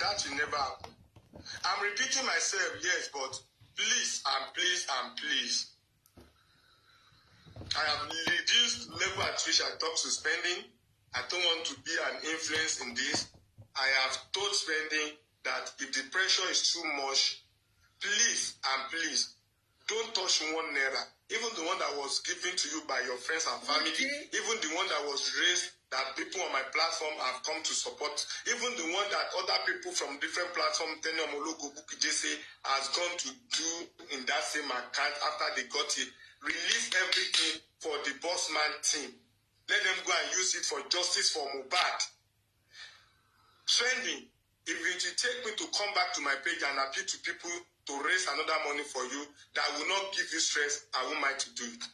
That will never happen. I'm repeating myself, yes, but please and please and please. I have reduced level at which I talk to spending. I don't want to be an influence in this. I have told spending that if the pressure is too much, please and please, don't touch 1 naira. Even the one that was given to you by your friends and family, even the one that was raised that people on my platform have come to support, even the one that other people from different platforms, has gone to do in that same account after they got it. Release everything for the boss man team. Let them go and use it for justice for Mohbad. Trending, if it will take me to come back to my page and appeal to people to raise another money for you that will not give you stress, I won't mind to do it.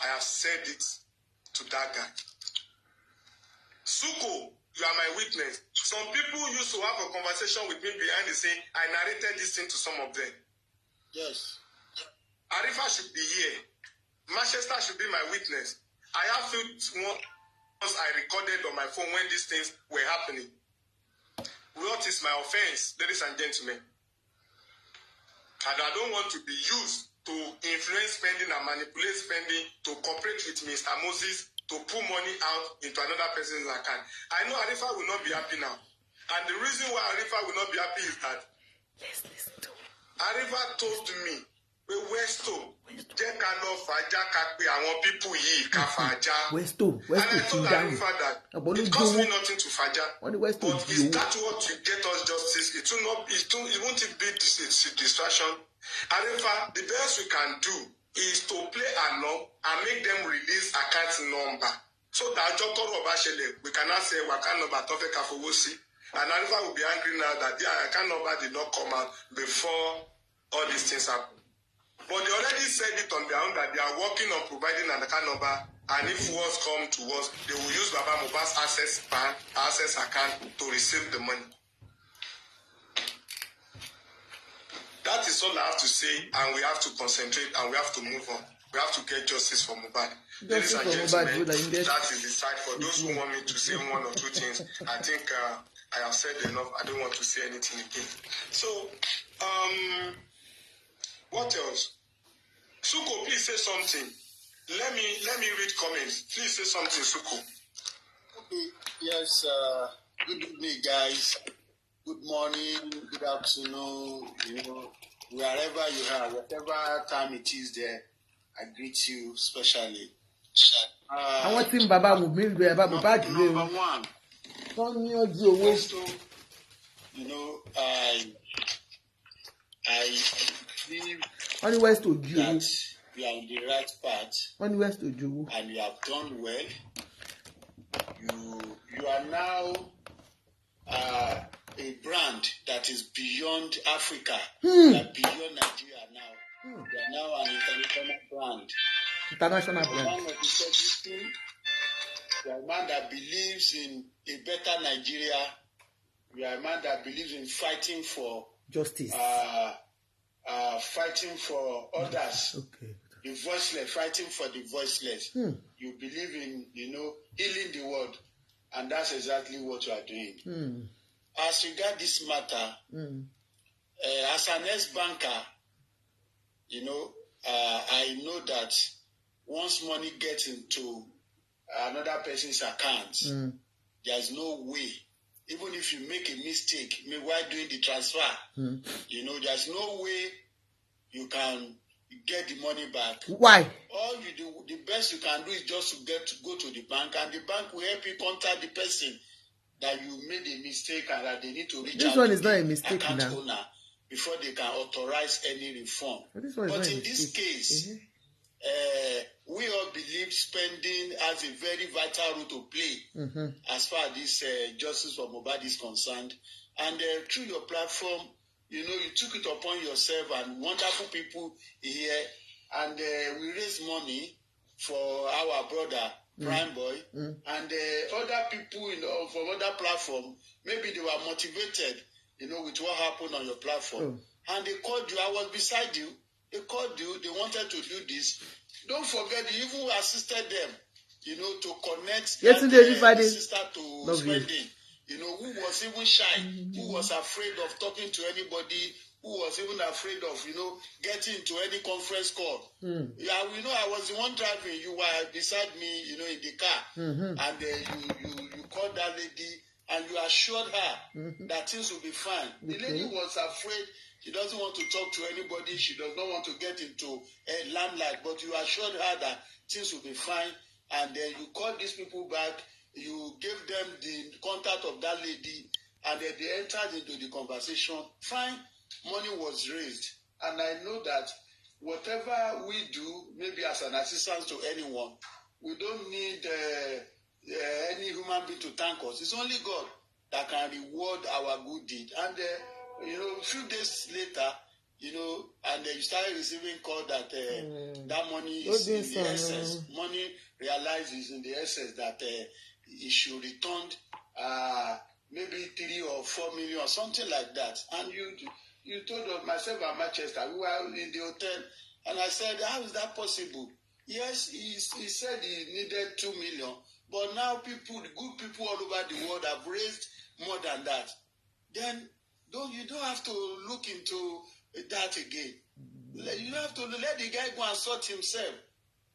I have said it to that guy. Suko, you are my witness. Some people used to have a conversation with me behind the scene. I narrated this thing to some of them. Yes. Arifa should be here. Manchester should be my witness. I have once I recorded on my phone when these things were happening. What is my offense, ladies and gentlemen? And I don't want to be used to influence spending and manipulate spending to cooperate with Mr. Moses to pull money out into another person's account. I know Arifa will not be happy now. And the reason why Arifa will not be happy is that Arifa told me, westo, people westo, and I told Arifa that it costs me nothing to faja. But is that what will get us justice? It won't be distraction. Arifa, the best we can do is to play along and make them release account number. So that we cannot say account number and Arifa will be angry now that the account number did not come out before all these things happen. But they already said it on their own that they are working on providing an account number, and if worse come to us, they will use Baba Mohbad's access account to receive the money. That is all I have to say, and we have to concentrate and we have to move on. We have to get justice for Mohbad. Ladies and gentlemen, that is the side. For those who want me to say 1 or 2 things, I think I have said enough. I don't want to say anything again. So, what else? Suko, please say something. Let me read comments. Please say something, Suko. Okay. Yes. Good evening, guys. Good morning. Good afternoon. Wherever you are, whatever time it is there, I greet you specially. I want him Baba will be Baba Mohbad. Number one. I believe only West to that you are on the right path. Only West to do. And you have done well. You are now a brand that is beyond Africa. You are beyond Nigeria now. You are now an international brand. International brand. Man of integrity. You are a man that believes in a better Nigeria. You are a man that believes in fighting for justice. Fighting for others. Okay. The voiceless, fighting for the voiceless. You believe in, healing the world. And that's exactly what you are doing. As regards this matter, as an ex-banker, I know that once money gets into another person's account, there's no way, even if you make a mistake, while doing the transfer, there's no way you can get the money back. Why? All you do, the best you can do is just to go to the bank, and the bank will help you contact the person that you made a mistake and that they need to reach this out one to is not the a mistake account now. owner before they can authorize any reform. But in this case, we all believe spending has a very vital role to play as far as this justice for Mohbad is concerned. And through your platform, you took it upon yourself and wonderful people here, and we raised money for our brother, Prime Boy, and other people from other platform. Maybe they were motivated, with what happened on your platform. And they called you. I was beside you. They called you. They wanted to do this. Don't forget, you even assisted them, to connect the sister to spending, was even shy, who was afraid of talking to anybody, who was even afraid of, getting into any conference call. Yeah, I was the one driving. You were beside me, in the car, and you called that lady, and you assured her that things will be fine. The lady was afraid. She doesn't want to talk to anybody. She does not want to get into a limelight. But you assured her that things will be fine, and then you called these people back. You gave them the contact of that lady, and then they entered into the conversation. Fine. Money was raised, and I know that whatever we do, maybe as an assistance to anyone, we don't need any human being to thank us. It's only God that can reward our good deed. And a few days later, and you started receiving call that that money is in the excess. Money realizes in the excess that it should return maybe 3 or 4 million or something like that. And you told us, myself and Manchester, we were in the hotel, and I said, how is that possible? Yes, he said he needed 2 million, but now the good people all over the world have raised more than that. Then you don't have to look into that again. You don't have to let the guy go and sort himself.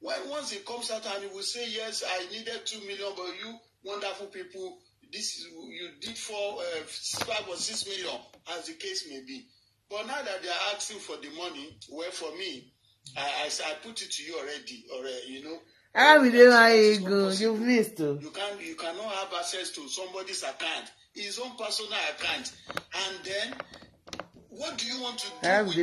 Once he comes out and he will say, yes, I needed 2 million, but you wonderful people, you did for 5 or 6 million, as the case may be. But now that they are asking for the money, well, for me, I put it to you already, How will they like go? You've missed. You cannot have access to somebody's account, his own personal account, and then what do you want to do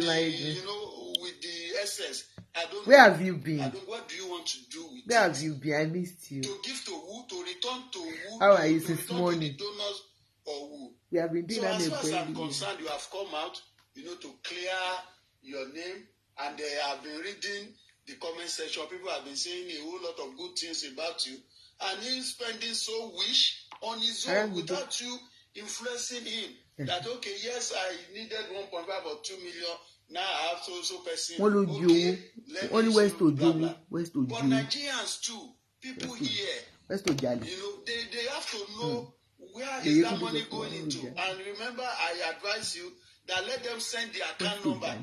with the SS? I don't Where know. have you been? What do you want to do with Where have you been? I missed you. To give to who? To return to who? How are you to this morning? To the donors or who? We have been doing that. So as far as I'm concerned, you have come out, to clear your name, and they have been reading the comment section. People have been saying a whole lot of good things about you, and him spending so wish on his own without you influencing him. That okay, yes, I needed 1.5 or 2 million. Now I have so person. Okay, let me westo blah blah. But Nigerians too, people here, they have to know where is that money going into. And remember, I advise you that let them send the account number.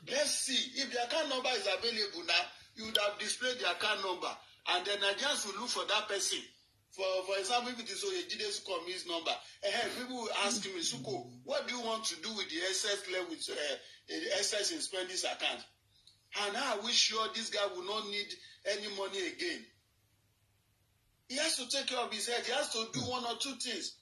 Let's see if the account number is available now. You would have displayed the account number, and then Nigerians will look for that person. For example, if it is Oyejide Sukomi's number, people will ask me, Suko, what do you want to do with the excess left with the excess in spending account? And now are we sure this guy will not need any money again? He has to take care of his head. He has to do 1 or 2 things.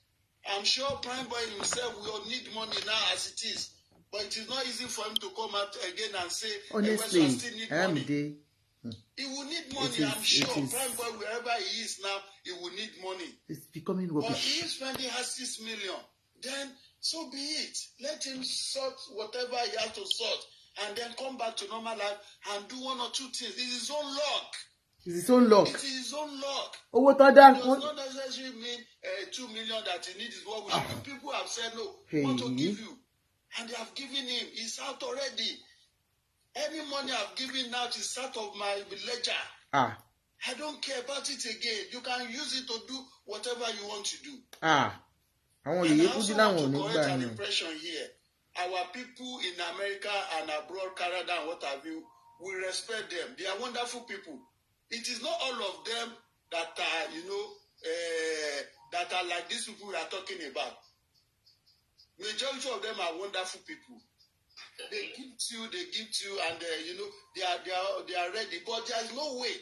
I'm sure Prime Boy himself will need money now as it is. But it is not easy for him to come out again and say, honestly, I still need money. He will need money, I'm sure. Prime Boy, wherever he is now, he will need money. It's becoming rubbish. But if spending has 6 million, then so be it. Let him sort whatever he has to sort, and then come back to normal life and do 1 or 2 things. It's his own luck. It's his own luck. It is his own luck. What does not necessarily mean 2 million that he needs is what we should do. People have said no, we want to give you. And they have given him. It's out already. Any money I've given out is out of my ledger. I don't care about it again. You can use it to do whatever you want to do. I want to correct an impression here. Our people in America and abroad, Canada and what have you, we respect them. They are wonderful people. It is not all of them that are, that are like these people we are talking about. Majority of them are wonderful people. They gift you, and they are ready. But there is no way.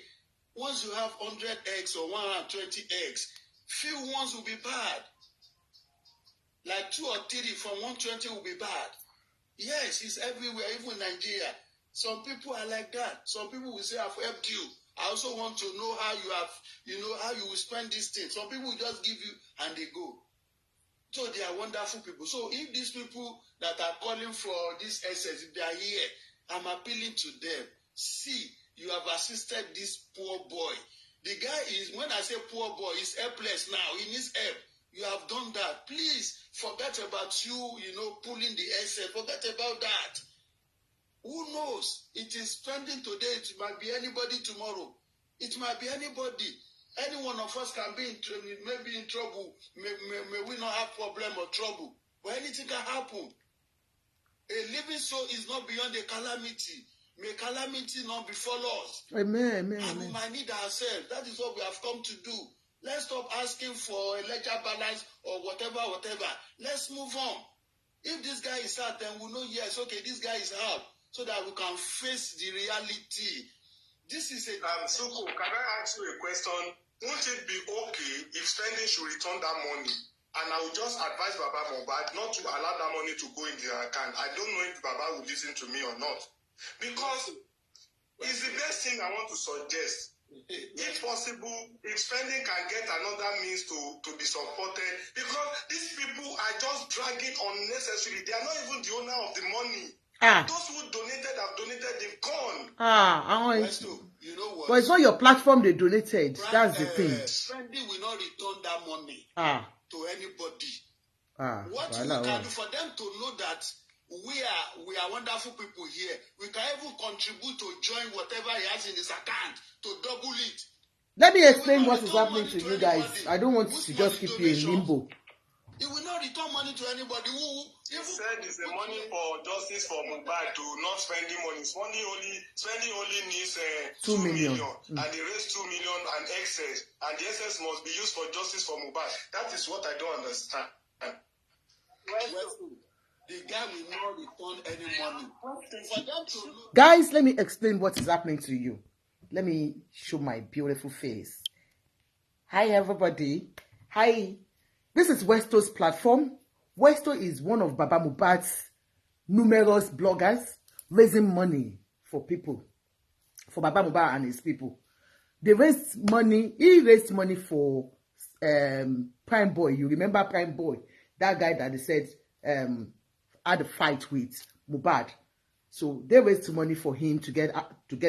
Once you have 100 eggs or 120 eggs, few ones will be bad. Like 2 or 3 from 120 will be bad. Yes, it's everywhere, even in Nigeria. Some people are like that. Some people will say, I've helped you. I also want to know how you have, how you will spend this thing. Some people will just give you and they go. So they are wonderful people. So if these people that are calling for this essence, if they are here, I'm appealing to them. See, you have assisted this poor boy. The guy is, when I say poor boy, he's helpless now. He needs help. You have done that. Please forget about you, pulling the essence. Forget about that. Who knows? It is spending today. It might be anybody tomorrow. It might be anybody. Any one of us can be maybe in trouble. May we not have problem or trouble. But anything can happen. A living soul is not beyond a calamity. May calamity not befall us. Amen. And we might need ourselves. That is what we have come to do. Let's stop asking for a ledger balance or whatever. Let's move on. If this guy is out, then we know, yes, okay, this guy is out. So that we can face the reality. This is a... Suko, can I ask you a question? Won't it be okay if spending should return that money? And I would just advise Baba Mohbad not to allow that money to go in their account. I don't know if Baba will listen to me or not. Because it's the best thing I want to suggest. If possible, if spending can get another means to be supported. Because these people are just dragging unnecessarily. They are not even the owner of the money. Those who donated have donated, they've gone. You know what? But it's not your platform they donated. That's the thing. Spending will not return that money to anybody. What we can do for them to know that we are wonderful people here. We can even contribute to join whatever he has in his account to double it. Let me explain what is happening to you guys. I don't want to just keep you in limbo. He will not return money to anybody. He said it's the money for justice for Mohbad to not spending money. Spending only needs 2 million. And the rest 2 million and excess. And the excess must be used for justice for Mohbad. That is what I don't understand. The guy will not return any money. For them to look... Guys, let me explain what is happening to you. Let me show my beautiful face. Hi, everybody. Hi. This is Westo's platform. Westo is one of Baba Mohbad's numerous bloggers raising money for people, for Baba Mohbad and his people. They raised money. He raised money for Prime Boy. You remember Prime Boy? That guy that they said had a fight with Mohbad. So they raised money for him to get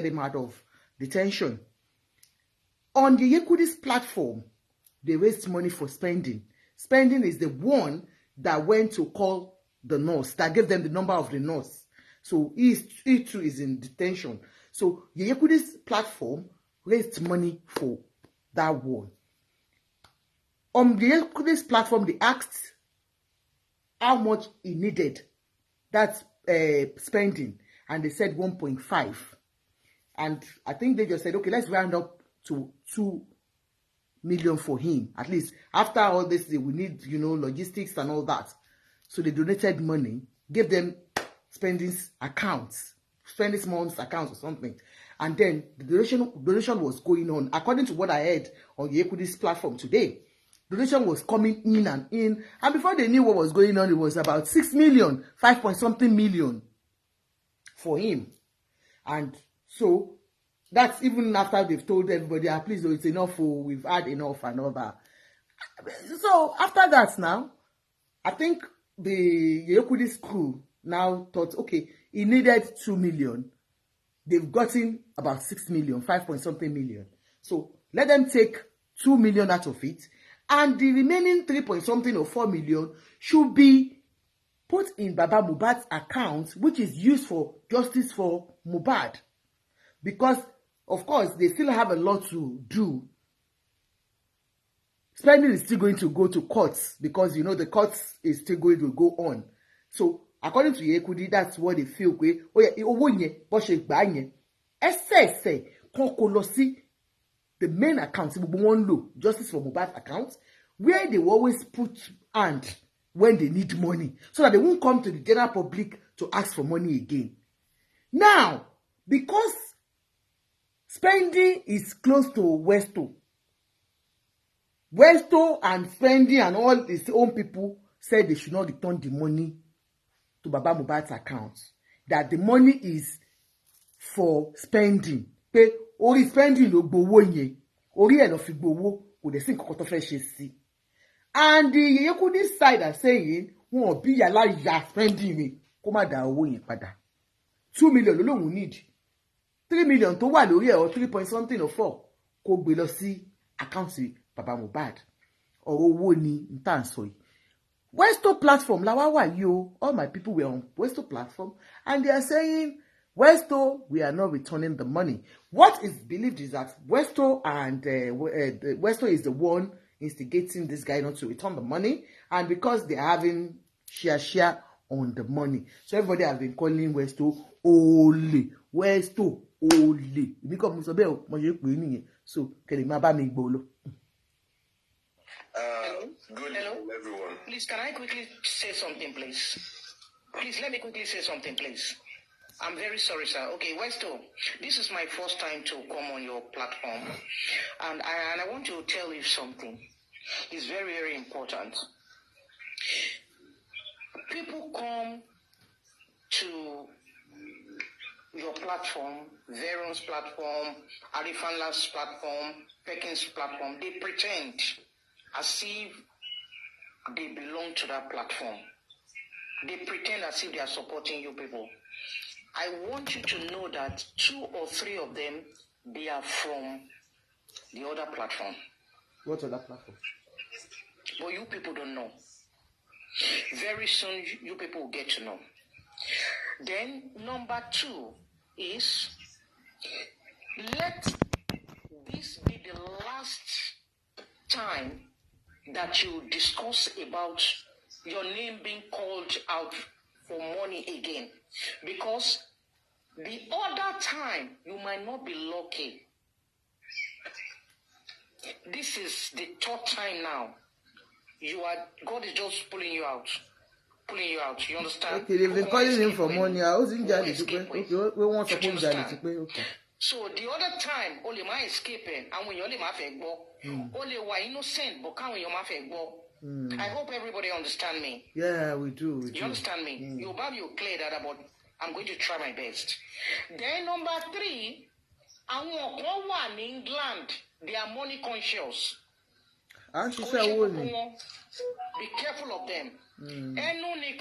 him out of detention. On the Yekudi's platform, they raised money for spending. Spending is the one that went to call the nurse, that gave them the number of the nurse. So he too is in detention. So Yekudi's platform raised money for that one. On the Yekudi's platform, they asked how much he needed, that's spending, and they said 1.5. And I think they just said, okay, let's round up to 2 million for him. At least after all this, we need, logistics and all that. So they donated money, gave them spending accounts, spending months accounts or something. And then the donation was going on. According to what I heard on Yekudi's platform today, donation was coming in and in. And before they knew what was going on, it was about 6 million, 5 point something million for him. And so that's even after they've told everybody, please, it's enough, we've had enough and all that. So after that now, I think the Yekudi's crew now thought, okay, he needed 2 million. They've gotten about 6 million, 5 point something million. So let them take 2 million out of it. And the remaining 3 point something or 4 million should be put in Baba Mohbad's account, which is used for justice for Mohbad. Because, of course, they still have a lot to do. Spending is still going to go to courts because, the courts is still going to go on. So, according to Yekudi, that's what they feel. Oh yeah, the main account, justice for Mohbad's account, where they will always put hand when they need money, so that they won't come to the general public to ask for money again. Now, because spending is close to Westo and spending and all his own people said they should not return the money to Baba Mohbad's account. That the money is for spending. Pé orí spending ló gbowó yẹn, orí ẹ̀ ló fi gbowó, kò dẹ̀ sí nǹkan tó fẹ́ ṣe sí. And the Yekudi side are saying, wọ́n bí yàrá ya spending mi kó má dá owó yẹn padà. 2 million ló lóun need. 3 million tó wà lórí ẹ̀ or 3 point something or 4 kó gbé lọ sí àkáǹtì Baba Mohbad. Ọ̀rọ̀ owó ni n tá ń sọ yìí. Westo platform la wá wà yìí o. All my people were on Westo platform and they are saying Westo, we are not returning the money. What is believed is that Westo and Westo is the one instigating this guy not to return the money, and because they are having share on the money, so everybody has been calling Westo Ole, Westo Ole. Because Mr. Bell, so can you remember me, Bolo? Good evening, everyone. Please, can I quickly say something, please? Please, let me quickly say something, please. I'm very sorry, sir. Okay, Westo, this is my first time to come on your platform, and I want to tell you something. It's very, very important. People come to your platform, Veron's platform, Arifanla's platform, Pekin's platform. They pretend as if they belong to that platform. They pretend as if they are supporting you people. I want you to know that 2 or 3 of them, they are from the other platform. What other platform? But you people don't know. Very soon, you people will get to know. Then, number 2 is, let this be the last time that you discuss about your name being called out for money again. Because the other time, you might not be lucky. This is the 3rd time now. God is just pulling you out. You understand? Okay, they've been calling him for money. I was in Jali to pay. Okay, we want to put Jali to pay. Okay. So the other time, only my escaping, and when you only my fake ball, only why innocent, but can't you my fake ball? I hope everybody understand me. Yeah, we do. You understand me? You clear that, but I'm going to try my best. Then number 3, one in England, they are money conscious. And she said, be careful of them. Ironi.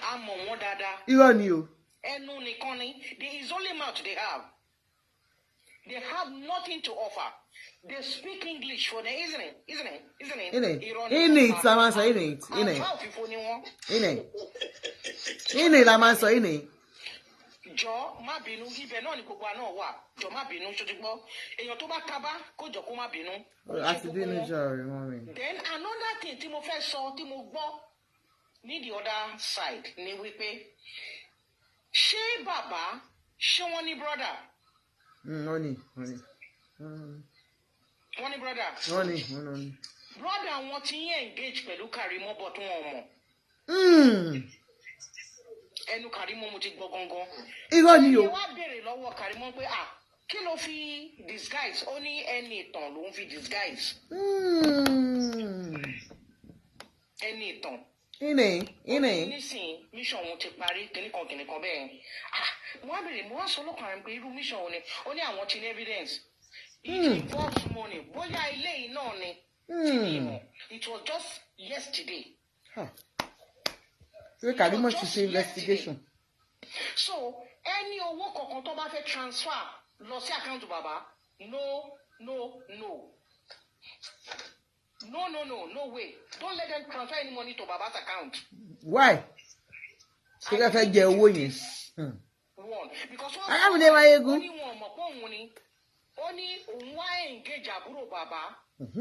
I'm on dada. Ironi. There is only mouth they have. They have nothing to offer. They speak English for them, isn't it? Isn't it. Jọ má bínú ibẹ̀ náà ni gbogbo àná wà. Jọ má bínú ṣojú gbọ́. Èèyàn tó bá kábá kó jọ kó má bínú. Àti bínú jọ rẹ̀ mọ́ mi. Then another thing tí mo fẹ́ sọ tí mo gbọ́ ní the other side ni wípé ṣé bàbá ṣé wọ́n ní brother? Wọ́n ní. Wọ́n ní brother? Wọ́n ní. Brother wọn ti ń engage pẹ̀lú Karimo but wọn ò mọ̀. Ẹnu Karimo mo ti gbọ́ gangan. Irọ́ ni o. Ẹ wá béèrè lọ́wọ́ Karimo pé kí ló fi disguise? Ó ní ẹni ìtàn ló ń fi disguise. Ẹni ìtàn. Nísìnyí mission wọn ti parí kìnnìkan bẹ́ẹ̀. Mo wá béèrè mo wá sọ lọ́kàn rẹ̀ pé irú mission wọn ni ó ní àwọn ti ní evidence. It involves money. Bóyá ilé yìí náà ni. It was just yesterday. Karimo ti ṣe investigation. So any owó kankan tó bá fẹ́ transfer lọ sí account bàbá no way, don't let them transfer any money to Baba's account. Why? Ṣé ká fẹ́ jẹ owó yẹn? One because alábìlẹ̀ máa yegún. ó ní wọn mọ̀ pé òun ni ó ní òun wá engage àbúrò bàbá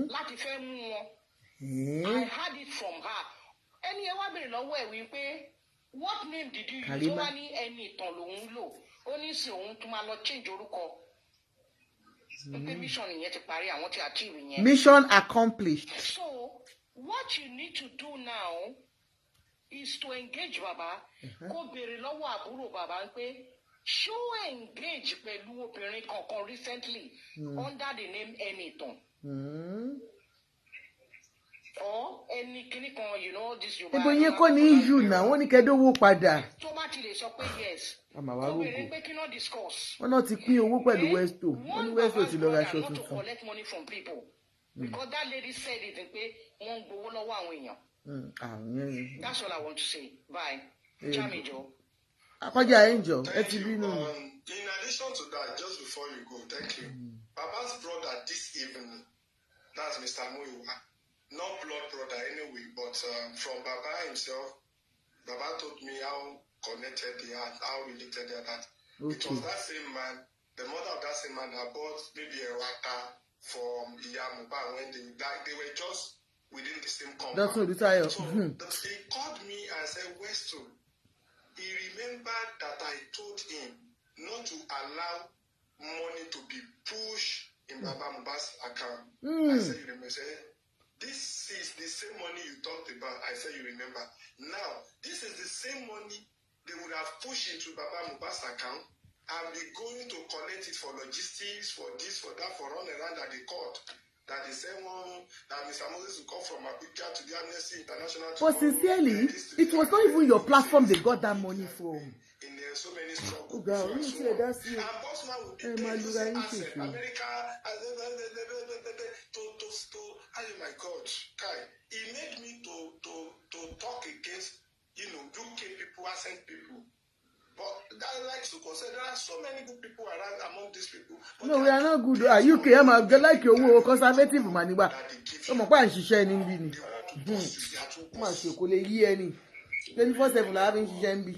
láti fẹ́ mú wọn. I heard it from her. Ẹni ẹ wá bèrè lọ́wọ́ ẹ̀ wípé what name did you use? Ó wá ní ẹni ìtàn lòun lò. Ó ní sí òun tún máa lọ change orúkọ. Pé mission yẹn ti parí, àwọn ti achieve yẹn. Mission accomplished. So what you need to do now is to engage Baba. Kó bèrè lọ́wọ́ àbúrò bàbá pé ṣó engage pẹ̀lú obìnrin kankan recently under the name Enitan. Or any clinical, this you buy. Ibo yẹn kọ́ ní issue náà, wọ́n ní kẹ́dọ́wọ́ padà. Tó bá ti lè sọ pé yes. Àmà wá rògbò. Obìnrin pé kí náà discuss. Wọ́n náà ti pín owó pẹ̀lú Westo. Wọ́n ní Westo ti lọ ra aṣọ tuntun. Not to collect money from people. Because that lady said it pé wọ́n ń gbowó lọ́wọ́ àwọn èèyàn. That's all I want to say. Bye. Chamijo. Akọ́jà Angel, ẹ ti bínú. In addition to that, just before you go, thank you. Baba's brother this evening, that's Mr. Muyiwa. Not blood brother anyway, but from Baba himself, Baba told me how connected they are, how related they are. That okay. It was that same man, the mother of that same man that bought maybe a water from Mohbad when they died. They were just within the same compound. That's what the tire. So he called me and said, Westo, he remembered that I told him not to allow money to be pushed in Baba Mohbad's account. I said, you remember? This is the same money you talked about. I said, you remember. Now, this is the same money they would have pushed into Baba Mohbad's account and be going to collect it for logistics, for this, for that, for run around at the court. That the same one that Mr. Moses will come from Abuja to the Amnesty International. But sincerely, it was not even your platform they got that money from. In so many struggles. Oh God, you say that's you. And Bossman will be paying asset. America, oh my God, Kai, he made me to talk against, UK people, accent people. But that likes to consider there are so many good people around among these people. No, we are not good. UK, I'm like your conservative man. I'm a bunch of shining being. Much you could hear any 24/7 having shining.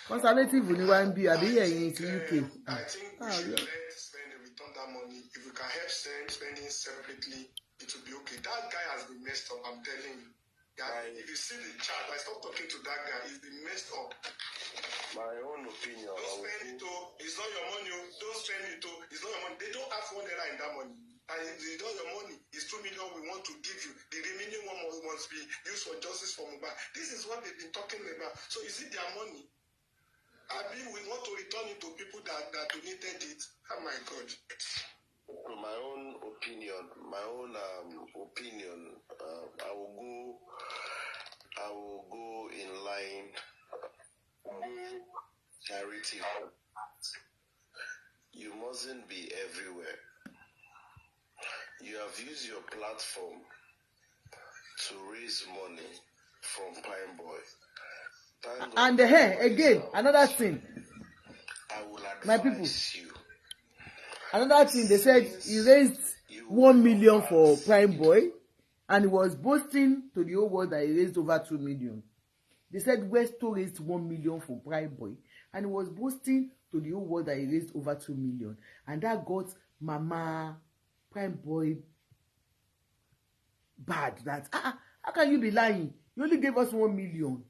Conservative when you want to be a beer in UK. I think we should spend and return that money. If we can help spending separately, it will be okay. That guy has been messed up, I'm telling you. If you see the chat, I stop talking to that guy. He's been messed up. My own opinion. Don't spend it, it's not your money. Don't spend it, it's not your money. They don't have 1 naira in that money. And it's not your money. It's 2 million we want to give you. The remaining one must be used for justice for Mohbad. This is what they've been talking about. So is it their money? I mean, we want to return it to people that donated it. Oh my God. My own opinion, I will go in line charity. You mustn't be everywhere. You have used your platform to raise money from Prime Boy. And again, another thing. I will advise my people. You. Another thing, they said he raised 1 million for Prime Boy, and he was boasting to the whole world that he raised over 2 million. They said Westo raised 1 million for Prime Boy, and he was boasting to the whole world that he raised over 2 million. And that got Mama Prime Boy bad. That how can you be lying? You only gave us 1 million.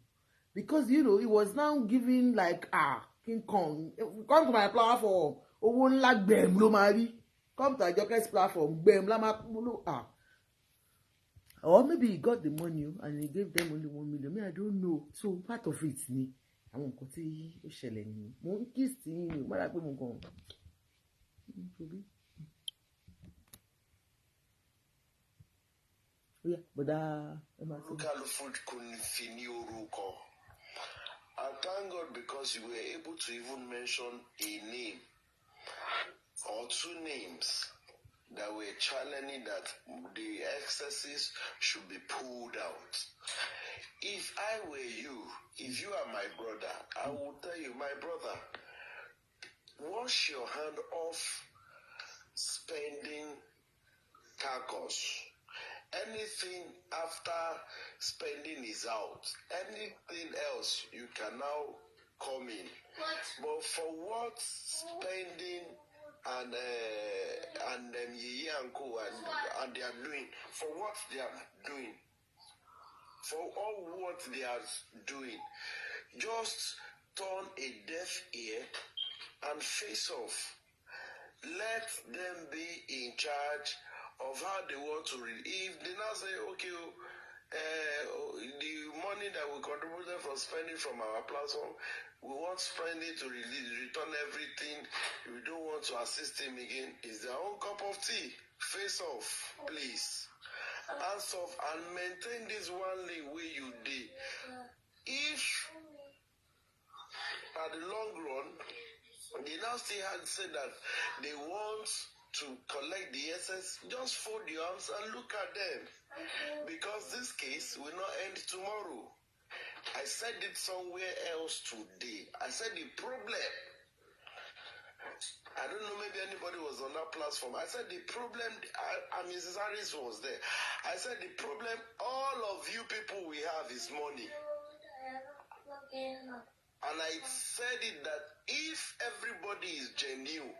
Because he was now giving like King Kong. Come to my platform. Owó ńlá gbẹ̀m ló máa rí. Come to Ajoke's platform. Gbẹ̀m la máa Or maybe he got the money and he gave them only 1 million. I don't know. So part of it ni àwọn nǹkan tí ó ṣẹlẹ̀ ni. Mo ń kiss tí yín ni o. Má dà pé mo gan. Yeah, but I thank God because you were able to even mention a name or 2 names that were challenging that the excesses should be pulled out. If I were you, if you are my brother, I will tell you, my brother, wash your hand off spending tacos. Anything after spending is out. Anything else, you can now come in. But for what spending and Yeye and Co and they are doing, for what they are doing, for all what they are doing, just turn a deaf ear and face off. Let them be in charge of how they want to read. If they now say, okay, the money that we contributed from spending from our platform, we want spending to return everything. We don't want to assist him again. It's their own cup of tea. Face off, please. Hands off and maintain this one lane where you did. If at the long run, they now still had said that they want to collect the essence, just fold your arms and look at them. Because this case will not end tomorrow. I said it somewhere else today. I said the problem, I don't know, maybe anybody was on that platform. I said the problem, Mrs. Harris was there. I said the problem all of you people we have is money. And I said it that if everybody is genuine,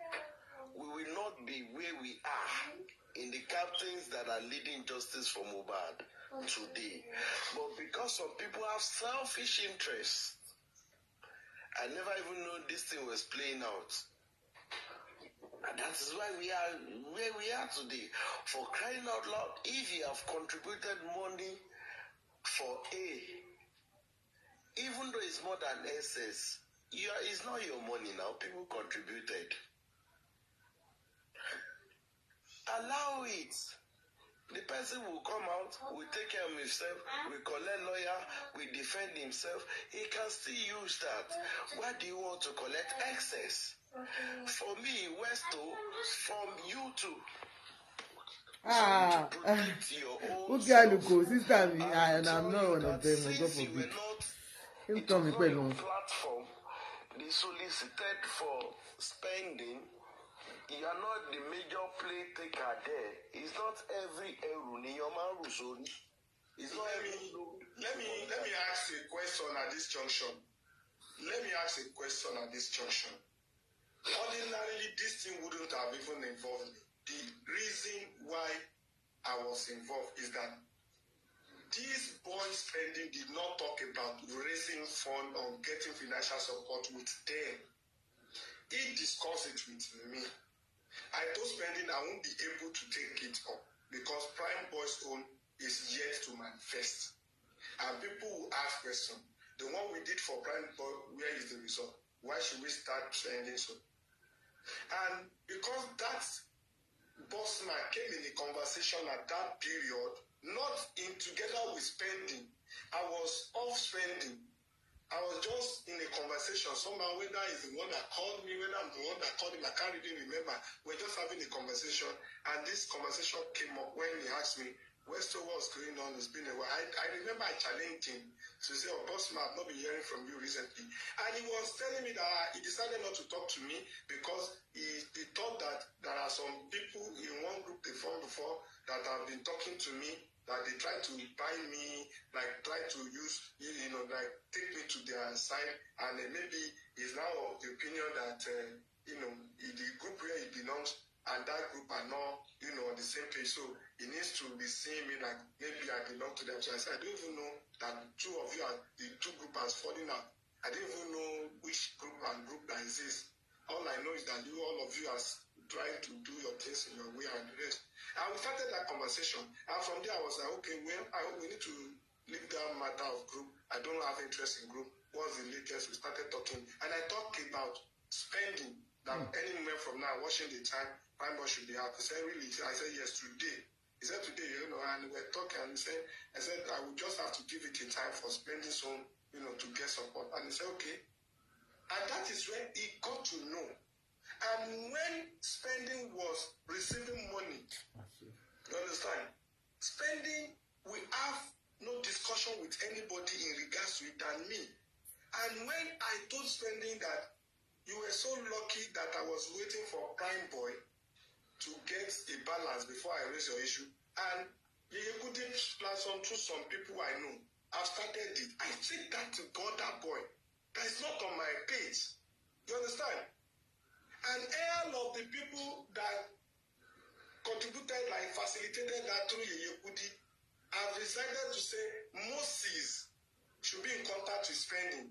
we will not be where we are in the captains that are leading justice for Mohbad today. But because some people have selfish interests, I never even known this thing was playing out. And that is why we are where we are today. For crying out loud, if you have contributed money for A, even though it's more than SS, it's not your money now. People contributed. Allow it. The person will come out, will take care of himself, will collect lawyer, will defend himself. He can still use that. Why do you want to collect excess? For me, Westo, from you too. Sister, and I'm not one of them. God forbid. It was not your platform. They solicited for spending. You are not the major play taker there. It's not every Eruniyoma. It's not every. Let me ask a question at this junction. Ordinarily, this thing wouldn't have even involved me. The reason why I was involved is that this boy spending did not talk about raising funds or getting financial support with them. He discussed it with me. I told spending I won't be able to take it up because Prime Boy's own is yet to manifest. And people will ask questions. The one we did for Prime Boy, where is the result? Why should we start spending so? And because that boss man came in a conversation at that period, not in together with spending. I was off spending. I was just in a conversation. Somehow, whether it's the one that called me, whether I'm the one that called him, I can't really remember. We're just having a conversation, and this conversation came up when he asked me, Westo, what's going on? It's been a while. I remember I challenged him to say, oh, boss man, I've not been hearing from you recently. And he was telling me that he decided not to talk to me because he thought that there are some people in one group they formed before that have been talking to me, that they try to buy me, like try to use, like take me to their side. And maybe he's now of the opinion that, the group where he belongs and that group are not, on the same page. So he needs to be seeing me like maybe I belong to them. So I said, I don't even know that two of you are, the two groups are falling out. I don't even know which group and group that exists. All I know is that all of you are trying to do your things in your way and the rest. And we started that conversation. And from there I was like, okay, we need to leave that matter of group. I don't have interest in group. What's the latest? We started talking. And I talked about spending. That any moment from now, watching the time, Prime Boy should be out. He said, really? I said, yes, today. He said, today, and we're talking, and I said, I would just have to give it a time for spending some, to get support. And he said, okay. And that is when he got to know. And when spending was receiving money, you understand? Spending, we have no discussion with anybody in regards to it than me. And when I told spending that you were so lucky that I was waiting for Prime Boy to get a balance before I raise your issue. And the Yehudi platform through some people I know, I've started it. I take that to God, that boy. That is not on my page. You understand? And all of the people that contributed, like facilitated that through Yehudi, have decided to say Moses should be in contact with spending.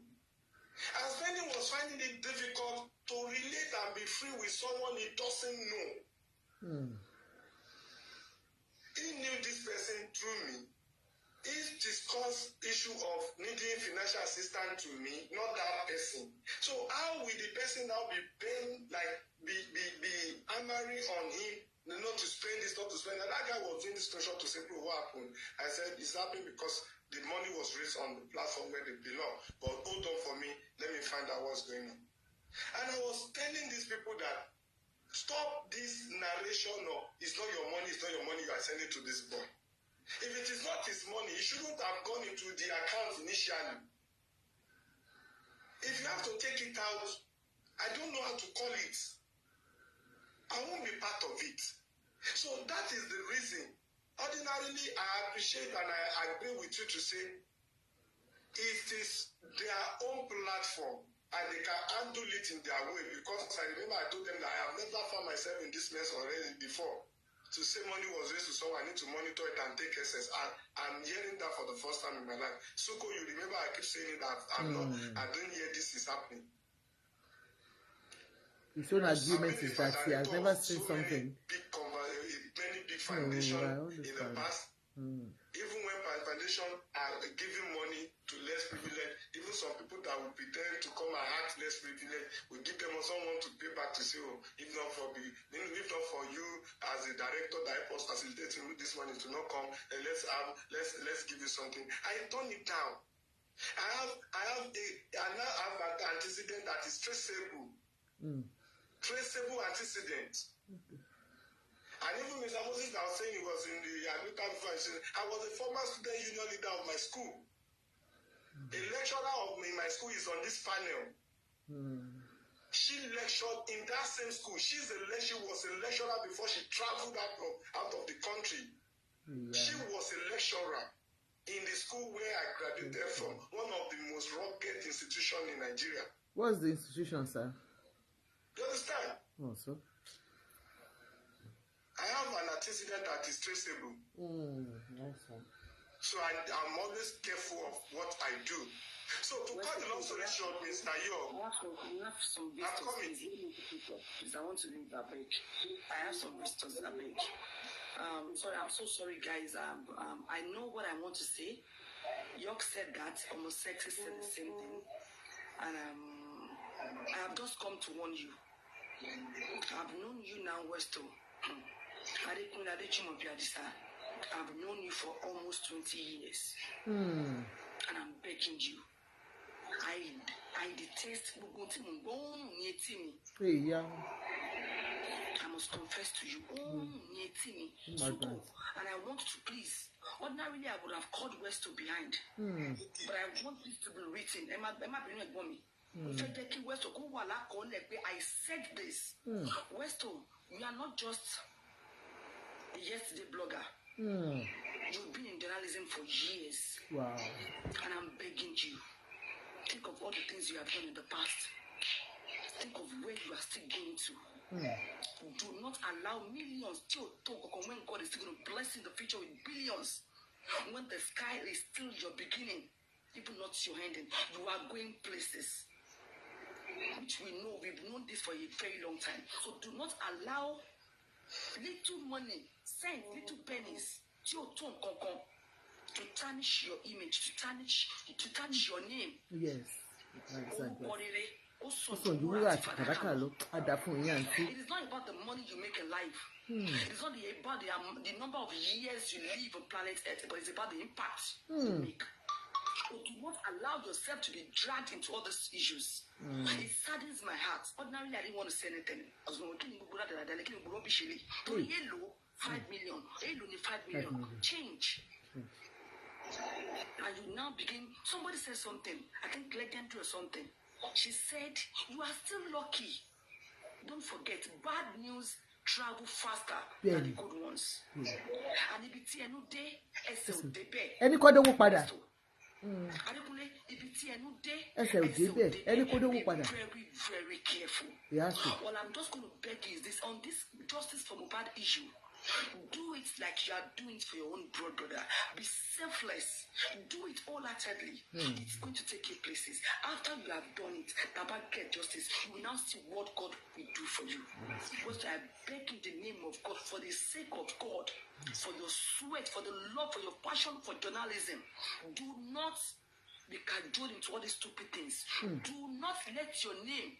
And spending was finding it difficult to relate and be free with someone he doesn't know. He knew this person through me. He discussed issue of needing financial assistance to me, not that person. So how will the person now be paying, like be hammering on him, not to spend this, not to spend that? That guy was doing this screenshot to say, what happened? I said, it's happening because the money was raised on the platform where they belong. But hold on for me, let me find out what's going on. And I was telling these people that stop this narration of it's not your money, you are sending to this boy. If it is not his money, he shouldn't have gone into the account initially. If you have to take it out, I don't know how to call it. I won't be part of it. So that is the reason. Ordinarily, I appreciate and I agree with you to say it is their own platform and they can handle it in their way, because I remember I told them that I have never found myself in this mess already before. To say money was raised to someone, I need to monitor it and take SS. I'm hearing that for the first time in my life. Suko, you remember I keep saying that I don't hear this is happening. His own agreement is that he has never seen something. Many big foundations in the past. Even when foundation are giving money to less privileged, even some people that will pretend to come and act less privileged, we give them someone to pay back to say, oh, if not for you as a director that help us facilitate this money to not come, and let's give you something. I turn it down. I have an antecedent that is traceable. Traceable antecedent. And even Mr. Moses that was saying he was in the American before, I was a former student union leader of my school. A lecturer in my school is on this panel. She lectured in that same school. She was a lecturer before she traveled out of the country. Yeah. She was a lecturer in the school where I graduated from, one of the most rugged institutions in Nigeria. What's the institution, sir? You understand? Oh, so? I have an antecedent that is traceable. Nice one. So I'm always careful of what I do. So to cut the long story short, Mr. Yo, you have some visitors. I'm coming. Please, I want to leave that page. I have some visitors that page. Sorry, I'm so sorry, guys. I know what I want to say. York said that. Homosexuals said the same thing. And I have just come to warn you. I've known you now, Westo. I've known you for almost 20 years. And I'm begging you. I detest yeah. I must confess to you. And I want to please. Ordinarily, I would have called Westo behind. But I want this to be written. I said this. Westo, you are not just a yesterday blogger. You've been in journalism for years. Wow. And I'm begging you, think of all the things you have done in the past. Think of where you are still going to. Do not allow millions to talk when God is still going to bless in the future with billions. When the sky is still your beginning, even not your ending, you are going places. Which we know, we've known this for a very long time. So do not allow little money, send little pennies to tarnish your image, to tarnish your name. Yes, exactly. It is not about the money you make in life. It is not about the number of years you live on planet Earth, but it's about the impact you make. So do not allow yourself to be dragged into all these issues. It saddens my heart. Ordinarily, I didn't want to say anything. I was going to 5 million. 5 million. Change. And you now begin. Somebody said something. I think Legend or something. She said, "You are still lucky. Don't forget, bad news travel faster than the good ones." And if it's a new day, any code will padà. Very careful. Yes. Well, I'm just going to beg you is this on this justice for Mohbad issue. Do it like you are doing it for your own brother. Be selfless. Do it wholeheartedly. It's going to take you places. After you have done it, Baba get justice. You will now see what God will do for you. Because I beg in the name of God, for the sake of God, for your sweat, for the love, for your passion for journalism, do not be cajoled into all these stupid things. Do not let your name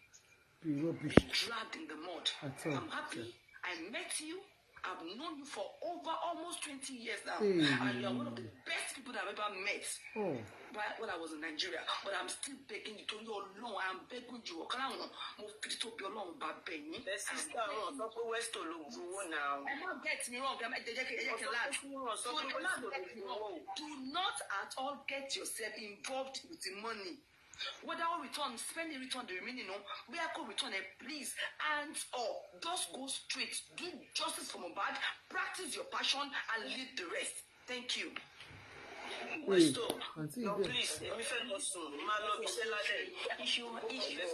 be dragged in the mud. I'm happy I met you. I've known you for over almost 20 years now. And you are one of the best people that I've ever met. When I was in Nigeria. But I'm still begging you to your long. I'm begging you. I'm not get me wrong. Do not at all get yourself involved with the money. Whether I return, spend the return, the remaining, we are going to return it, please. And just go straight. Do justice for Mohbad, practice your passion, and leave the rest. Thank you. Westo, no, please, if you feel not soon, man, love you, say like that. If you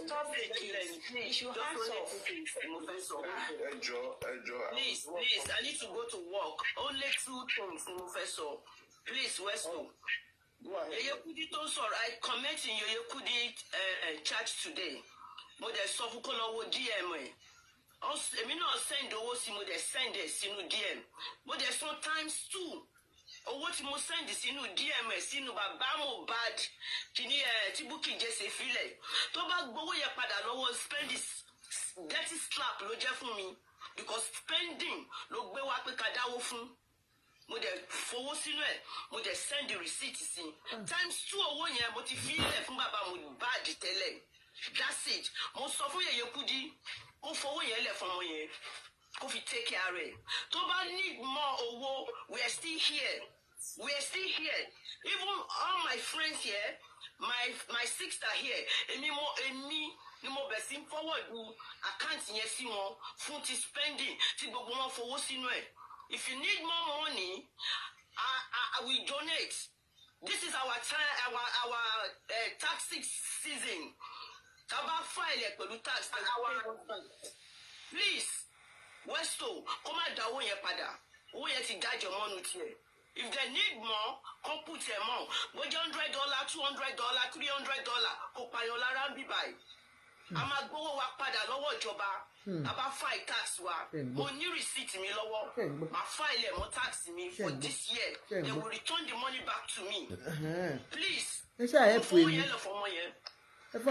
stop the killing, if you hands off, please, I need to go to work. Only 2 things, Professor. Please, Westo. I comment in your Yekudi chat today. But there's so far DM. Also, I mean, not send the Osimo, they send this in DM. But there's sometimes too. Or what you must send this in DMS, in Mohbad, Tibuki Jesse File. Toba Boya Padano will spend this dirty slap, no Jeff for me. Because spending, no Bewa Kadawofun. Would they forward would they send the receipt? Times 2 or 1 year, but if you left Baba with bad tele. That's it. Most of you could go for 1 year left from 1 year. If you take care of it. Toba need more or we are still here. We are still here. Even all my friends here, my sister here, and me more best forward who I can't yes more food spending to go more for what's in way. If you need more money, I will donate. This is our time, our tax season. Taba file tax. Please, Westo, come out that way, Pada. Who yet judge your money here? If they need more, come put them on. $100, $200, $300. Kopayola rambi buy. I'm a go work Pada lower joba. About 5 tax wa. Money receipt me lower. My file more tax me for this year. They will return the money back to me. Please. Yes, I have for you. I'm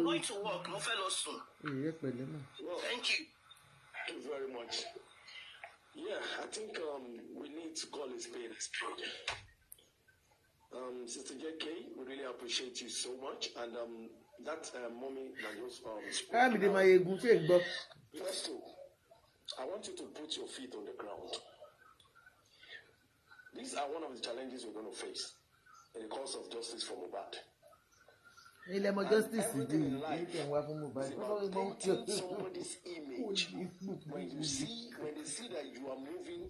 going to work, no fellow soon. Thank you. Thank you very much. Yeah, I think we need to call a spade a spade. Sister JK, we really appreciate you so much. And that mommy that just First of all, I want you to put your feet on the ground. These are one of the challenges we're going to face in the cause of justice for Mohbad. Everything in life is about painting somebody's image. When they see that you are moving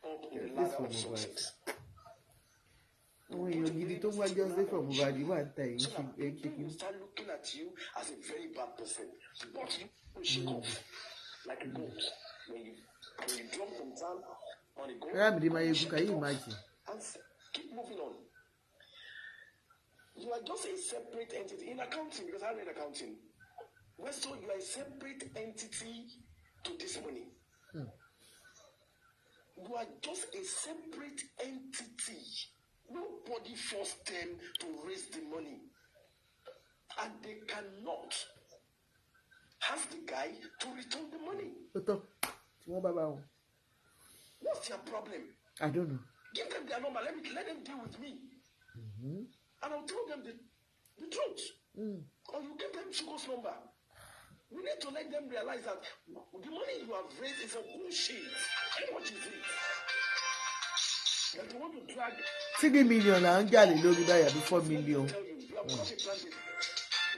up the ladder of success. People start looking at you as a very bad person. But you shake off like a goat when you drop from town on a goat. Can you imagine? And keep moving on. You are just a separate entity in accounting, because I read accounting. Westo, you are a separate entity to this money. You are just a separate entity. Nobody forced them to raise the money. And they cannot ask the guy to return the money. What's your problem? I don't know. Give them their number. Let them deal with me. And I'll tell them the truth. Or you give them Chugo's number. We need to let them realize that the money you have raised is a bullshit. How much is it? That you want to drag 3 million and get before million. You have got a planted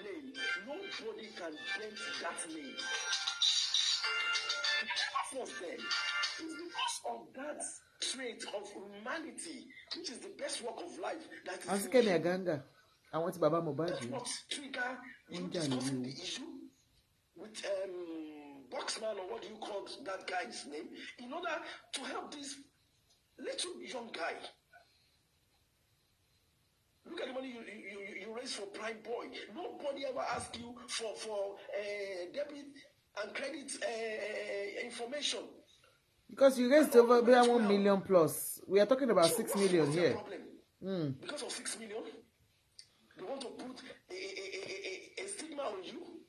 name. Nobody can dent that name. Force them. It's because of that trait of humanity, which is the best work of life. That is I want Baba Mohbad. That's what trigger you discussing the issue with Boxman, or what do you call that guy's name, in order to help this little young guy. Look at the money you raise for Prime Boy. Nobody ever asked you for debit and credit information. Because you raised over 1 million plus. We are talking about 6 million here. Because of 6 million, they want to put a stigma on you.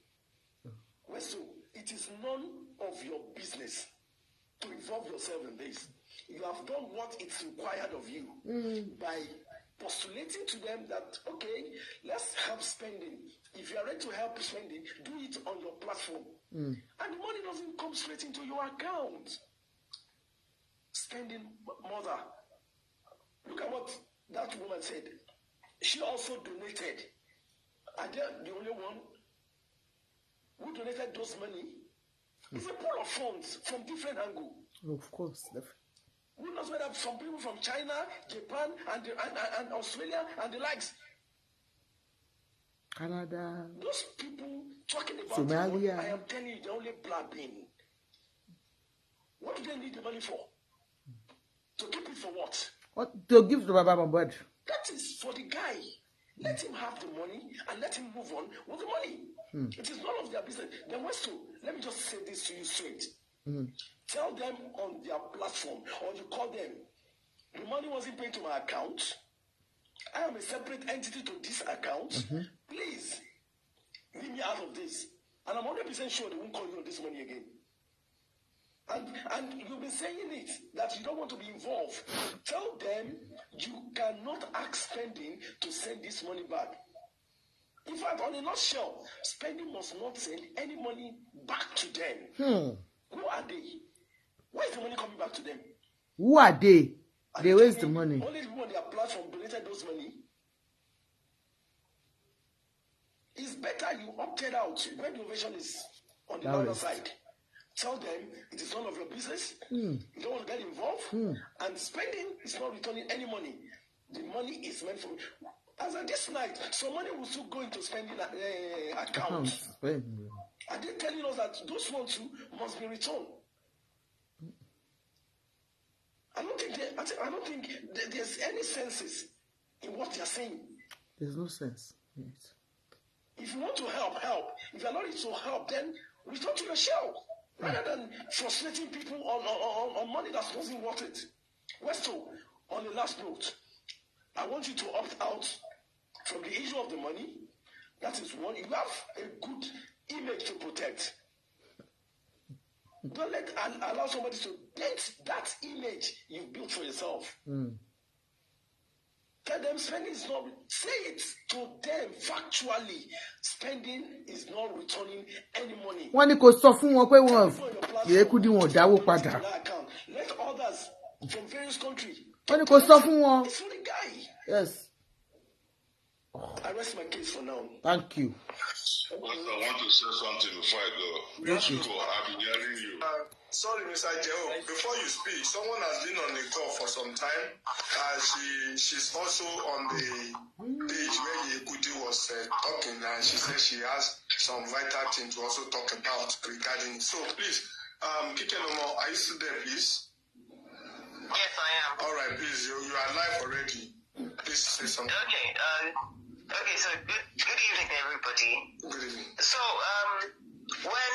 So it is none of your business to involve yourself in this. You have done what it's required of you by postulating to them that, okay, let's help spending. If you are ready to help spending, do it on your platform. And the money doesn't come straight into your account. Spending mother. Look at what that woman said. She also donated. Are they the only one who donated those money? It's a pool of funds from different angles. Of course. Who knows whether some people from China, Japan, and Australia, and the likes. Canada. Those people talking about Somalia. I am telling you, they're only blabbing. What do they need the money for? To keep it for what? What to give to Baba Mohbad? That is for the guy. Let him have the money and let him move on with the money. It is none of their business. Then Westo, let me just say this to you straight. Tell them on their platform, or you call them, the money wasn't paid to my account. I am a separate entity to this account. Please, leave me out of this. And I'm 100% sure they won't call you on this money again. And you've been saying it, that you don't want to be involved. Tell them you cannot ask spending to send this money back. In fact, on a nutshell, spending must not send any money back to them. Who are they? Where is the money coming back to them? Who are they? They waste the money. Only people on their platform donated those money. It's better you opted out when the ovation is on the other side. Tell them it is none of your business. You don't want to get involved. And spending is not returning any money. The money is meant for... As of this night, some money will still go into spending accounts. Are they telling us that those ones must be returned? I don't think there's any senses in what they're saying. There's no sense. Yes. If you want to help. If you're not ready to help, then return to your shell. Rather than frustrating people on money that wasn't worth it. Westo, on the last note, I want you to opt out from the issue of the money. That is one. You have a good image to protect. Don't allow somebody to dent that image you've built for yourself. Tell them spending is not... Say it to them factually. Spending is not returning any money. Wọ́n ní kò sọ fún wọn pé wọ́n yẹ̀kú dí wọn dáwó padà. Let others from various countries... Wọ́n ní kò sọ fún wọn. It's for the guy. Yes. I rest my case for now. Thank you. I want to say something before I go. Yes, I've been hearing you. Sorry, Mr. Jeo. Before you speak, someone has been on the call for some time. She's also on the page where Yekudi was talking, and she said she has some vital thing to also talk about regarding. So please, Kikelomo, are you still there, please? Yes, I am. All right, please. You are live already. Please say something. Okay, so good evening, everybody. Good evening. So, when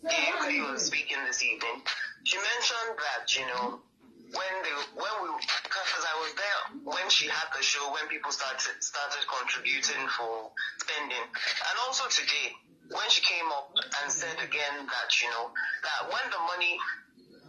Yekudi was speaking this evening, she mentioned that, when because I was there when she had the show, when people started contributing for spending, and also today, when she came up and said again that, that when the money...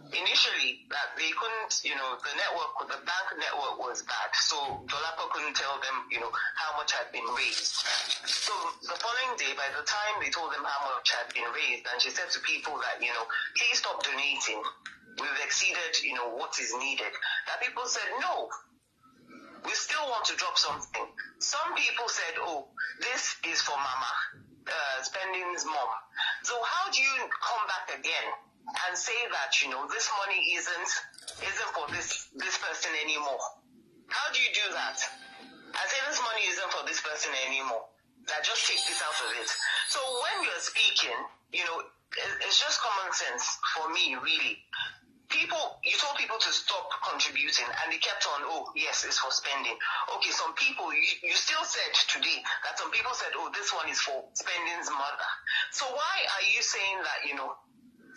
Initially, that they couldn't, the bank network was bad, so Dolapo couldn't tell them, how much had been raised. So the following day, by the time they told them how much had been raised, and she said to people that, please stop donating. We've exceeded, what is needed. That people said, no, we still want to drop something. Some people said, oh, this is for Mama, Spending's mom. So how do you come back again and say that, this money isn't for this person anymore? How do you do that? I say this money isn't for this person anymore. That just take this out of it. So when you're speaking, it's just common sense for me, really. You told people to stop contributing, and they kept on, oh, yes, it's for spending. Okay, some people, you still said today that some people said, oh, this one is for Spending's mother. So why are you saying that,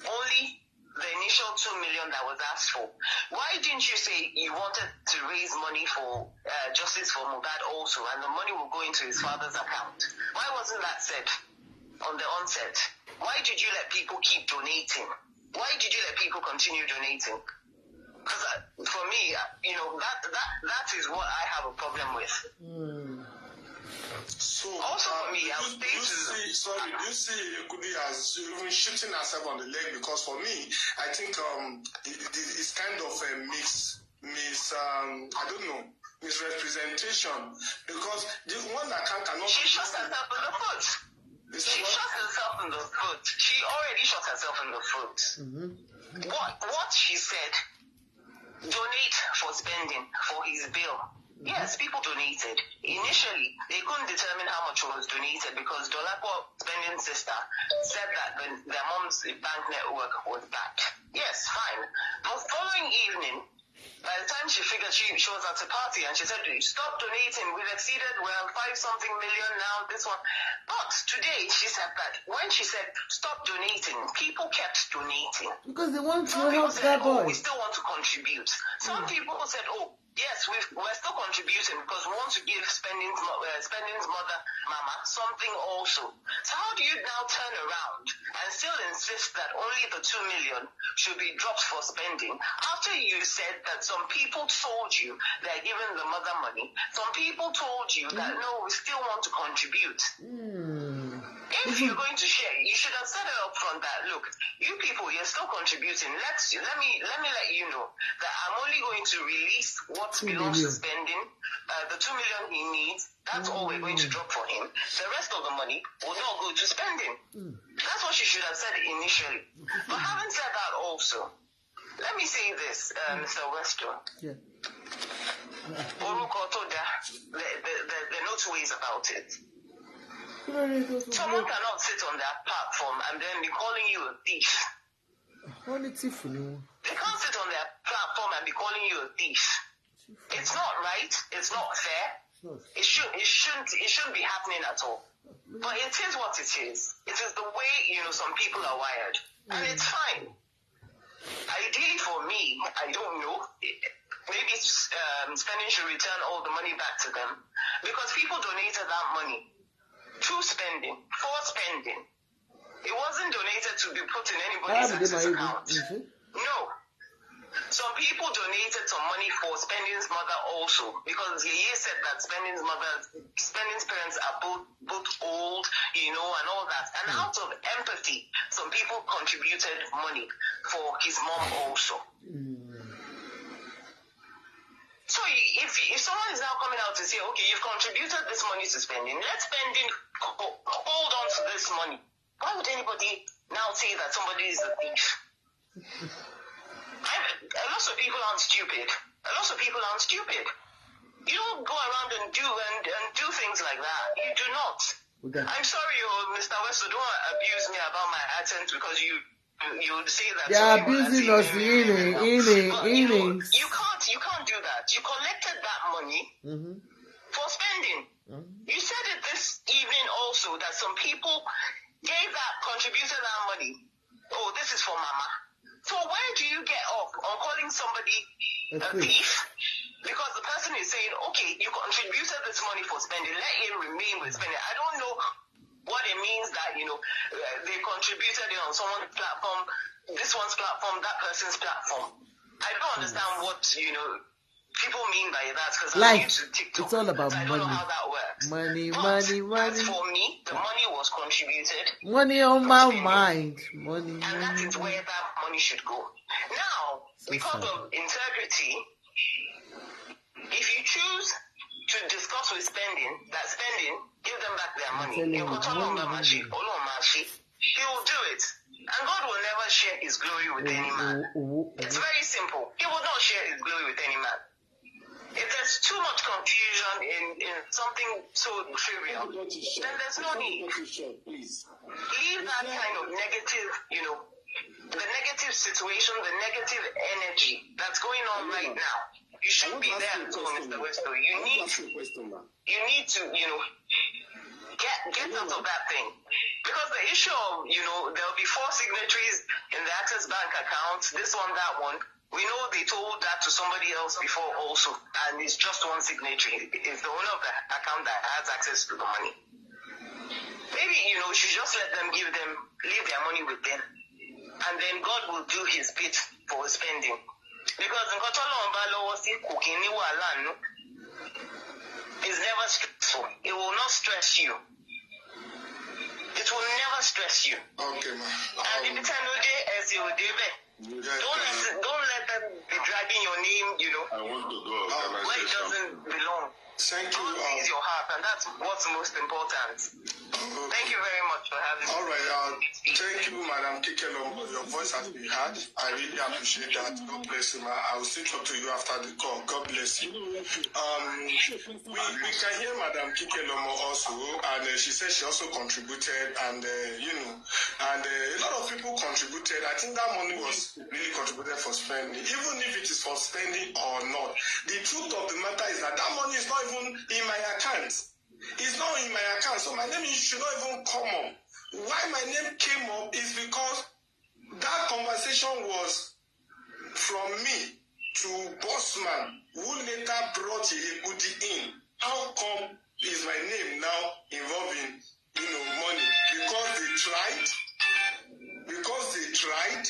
only the initial 2 million that was asked for? Why didn't you say you wanted to raise money for justice for Mohbad also, and the money will go into his father's account? Why wasn't that said on the onset? Why did you let people keep donating? Why did you let people continue donating? Because for me, that is what I have a problem with. So, also for me, do you see Yekudi as even shooting herself on the leg? Because for me, I think it's kind of a misrepresentation. Because the one that cannot... She shot herself in the foot. She already shot herself in the foot. What she said donate for spending for his bill. Yes, people donated. Initially, they couldn't determine how much was donated because Dolapo spending sister said that their mom's bank network was bad. Yes, fine. But following evening, by the time she figured she was at a party and she said, stop donating, we've exceeded, well, 5-something million now, this one. But today, she said that when she said, stop donating, people kept donating. Because they want to Some people help said, that boy. we still want to contribute. Some people said, yes, we're still contributing because we want to give Spending's mother, Mama, something also. So how do you now turn around and still insist that only the 2 million should be dropped for spending after you said that some people told you they're giving the mother money, some people told you that no, we still want to contribute. If you're going to share, you should have said it up front that, look, you people, you're still contributing. Let me let you know that I'm only going to release what belongs to spending. The 2 million he needs, that's all we're going to drop for him. The rest of the money will not go to spending. That's what you should have said initially. But having said that also, let me say this, Mr. Westo. Yeah. There are no two ways about it. Someone cannot sit on that platform and then be calling you a thief. They can't sit on their platform and be calling you a thief. It's not right. It's not fair. It shouldn't be happening at all. But it is what it is. It is the way some people are wired, and it's fine. Ideally, for me, I don't know. Maybe spending should return all the money back to them because people donated that money to spending, for spending. It wasn't donated to be put in anybody's access account. No. Some people donated some money for Spending's mother also because Yeye said that Spending's parents are both old, and all that. And out of empathy, some people contributed money for his mom also. So if someone is now coming out to say, okay, you've contributed this money to spending, let spending hold on to this money. Why would anybody now say that somebody is a thief? Lots of people aren't stupid. You don't go around and do things like that. You do not. Okay. I'm sorry, Mr. Westo, don't abuse me about my accent because you would say that. They are abusing us, You can't do that. You collected that money for spending. You said it this evening also that some people contributed that money. Oh, this is for Mama. So where do you get up on calling somebody a thief? Because the person is saying, okay, you contributed this money for spending, let it remain with spending. I don't know what it means that, they contributed it on someone's platform, this one's platform, that person's platform. I don't understand what, people mean by that because I'm new to TikTok. It's all about so I don't know how that works. Money. For me, the money was contributed. Money on my mind. Money. And that is where that money should go. Now, because of integrity, if you choose to discuss with spending, give them back their money. He will do it. And God will never share his glory with any man. It's very simple. He will not share his glory with any man. If there's too much confusion in something so trivial, then there's no need. Leave that kind of negative, the negative situation, the negative energy that's going on right now. You shouldn't be there at all, Mr. Westo. You need to, get out of that thing. Because the issue of, there'll be 4 signatories in the Access Bank account, this one, that one. We know they told that to somebody else before also, and it's just one signatory. It's the owner of the account that has access to the money. Maybe, we should just let them leave their money with them. And then God will do his bit for spending. Because it's never stressful. It will not stress you. It will never stress you. Okay, ma. And if it's don't let them be dragging your name, I want to go. Where it doesn't belong. Thank you. God sees your heart, and that's what's most important. Thank you very much for having me. All right. Thank you, Madam Kikelo. Your voice has been heard. I really appreciate that. God bless you, ma. I will still talk to you after the call. God bless you. We can hear Madam Kikelo also, and she said she also contributed, and a lot of people contributed. I think that money was really contributed for spending, even if it is for spending or not. The truth of the matter is that money is not even in my account. It's not in my account, so my name should not even come up. Why my name came up is because that conversation was from me to Bossman, who later brought Yekudi in. How come is my name now involving, money? Because they tried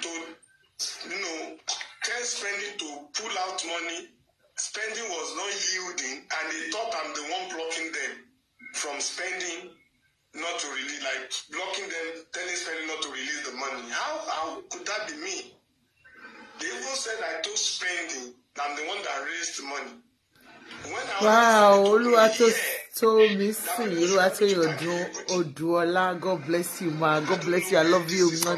to, tell spending to pull out money. Spending was not yielding, and they thought I'm the one blocking them from spending, not to release, like blocking them, telling spending not to release the money. How could that be me? They even said I told spending I'm the one that raised the money. Wow, Oluwato told me, Oluwato Oduola, God bless you, ma. God bless you. I love you, for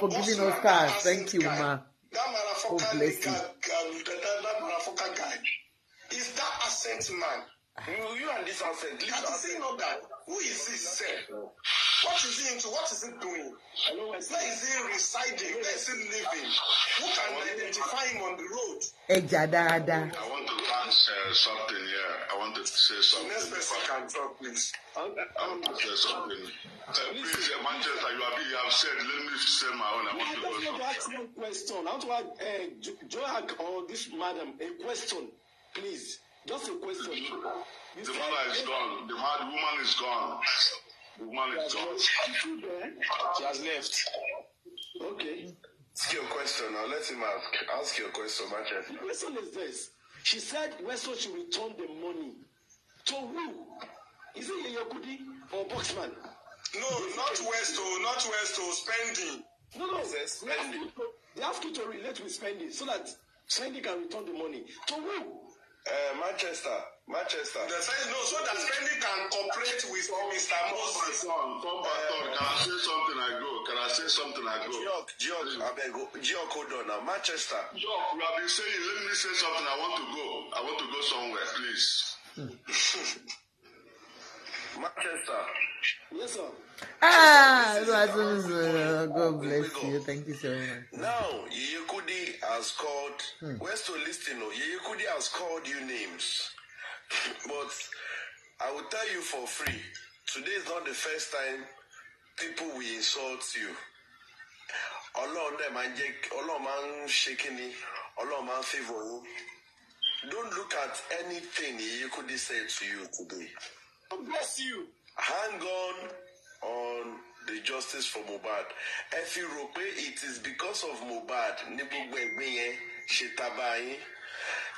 giving us stars. Thank you, ma. God bless you. Is that accent man? You and this accent. Does he know that? Who is this self? What is he into? What is he doing? Where is he residing? Where is he living? Who can identify him on the road? I want to ask something here. I want to say something. The next person can talk, please. I want to say something. Please, Manchester, you have said, let me say my own. I want to ask you a question. I want to ask Joak or this madam a question, please. Just a question. The mother is gone. The woman is gone. The woman is gone. She has left. Okay. Ask your question now. Let him ask your question, Manchester. The question is this. She said Westo should return the money. To who? Is it Yokudi or Boxman? No, not Westo, spending. No. They have you to relate with spending so that spending can return the money. To who? Manchester. They say no, so that spending can cooperate with Mr. Moses. Can I say something? I go. Geok, hold on now. Manchester. Geok, you have been saying, let me say something. I want to go somewhere, please. Manchester. Yes, sir. God bless you. Thank you so much. Now, Yekudi has called, Westo listening, Yekudi has called you names. But I will tell you for free, today is not the first time people will insult you. Allah man shaking me, Allah man favor you. Don't look at anything Yekudi said to you today. God bless you. Hang on the justice for Mohbad. If you rope it is because of Mohbad.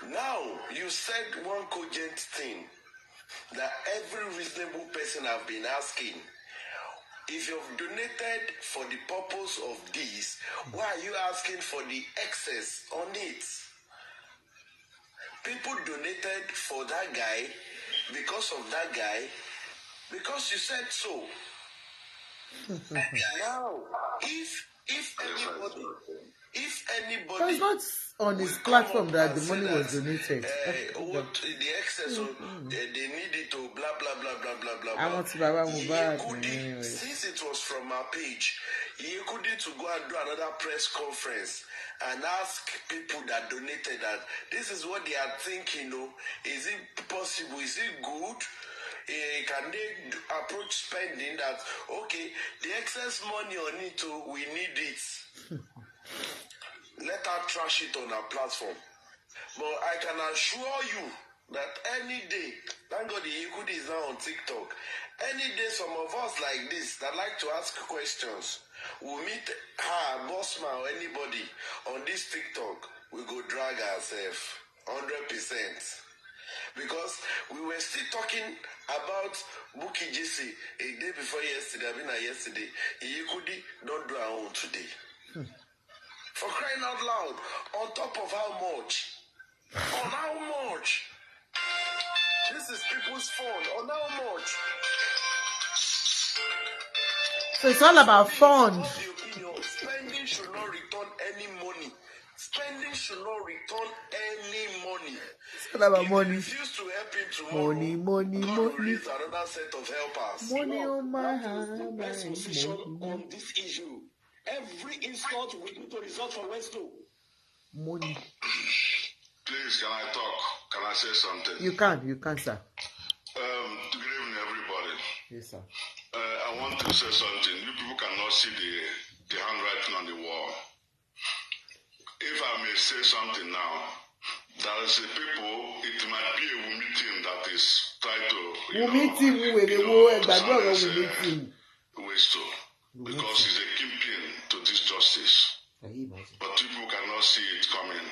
Now, you said one cogent thing that every reasonable person have been asking. If you've donated for the purpose of this, why are you asking for the excess on it? People donated for that guy because of that guy, because you said so. Now, if anybody, but it's not on his platform that the money was donated. What the excess, they needed to blah blah blah blah blah blah. I want to buy Mohbad anyway. Since it was from our page, you could need to go and do another press conference and ask people that donated that this is what they are thinking. Is it possible? Is it good? Can they approach spending that, okay, the excess money on it, we need it. Let her trash it on our platform. But I can assure you that any day, thank God the Yekudi is now on TikTok, any day some of us like this that like to ask questions, we'll meet her, Bossman or anybody on this TikTok, we go drag ourselves 100%. Because we were still talking about Buki JC a day before yesterday, yesterday. Yekudi don't do our own today. For crying out loud, on top of how much? On how much? This is people's fun. On how much? So it's all about fun. Spending should not return any money. Spending should not return any money. It's all about money. Refuse to help him tomorrow. Money. God will raise another set of helpers. Money on my hand. The best position on this issue. Every insult will need to result from Westo. Money. Please, can I talk? Can I say something? You can, sir. Good evening, everybody. Yes, sir. I want to say something. You people cannot see the handwriting on the wall. If I may say something now, there is a people, it might be a Wumi team that is trying to, Westo, because he's a kingpin to this justice. But people cannot see it coming.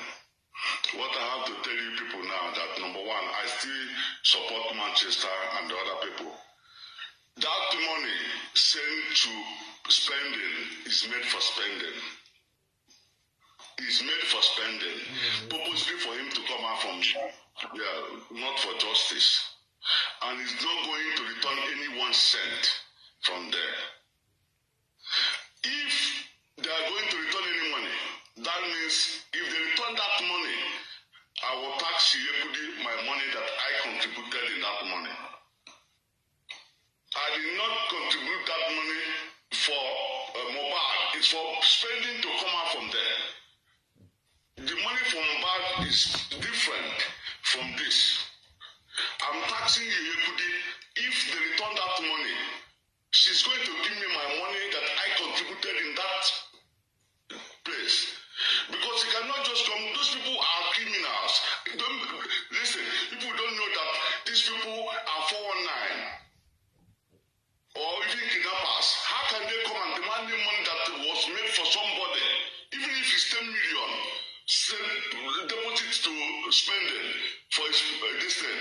What I have to tell you people now that, number one, I still support Manchester and the other people. That money sent to spending is made for spending. It's made for spending. Purposely for him to come out from, not for justice. And he's not going to return any 1 cent from there. If they are going to return any money, that means if they return that money, I will tax Yekudi my money that I contributed in that money. I did not contribute that money for Mohbad. It's for spending to come out from there. The money from Mohbad is different from this. I'm taxing Yekudi. If they return that money, she's going to give me my money that I contributed in that place. Because you cannot just come, those people are criminals. Listen, people don't know that these people are 419 or even kidnappers. How can they come and demand the money that was made for somebody, even if it's 10 million, deposit to spending for this thing?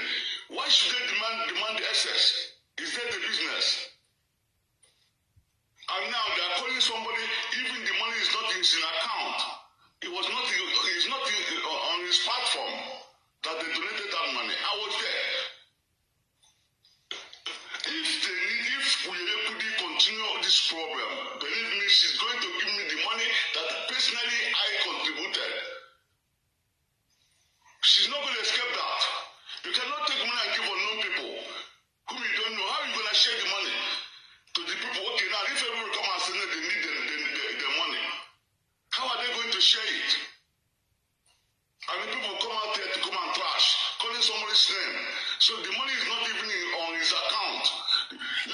Why should they demand the excess? Is that the business? And now they are calling somebody, even the money is not in his account. It's not on his platform that they donated that money. I was there. If we continue this problem, believe me, she's going to give me the money that personally I contributed. She's not going to escape that. You cannot take money and give unknown people whom you don't know. How are you going to share the money to the people? Okay, now if everyone come and say they need the money, how are they going to share it? And the people come out there to come and trash, calling somebody's name. So the money is not even on his account.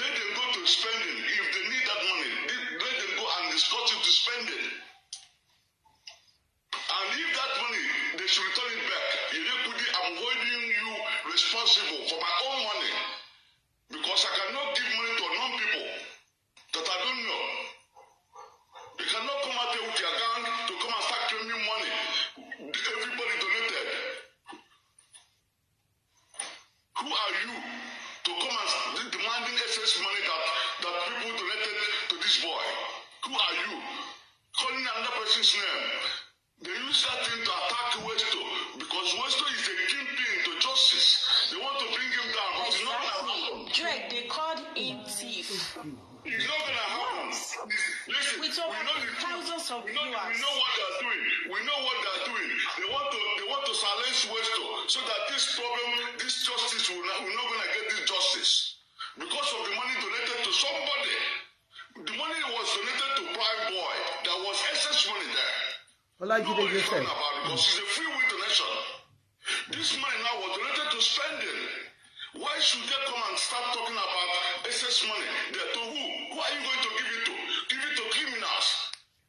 Let them go to spending. If they need that money, let them go and discuss it to spending. And if that money, they should return it back. I'm holding you responsible for my own money. Because I cannot give money to unknown people that I don't know. You cannot come out there with your gang to come and start claiming money. Everybody donated. Who are you to come and demanding excess money that people donated to this boy? Who are you? Calling another person's name. They use that thing to attack Westo because Westo is a kingpin to justice. They want to bring him down, but it's not going to happen. Drake, they called him thief. It's not going to happen. Listen, we know thousands of viewers. We know what they're doing. We know what they're doing. They want to silence Westo so that this problem, this justice, we're not going to get this justice because of the money donated to somebody. The money was donated to Prime Boy. There was excess money there. Like you did yourself. Because it's a free will donation. This money now was donated to spending. Why should they come and start talking about excess money? To who? Who are you going to give it to? Give it to criminals.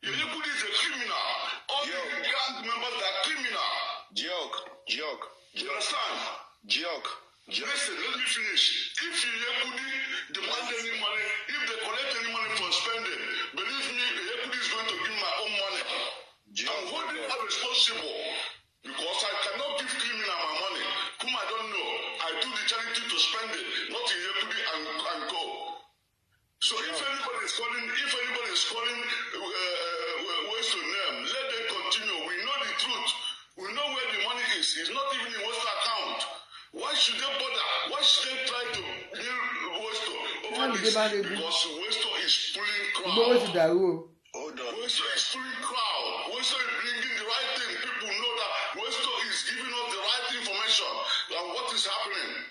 Yekudi is a criminal. All the gang members are criminal. Joke. You understand? Joke. Listen, let me finish. If Yekudi demand any money, if they collect any money for spending, believe me, Yekudi is going to give my own money. I'm holding her responsible because I cannot give criminal my money, whom I don't know. I do the charity to spend it, not in Yekudi and go. So if anybody is calling Westo name, let them continue. We know the truth. We know where the money is. It's not even in Westo account. Why should they bother? Why should they try to build Westo over this? Because Westo is pulling crowd. Hold on. Westo is pulling crowd. Westo is bringing the right thing. People know that Westo is giving us the right information and what is happening.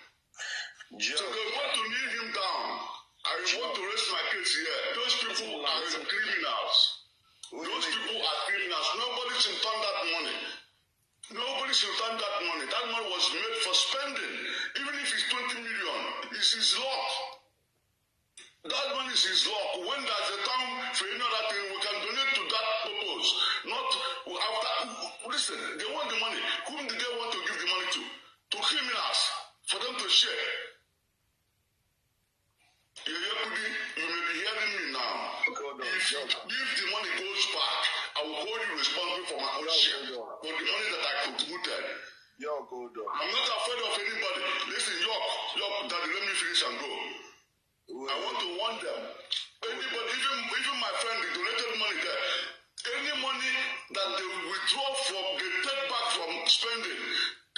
So they want to kneel him down. I want to raise my case here. Those people are criminals. Those people are criminals. Nobody should turn that money. Nobody should turn that money. That money was made for spending. Even if it's 20 million, it's his luck. That money is his luck. When there's a time for another thing, we can donate to that purpose. Not after. Listen, they want the money. Whom do they want to give the money to? To criminals. For them to share. You may be hearing me now. If the money goes back, I will hold you responsible for my own share. For the money that I contributed. I'm not afraid of anybody. Listen, York, Daddy, let me finish and go. I want to warn them. Anybody, even my friend, the donated money there, any money that they withdraw from, they take back from spending,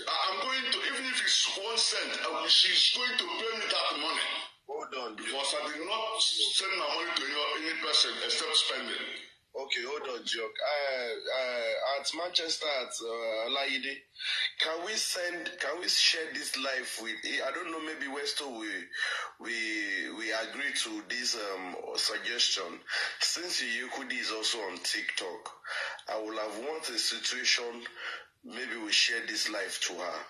I'm going to, even if it's 1 cent, she's going to pay me that money. Hold on. Because I did not send my money to any person except spending. Okay, hold on, Joke. At Manchester, at Alaide, can we share this live with? I don't know. Maybe Westo we agree to this suggestion. Since Yekudi is also on TikTok, I will have wanted a situation. Maybe we share this live to her.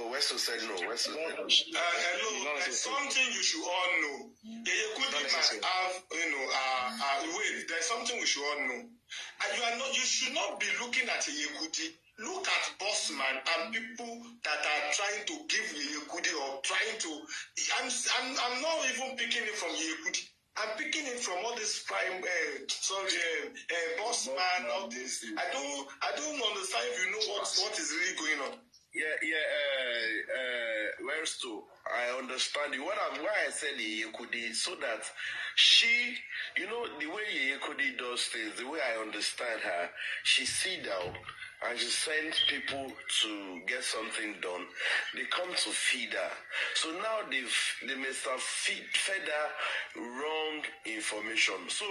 Westo said no. Hello, there's something you should all know. Yekudi might have, wait, there's something we should all know. And you should not be looking at Yekudi. Look at Bossman and people that are trying to give Yekudi or trying to. I'm not even picking it from Yekudi. I'm picking it from all this crime. Bossman, all this. I don't understand if you know what is really going on. Westo, I understand you. Why I said Yekudi, so that she, the way Yekudi does things, the way I understand her, she sit down and she sends people to get something done. They come to feed her. So now they must have fed her wrong information. So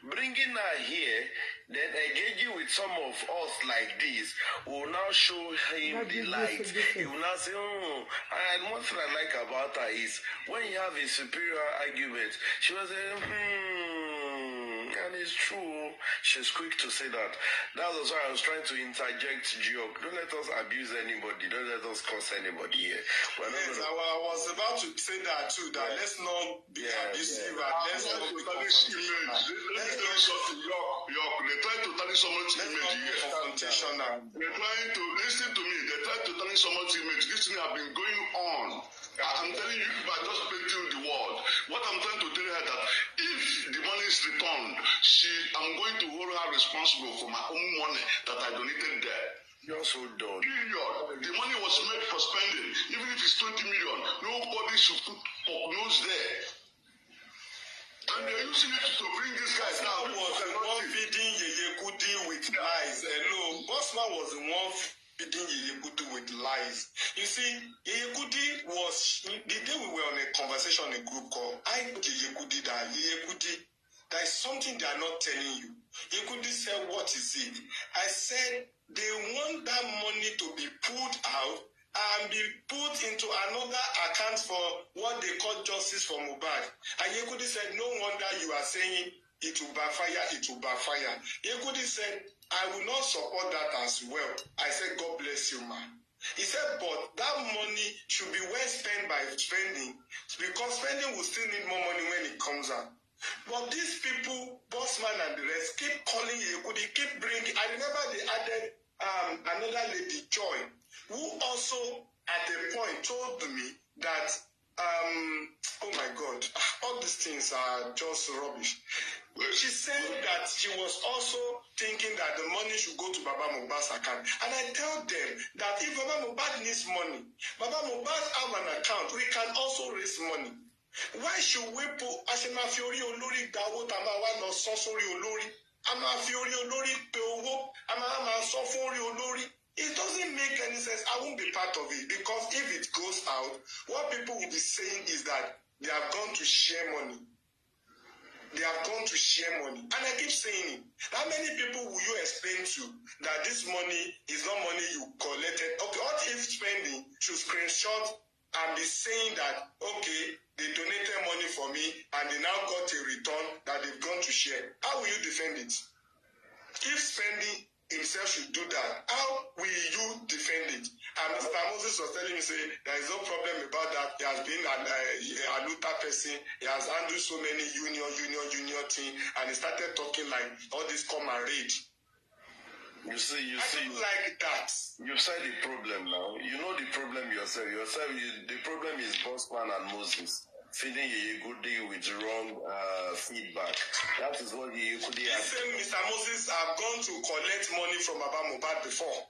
bringing her here, then engaging with some of us like this will now show him the light. He will now say, and one thing I like about her is when you have a superior argument, she was and it's true. She's quick to say that. That was why I was trying to interject, Gio. Don't let us abuse anybody. Don't let us curse anybody here. I was about to say that too, that let's not be abusive and let's not be confrontational. They try to tarnish someone's image here. They're trying to, listen to me, they try to tarnish someone's image. This thing has been going on. I'm telling you, if I just painting the word, what I'm trying to tell her that if the money is returned, I'm going to hold her responsible for my own money that I donated there. You're so done. Period. The money was made for spending. Even if it's 20 million, nobody should put nose there. And they're using it to bring this guy down. Bossman was the one feeding Yekudi with lies. Hello, Bossman was the one feeding Yekudi with lies. You see, Yekudi was, the day we were on a conversation in a group call, I told Yekudi that there is something they are not telling you. Yekudi said, what is it? I said, they want that money to be pulled out and be put into another account for what they call justice for Mohbad. And Yekudi said, no wonder you are saying it will backfire. Yekudi said, I will not support that as well. I said, God bless you, man. He said, but that money should be well spent by spending, because spending will still need more money when it comes out. But these people, Bossman and the rest, keep calling Yekudi, keep bringing. I remember they added another lady, Joy, who also at a point told me that, oh my God, all these things are just rubbish. She said that she was also thinking that the money should go to Baba Mohbad's account. And I tell them that if Baba Mohbad needs money, Baba Mohbad have an account, we can also raise money. Why should we put Asemafiori Olori Dawo Tamawa no Sosori Olori? Amafiori Olori Peowo, Amama Sofori Olori? It doesn't make any sense. I will won't be part of it, because if it goes out, what people will be saying is that they have gone to share money. They have gone to share money. And I keep saying it. How many people will you explain to that this money is not money you collected? Okay, what if spending should screenshot and be saying that, okay, they donated money for me and they now got a return that they've gone to share? How will you defend it? If spending himself should do that, how will you defend it? And Mr. Moses was telling me, say, there is no problem about that. He has been a Luther person. He has handled so many union thing, and he started talking like all this come and read. You see, I don't like that. You said the problem now. You know the problem yourself. The problem is Bossman and Moses feeding a good deal with wrong feedback. That is what you could have. Listen, Mr. Moses, I've gone to collect money from Mohbad before.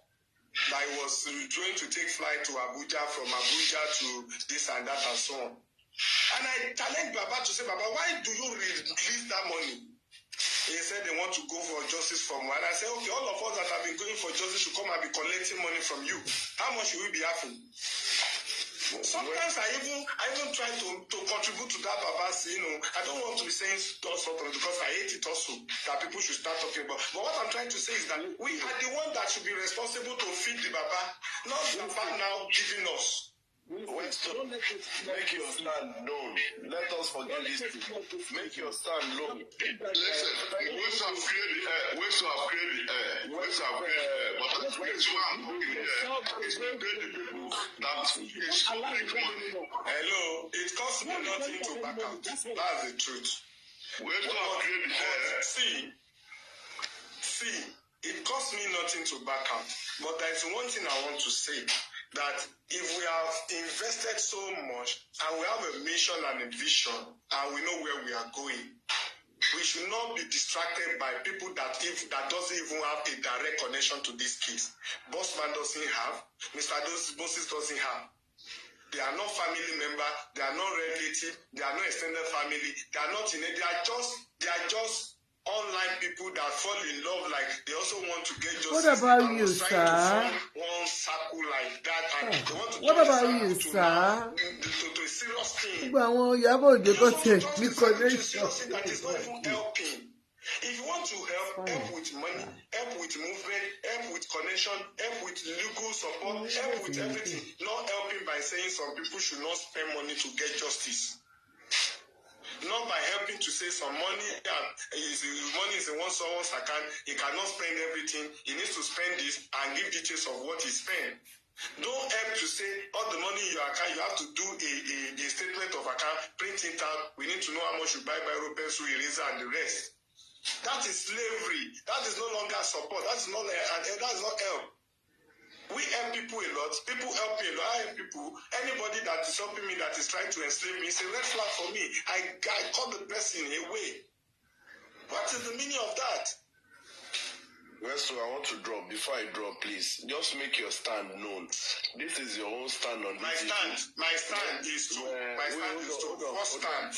I was going to take flight to Abuja, from Abuja to this and that and so on. And I challenged Baba to say, Baba, why do you release that money? He said they want to go for justice from one. And I said, okay, all of us that have been going for justice should come and be collecting money from you. How much will we be having? Sometimes I even try to contribute to that, Baba. I don't want to be saying those sort of, because I hate it also that people should start talking about. But what I'm trying to say is that we are the one that should be responsible to feed the Baba, not Baba now giving us. Westo, make your stand known. Let us forget this. Make your stand known. Listen, Westo have created the air. Westo have created the air. Westo have created the air. But that's why I'm talking here. It's to pay the people that is collecting money. Hello, it costs me nothing to back out. That's the truth. Westo have created the air. See, it costs me nothing to back out. But there is one thing I want to say. That if we have invested so much and we have a mission and a vision and we know where we are going, we should not be distracted by people that doesn't even have a direct connection to this case. Bossman doesn't have, Mr. Moses doesn't have. They are not family member, they are not relative, they are not extended family, they are not in it, they are just online people that fall in love, like they also want to get justice. What about you, sir? One circle like that, and they want to. What about you, sir? To a serious thing. That is not even helping. If you want to help with money, help with movement, help with connection, help with legal support, help with everything. Not helping by saying some people should not spend money to get justice. Not by helping to say some money is in someone's account, he cannot spend everything, he needs to spend this and give details of what he spent. Don't help to say all the money in your account, you have to do a statement of account, print it out, we need to know how much you buy by pencil, eraser and the rest. That is slavery. That is no longer support. That is not help. We help people a lot. People help me a lot. I help people. Anybody that is helping me, that is trying to enslave me, it's a red flag for me. I call the person away. What is the meaning of that? Well, so I want to drop. Before I drop, please, just make your stand known. This is your own stand on this issue. My stand is to. First stand.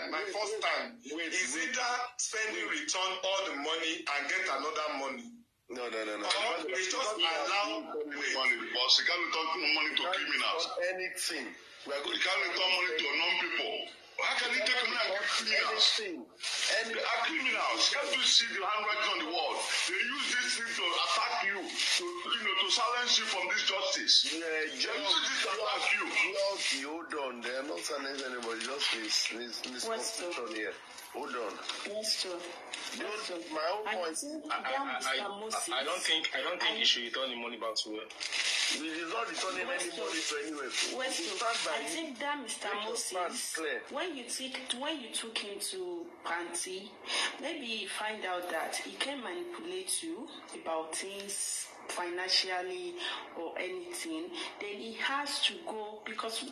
My first stand is either spending return all the money and get another money. No. Or they just allow money, because you can't return money to criminals. Anything. You can't return money to non-people. How can you take money and get criminals? They are criminals. Can't you see the handwriting on the wall? They use this thing to attack you, to silence you from this justice. Yeah, they use this to attack you. Hold on. They are not silencing anybody. Just please here. Hold on. My own point. I don't think you should return the money back to her. It is not returning any money to anywhere. I think that Mr. Moses, when you took him to Panty, maybe you find out that he can manipulate you about things financially or anything, then he has to go, because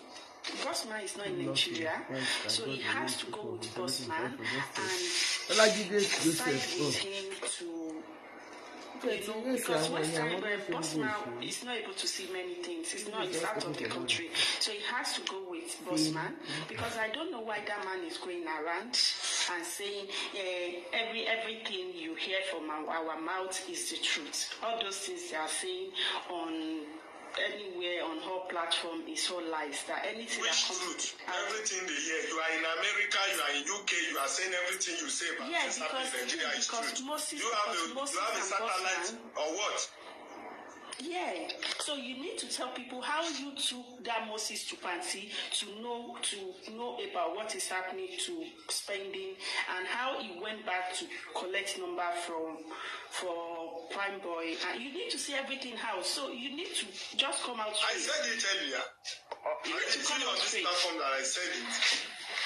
Bossman is not in Nigeria, so he has to go with Bossman and side with him to, because Bossman is not able to see many things. He's out of the country, so he has to go with Bossman, because I don't know why that man is going around and saying everything you hear from our mouth is the truth. All those things they are saying on anywhere on her platform is all lies. That anything Which that comes, everything they hear. You are in America, you are in UK, you are saying everything you say about Nigeria is true. Moses, You have a satellite or what? Yeah, so you need to tell people how you took that Moses to Panty to know about what is happening to spending and how he went back to collect number for Prime Boy, and you need to see everything how. So you need to just come out straight. I said it earlier. You need to come out straight. Platform that I said it.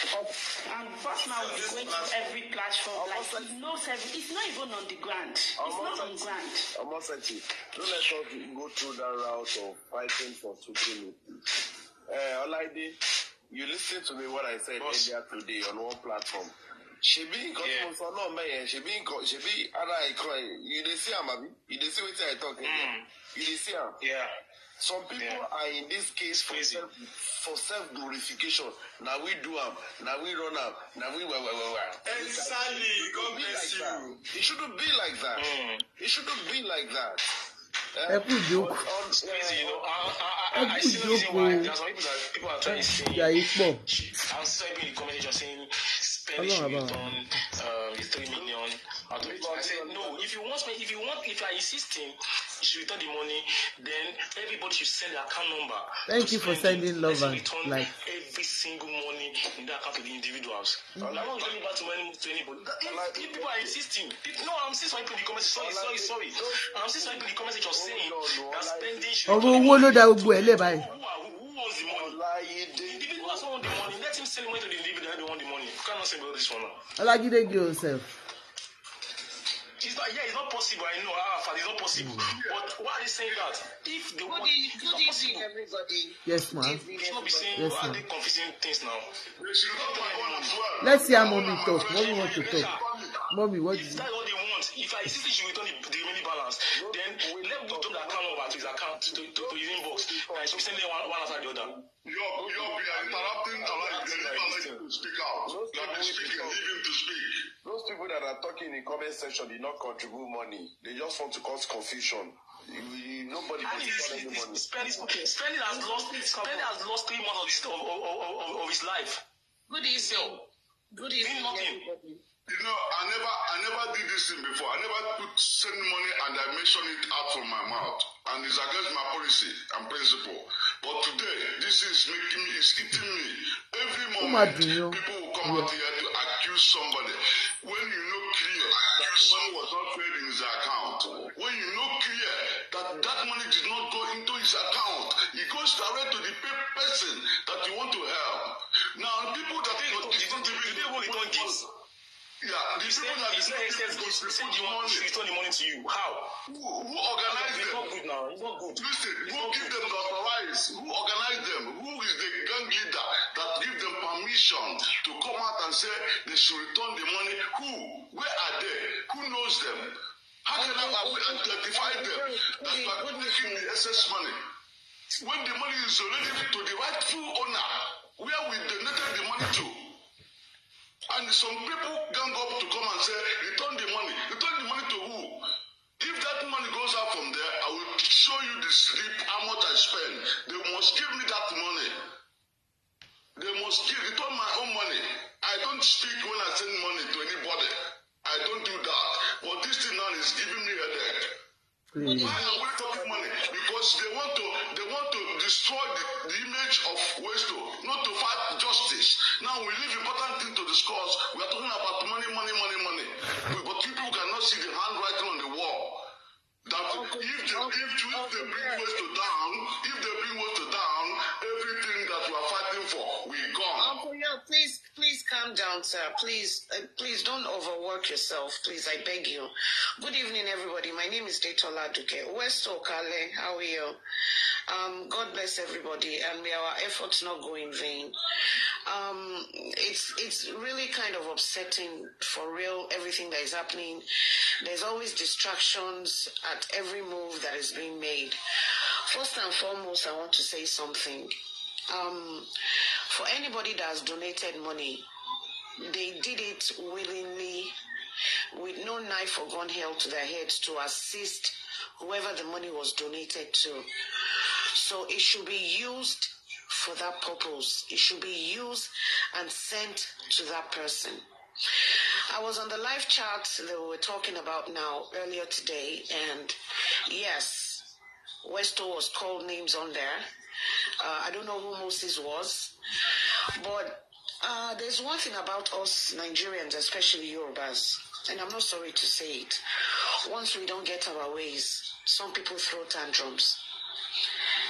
And first now we're going to every platform, like he knows it's not even on the ground. It's not on ground. I'm not saying, don't let us go through that route of fighting for supremacy. Olaide, you listen to me what I said earlier today on one platform. You dey see am, abi? You dey see wetin I talk here? You dey see am? Yeah. Some people are in this case for self-glorification. Now we do them. Now we run up. Now we Exactly. God bless you. It shouldn't be like that. It shouldn't be like that. Crazy, you know. I see the reason why there are some people are trying to say. I was typing in the comment section saying spending should return 3 million out of it. I said no. If you are insisting you should return the money, then everybody should send the account number. Thank you for sending love and like every single money in the account to the individuals. I'm not returning back to anybody. If people are insisting, I'm seeing some people in the comments. Sorry. I'm seeing some people in the comments section saying that spending should return the money. Who wants the money? The individuals want the money. Let him send money to the individual that they want the money. You cannot say about this one now. Olagide yourself. It's not possible. I know, it's not possible. But why are they saying that? If they want, it's not possible. Everybody. Yes, ma'am. You should not be saying, why are they confusing things now? Let's hear mommy talk. Mommy want to talk. Mommy, what if that's what they want, if I insist she return the remaining balance, then let me put the account number to his account, to his inbox, and she send them one after the other. You're interrupting to speak out. You have been speaking, leave him to speak. Those people that are talking in the comment section did not contribute money. They just want to cause confusion. Nobody contributes any money. Spending has lost 3 months of his life. Good evening. Good evening, everybody. You know, I never did this thing before. I never send money and I mention it out from my mouth. And it's against my policy and principle. But today, this is eating me. Every moment, people will come out here to accuse somebody. When you know clear that the money was not paid in his account. When you know clear that money did not go into his account. It goes direct to the person that you want to help. Now, people that don't even give. Yeah, the people that send the money to you. How? Who organized them? It's not good now. It's not good. Listen, who give them the authorize? Who organized them? Who is the gang leader that give them permission to come out and say they should return the money? Who? Where are they? Who knows them? How can I identify them that are taking the excess money? When the money is already to the rightful owner, where we donated the money to? And some people gang up to come and say, return the money. Return the money to who? If that money goes out from there, I will show you the slip, how much I spend. They must give me that money. They must return my own money. I don't speak when I send money to anybody. I don't do that. But this thing now is giving me a headache. Why are we talking money? Because they want to destroy the image of Westo, not to fight justice. Now we leave important thing to discuss. We are talking about money. But people cannot see the handwriting on the wall. That if they bring Westo down, everything that we are fighting for, we're gone. Uncle, please calm down, sir. Please don't overwork yourself. Please, I beg you. Good evening, everybody. My name is Detola Duke. Westo Kale, how are you? God bless everybody, and may our efforts not go in vain. It's really kind of upsetting for real, everything that is happening. There's always distractions at every move that is being made. First and foremost, I want to say something. For anybody that has donated money, they did it willingly, with no knife or gun held to their heads to assist whoever the money was donated to. So it should be used for that purpose. It should be used and sent to that person. I was on the live chat that we were talking about now earlier today, and yes, Westo was called names on there. I don't know who Moses was, but there's one thing about us Nigerians, especially Yorubas, and I'm not sorry to say it. Once we don't get our ways, some people throw tantrums.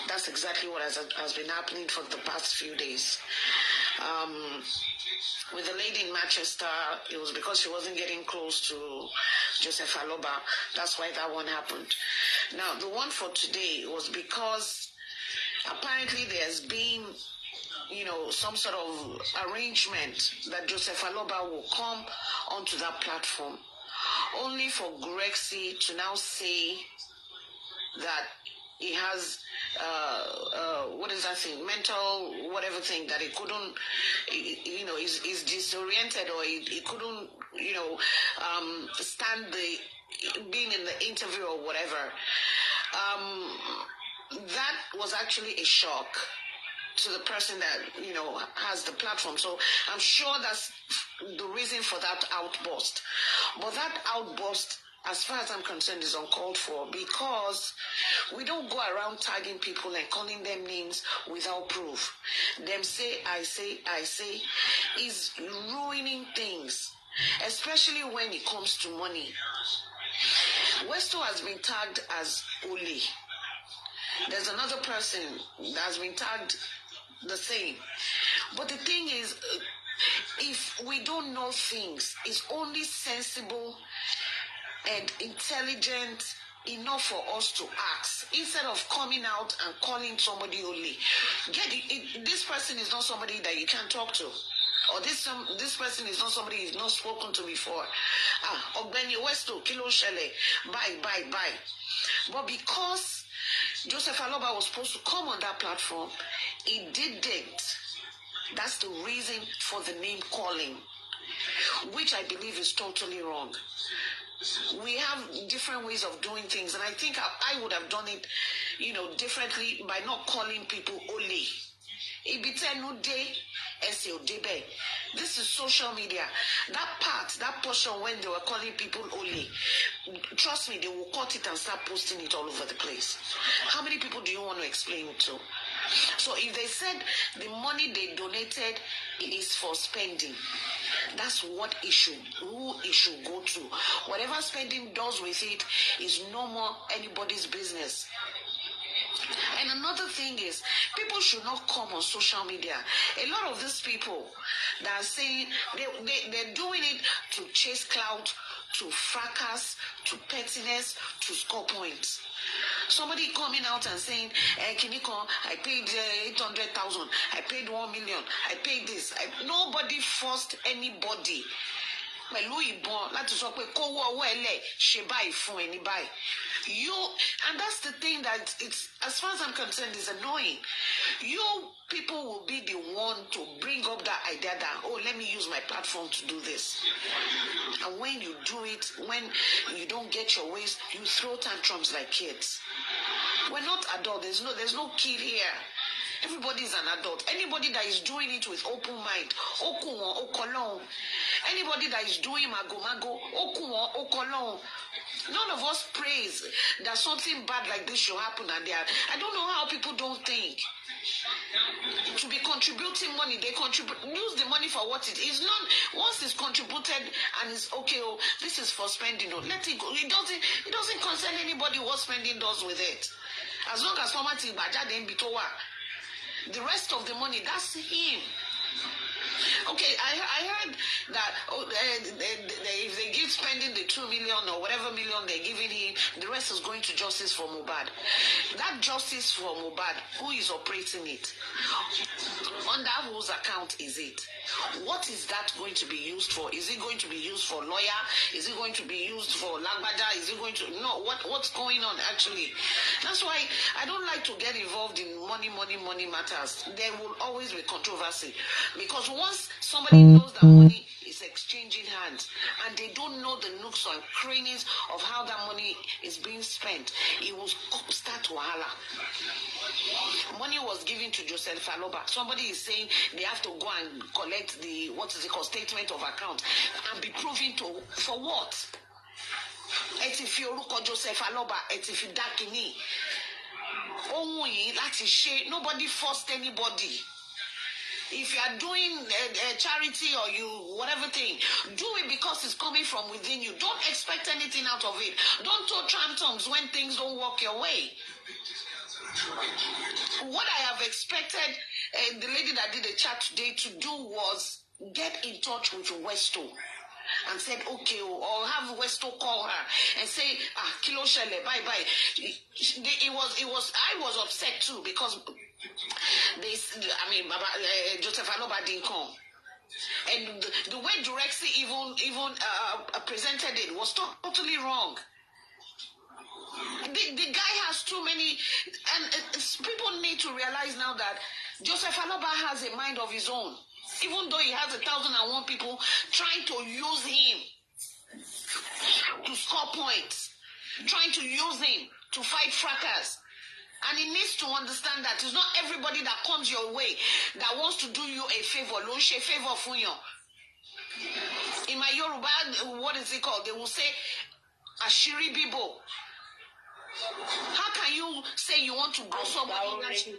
That's exactly what has been happening for the past few days. With the lady in Manchester, it was because she wasn't getting close to Joseph Aloba. That's why that one happened. Now, the one for today was because apparently there's been, some sort of arrangement that Joseph Aloba will come onto that platform, only for Grexy to now say that he has, what is that thing, mental whatever thing, that he couldn't, is disoriented, or he couldn't, stand being in the interview or whatever. That was actually a shock to the person that, has the platform. So I'm sure that's the reason for that outburst. But that outburst, as far as I'm concerned, is uncalled for, because we don't go around tagging people and calling them names without proof. Them say, I say, is ruining things, especially when it comes to money. Westo has been tagged as Oli. There's another person that has been tagged the same. But the thing is, if we don't know things, it's only sensible and intelligent enough for us to ask, instead of coming out and calling somebody Oli. This person is not somebody that you can talk to. Or this person is not somebody you've not spoken to before. Ogbeni Westo, Kilo Shele, bye. But because Joseph Aloba was supposed to come on that platform, he didn't. That's the reason for the name calling, which I believe is totally wrong. We have different ways of doing things, and I think I would have done it, differently by not calling people Oli. This is social media. That portion when they were calling people Oli, trust me, they will cut it and start posting it all over the place. How many people do you want to explain it to? So if they said the money they donated is for spending, that's who it should go to. Whatever spending does with it is no more anybody's business. And another thing is, people should not come on social media. A lot of these people that are saying they're doing it to chase clout, to fracas, to pettiness, to score points. Somebody coming out and saying, Kiniko, I paid 800,000, I paid 1 million, I paid this. Nobody forced anybody. And that's the thing that, it's, as far as I'm concerned, is annoying. You people will be the one to bring up that idea that, let me use my platform to do this. And when you do it, when you don't get your ways, you throw tantrums like kids. We're not adults. There's no kid here. Everybody is an adult. Anybody that is doing it with open mind, okuwon, okolon. Anybody that is doing mago, okuwon, okolon. None of us prays that something bad like this should happen, and I don't know how people don't think. To be contributing money, they use the money for what it is. Not once it's contributed and it's okay. This is for spending. Let it go. It doesn't concern anybody what spending does with it. As long as the rest of the money, that's him. Okay, I heard that if they give spending the 2 million or whatever million they're giving him, the rest is going to justice for Mohbad. That justice for Mohbad, who is operating it? Under whose account is it? What is that going to be used for? Is it going to be used for lawyer? Is it going to be used for Lagbaja? Is it going to... No, what's going on actually? That's why I don't like to get involved in money matters. There will always be controversy. Because once somebody knows that money is a exchanging hands, and they don't know the nooks and crannies of how that money is being spent. It will start wahala. Money was given to Joseph Aloba. Somebody is saying they have to go and collect the, statement of account and be proven to, for what? Etifi oruko Joseph Aloba, etifi dakini. Ohun yi láti ṣe, nobody forced anybody. If you are doing a charity or you whatever thing, do it because it's coming from within you. Don't expect anything out of it. Don't throw tantrums when things don't work your way. What I have expected the lady that did the chat today to do was get in touch with Westo and said, okay, or have Westo call her and say, Kilo Shele, bye. I was upset too because Joseph Aloba didn't come. And the way Durexi even presented it was totally wrong. The guy has too many, and people need to realize now that Joseph Aloba has a mind of his own. Even though he has 1,001 people trying to use him to score points, trying to use him to fight fracas. And he needs to understand that it's not everybody that comes your way that wants to do you a favor. Lo ṣe favor fún yàn. In my Yoruba, what is it called? They will say, Ashiri Bibo. How can you say you want to go somebody?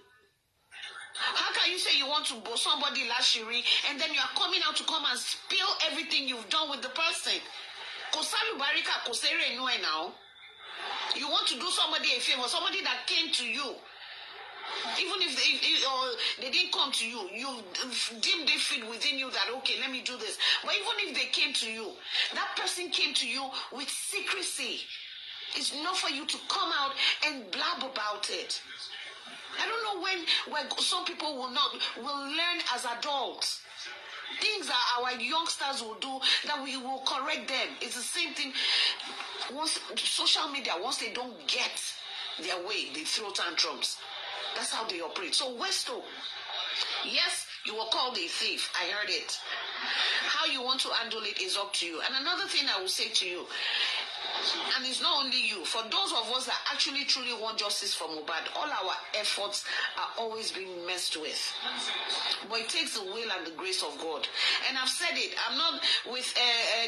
How can you say you want to go somebody lashiri and then you are coming out to come and spill everything you've done with the person? Kosalu Barika Kosere Nue now. You want to do somebody a favor, somebody that came to you. Even if they didn't come to you, you deemed it fit within you that, okay, let me do this. But even if they came to you, that person came to you with secrecy. It's not for you to come out and blab about it. I don't know when some people will learn as adults. Things that our youngsters will do, that we will correct them. It's the same thing. Once social media, once they don't get their way, they throw tantrums. That's how they operate. So Westo, yes, you were called a thief. I heard it. How you want to handle it is up to you. And another thing I will say to you, and it's not only you, for those of us that actually truly want justice for Mohbad, all our efforts are always being messed with. But it takes the will and the grace of God. And I've said it, I'm not with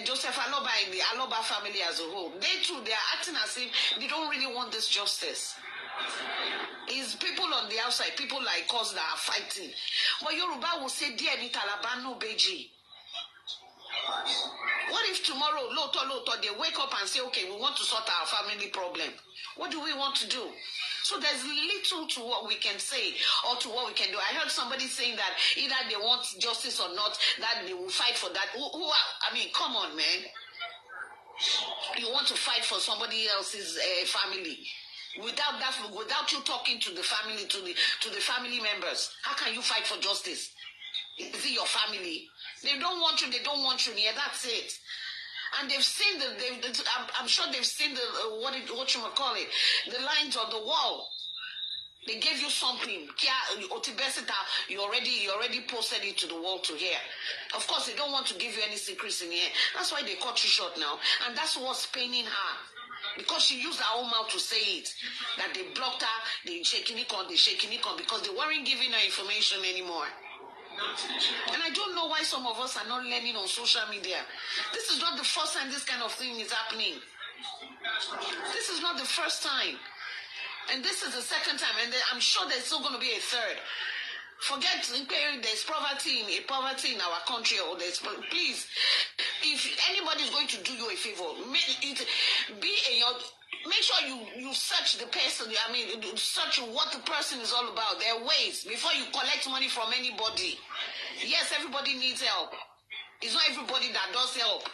Joseph Aloba and the Aloba family as a whole. They too, they are acting as if they don't really want this justice. It's people on the outside, people like us that are fighting. But Yoruba will say, dear ni Talabano Beji. What if tomorrow, Loto, they wake up and say, okay, we want to sort our family problem? What do we want to do? So there's little to what we can say or to what we can do. I heard somebody saying that either they want justice or not, that they will fight for that. Come on, man. You want to fight for somebody else's family. Without you talking to the family, to the family members, how can you fight for justice? Is it your family? They don't want you. Yeah, that's it. And they've seen I'm sure they've seen the what you call it, the lines on the wall. They gave you something. You already posted it to the wall to hear. Of course, they don't want to give you any secrets in here. That's why they cut you short now, and that's what's paining her. Because she used her own mouth to say it. That they blocked her, they shaking it on, because they weren't giving her information anymore. And I don't know why some of us are not learning on social media. This is not the first time this kind of thing is happening. This is not the first time. And this is the second time. And I'm sure there's still going to be a third. Forget there's poverty in our country. Please, if anybody is going to do you a favor, make sure you search the person. Search what the person is all about, their ways, before you collect money from anybody. Yes, everybody needs help. It's not everybody that does help.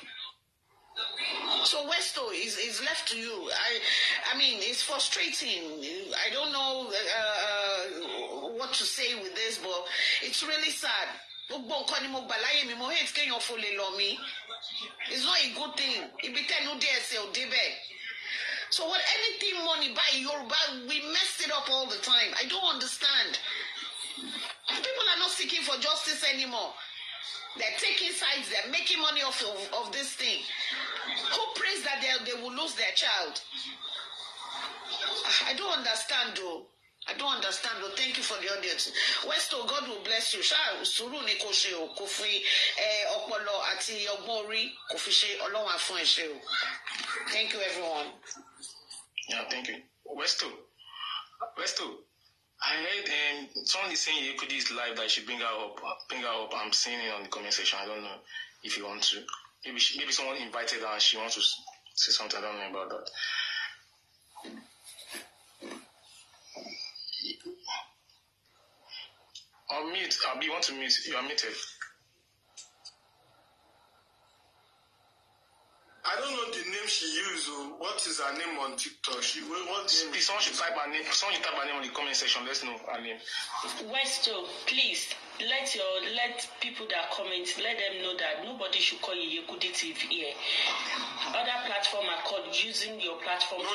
So Westo is left to you. It's frustrating. I don't know what to say with this, but it's really sad. It's not a good thing. So anything money buy Yoruba, we messed it up all the time. I don't understand. People are not seeking for justice anymore. They're taking sides. They're making money off of this thing. Who prays that they will lose their child? I don't understand, though. Thank you for the audience. Westo, God will bless you. Sùúrù ni kò ṣe o, kò fi ọpọlọ àti ọgbọ́n orí kò fi ṣe Ọlọ́run á fún ẹ ṣe o. Thank you, everyone. Yeah, thank you. Westo, I heard someone is saying Yekudi is live that I should bring her up. I'm seeing it on the comment section. I don't know if you want to. Maybe someone invited her and she wants to say something. I don't know about that. I'll mute. Abi, you want to mute? You are muted. I don't know the name she used. What is her name on TikTok? Please, someone should type her name. Someone should type her name on the comment section. Let's know her name. Westo, please let people that comment, let them know that nobody should call you Yekudi TV here. Other platforms are called using your platform. No.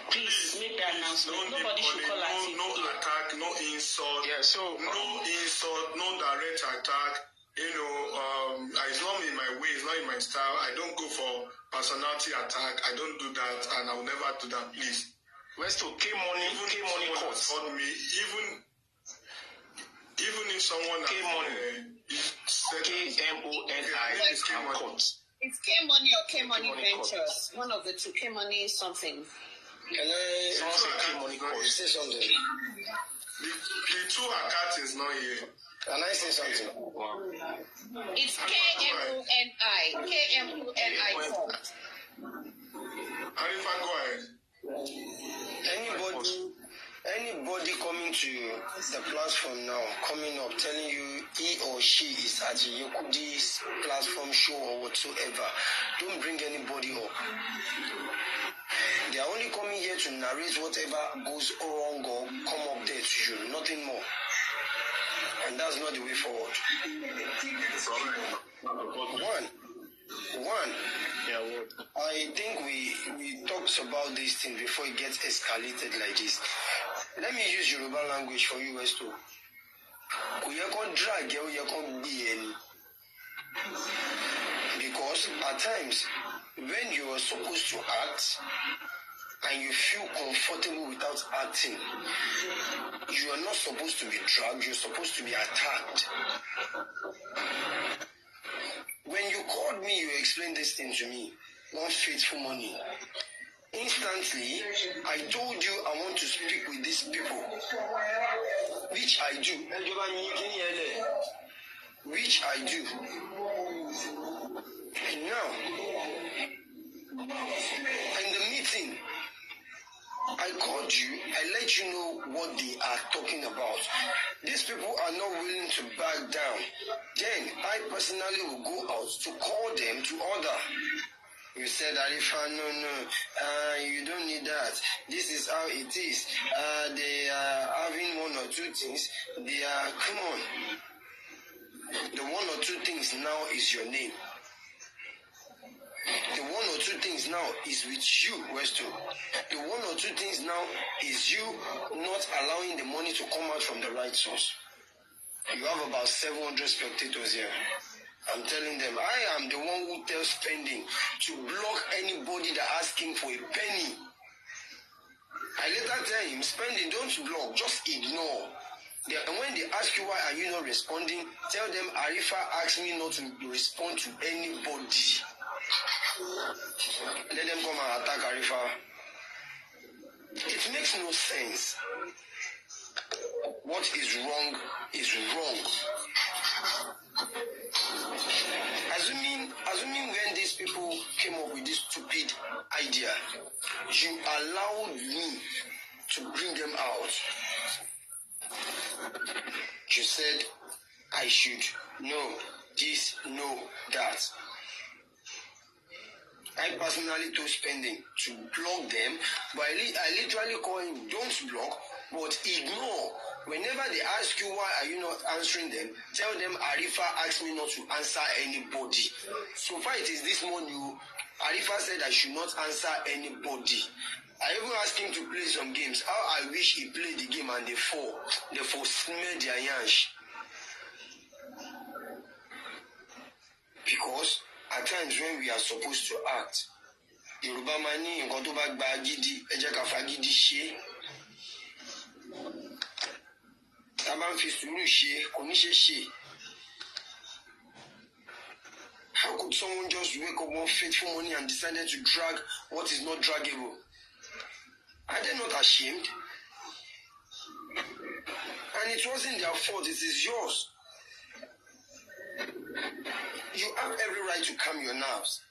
Please make the announcement. Nobody should call us. No attack, no insult. Yeah, so no insult, no direct attack. It's not in my way, it's not in my style. I don't go for personality attack. I don't do that, and I will never do that, please. Westo, K-Money courts. Me, even if someone K-Money, K-M-O-N-I courts. It's K-Money or K-Money Ventures. One of the two, K-Money something. Someone say K-Money courts. Say something. The two account is not here. Can I say something? It's K-M-O-N-I. K-M-O-N-I court. Arifa, go ahead. Anybody coming to the platform now, coming up, telling you he or she is at Yekudi's platform show or whatsoever, don't bring anybody up. They are only coming here to narrate whatever goes wrong or come up there to you, nothing more. And that's not the way forward. One. I think we talked about this thing before it gets escalated like this. Let me use Yoruba language for you, Westo. Because at times, when you are supposed to act and you feel comfortable without acting, you are not supposed to be dragged, you're supposed to be attacked. When you called me, you explained this thing to me, one faithful money. Instantly, I told you I want to speak with these people, which I do. And now, in the meeting, I called you, I let you know what they are talking about. These people are not willing to back down. Then I personally will go out to call them to order. You said, Arifa, no, you don't need that. This is how it is. They are having one or two things. Come on. The one or two things now is your name. The one or two things now is with you, Westo. The one or two things now is you not allowing the money to come out from the right source. You have about 700 spectators here. I'm telling them, I am the one who tells spending to block anybody that asking for a penny. I later tell him, spending, don't block, just ignore. And when they ask you why are you not responding, tell them Arifa asked me not to respond to anybody. Let them come and attack Arifa. It makes no sense. What is wrong is wrong. Assuming when these people came up with this stupid idea, you allowed me to bring them out. You said I should know this, know that. I personally told spending to block them, but I literally call him, don't block, but ignore. Whenever they ask you why are you not answering them, tell them Arifa asked me not to answer anybody. So far it is this morning, Arifa said I should not answer anybody. I even asked him to play some games. How I wish he played the game and they fall smear their yansh. Because at times when we are supposed to act, Yorùbá máa ní nǹkan tó bá gba gidi, ẹ jẹ́ ká fagídí ṣe. Tá bá ń fi sùúrù ṣe, kò ní ṣe ṣe. How could someone just wake up one fateful morning and decided to drag what is not draggable? Are they not ashamed? And it wasn't their fault, it is yours. You have every right to calm your nerves.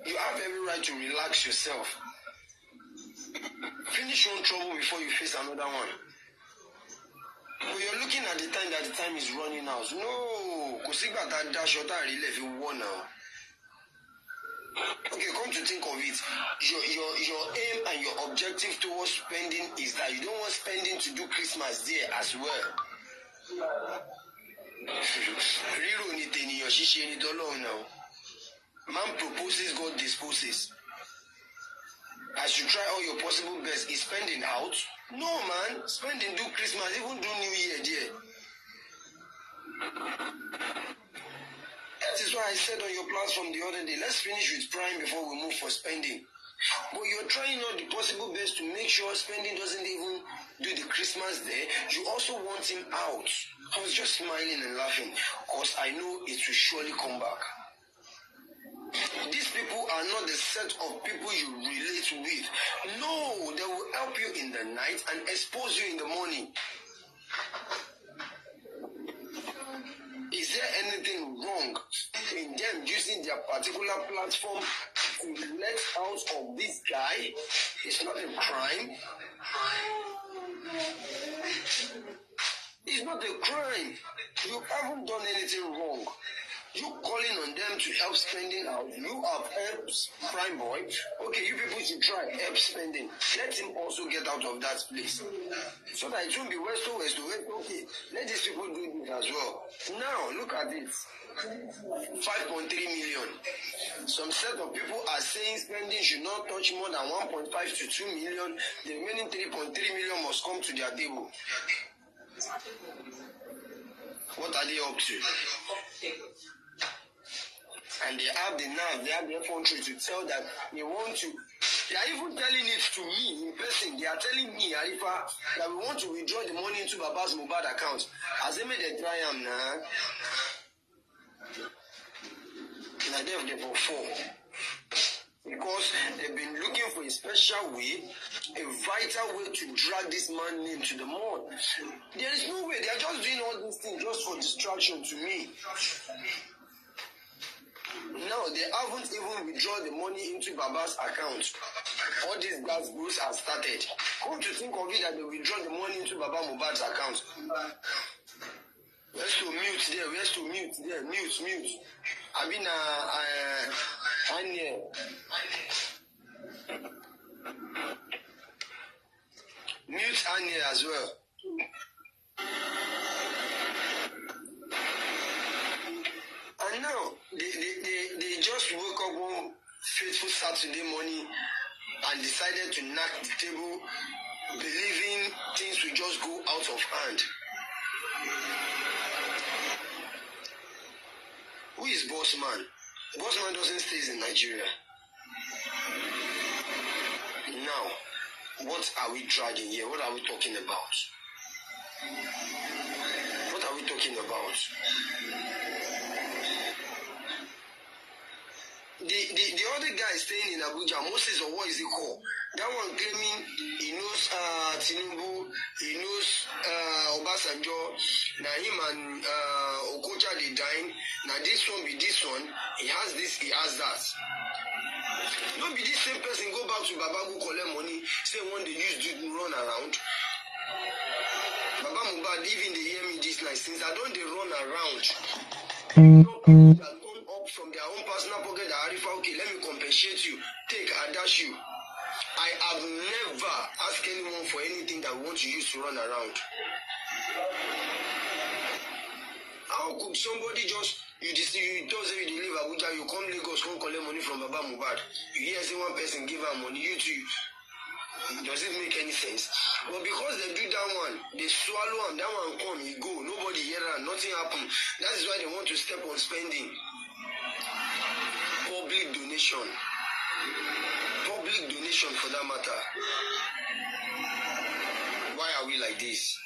You have every right to relax yourself. Finish one trouble before you face another one. But you're looking at the time that the time is running out. No, Kosigba that dash or that really if you want now. Okay, come to think of it, your aim and your objective towards spending is that you don't want spending to do Christmas there as well. Man proposes, God disposes. As you try all your possible best, is spending out? No, man. Spending do Christmas, even do New Year there. That is why I said on your platform the other day, let's finish with prime before we move for spending. But you're trying all the possible best to make sure spending doesn't even do the Christmas there. You also want him out. I was just smiling and laughing because I know it will surely come back. These people are not the set of people you relate with. No, they will help you in the night and expose you in the morning. Is there anything wrong in them using their particular platform to let out of this guy? It's not a crime. It's not a crime. You haven't done anything wrong. You calling on them to help spending out. You have helped Prime Boy. Okay, you people should try help spending. Let him also get out of that place. So that it won't be westo. Okay, let these people do this as well. Now, look at it. 5.3 million. Some set of people are saying spending should not touch more than 1.5 to 2 million. The remaining 3.3 million must come to their table. What are they up to? And they have the nerve, they have the effrontery to tell that they want to. They are even telling it to me in person. They are telling me, Arifa, that we want to withdraw the money into Baba's Mohbad account. As they made a try am now. And they have for 4. Because they've been looking for a special way, a vital way to drag this man's name to the mud. There is no way. They are just doing all these things just for distraction to me. Now, they haven't even withdrawn the money into Baba's account. All these gas bills have started. Come to think of it that they withdraw the money into Baba Mohbad's account. Where's to mute there? Where's to mute there? Mute. I mean, Anya. Mute Anya as well. And now, they just woke up one fateful Saturday morning and decided to knock the table, believing things will just go out of hand. Who is Boss Man? Boss Man doesn't stay in Nigeria. Now, what are we dragging here? What are we talking about? What are we talking about? The other guy staying in Abuja, Moses, or what is he called? That one claiming he knows Tinubu, he knows Obasanjo, now him and Okocha they dying, now this one be this one, he has this, he has that. Don't be this same person go back to Baba go collect money, say when they use to run around. Baba Mohbad, even they hear me this night, since I don't they run around. That come up from their own personal pocket, Arifa, okay, let me compensate you, take, I dash you. I have never asked anyone for anything that we want to use to run around. How could somebody just, you don't say you live Abuja, you come Lagos, come collect money from Baba Mohbad. You hear say one person give her money, you too. Does it make any sense? But because they do that one, they swallow and that one come, he go. Nobody hear that, nothing happen. That is why they want to step on spending. Public donation. Public donation for that matter. Why are we like this?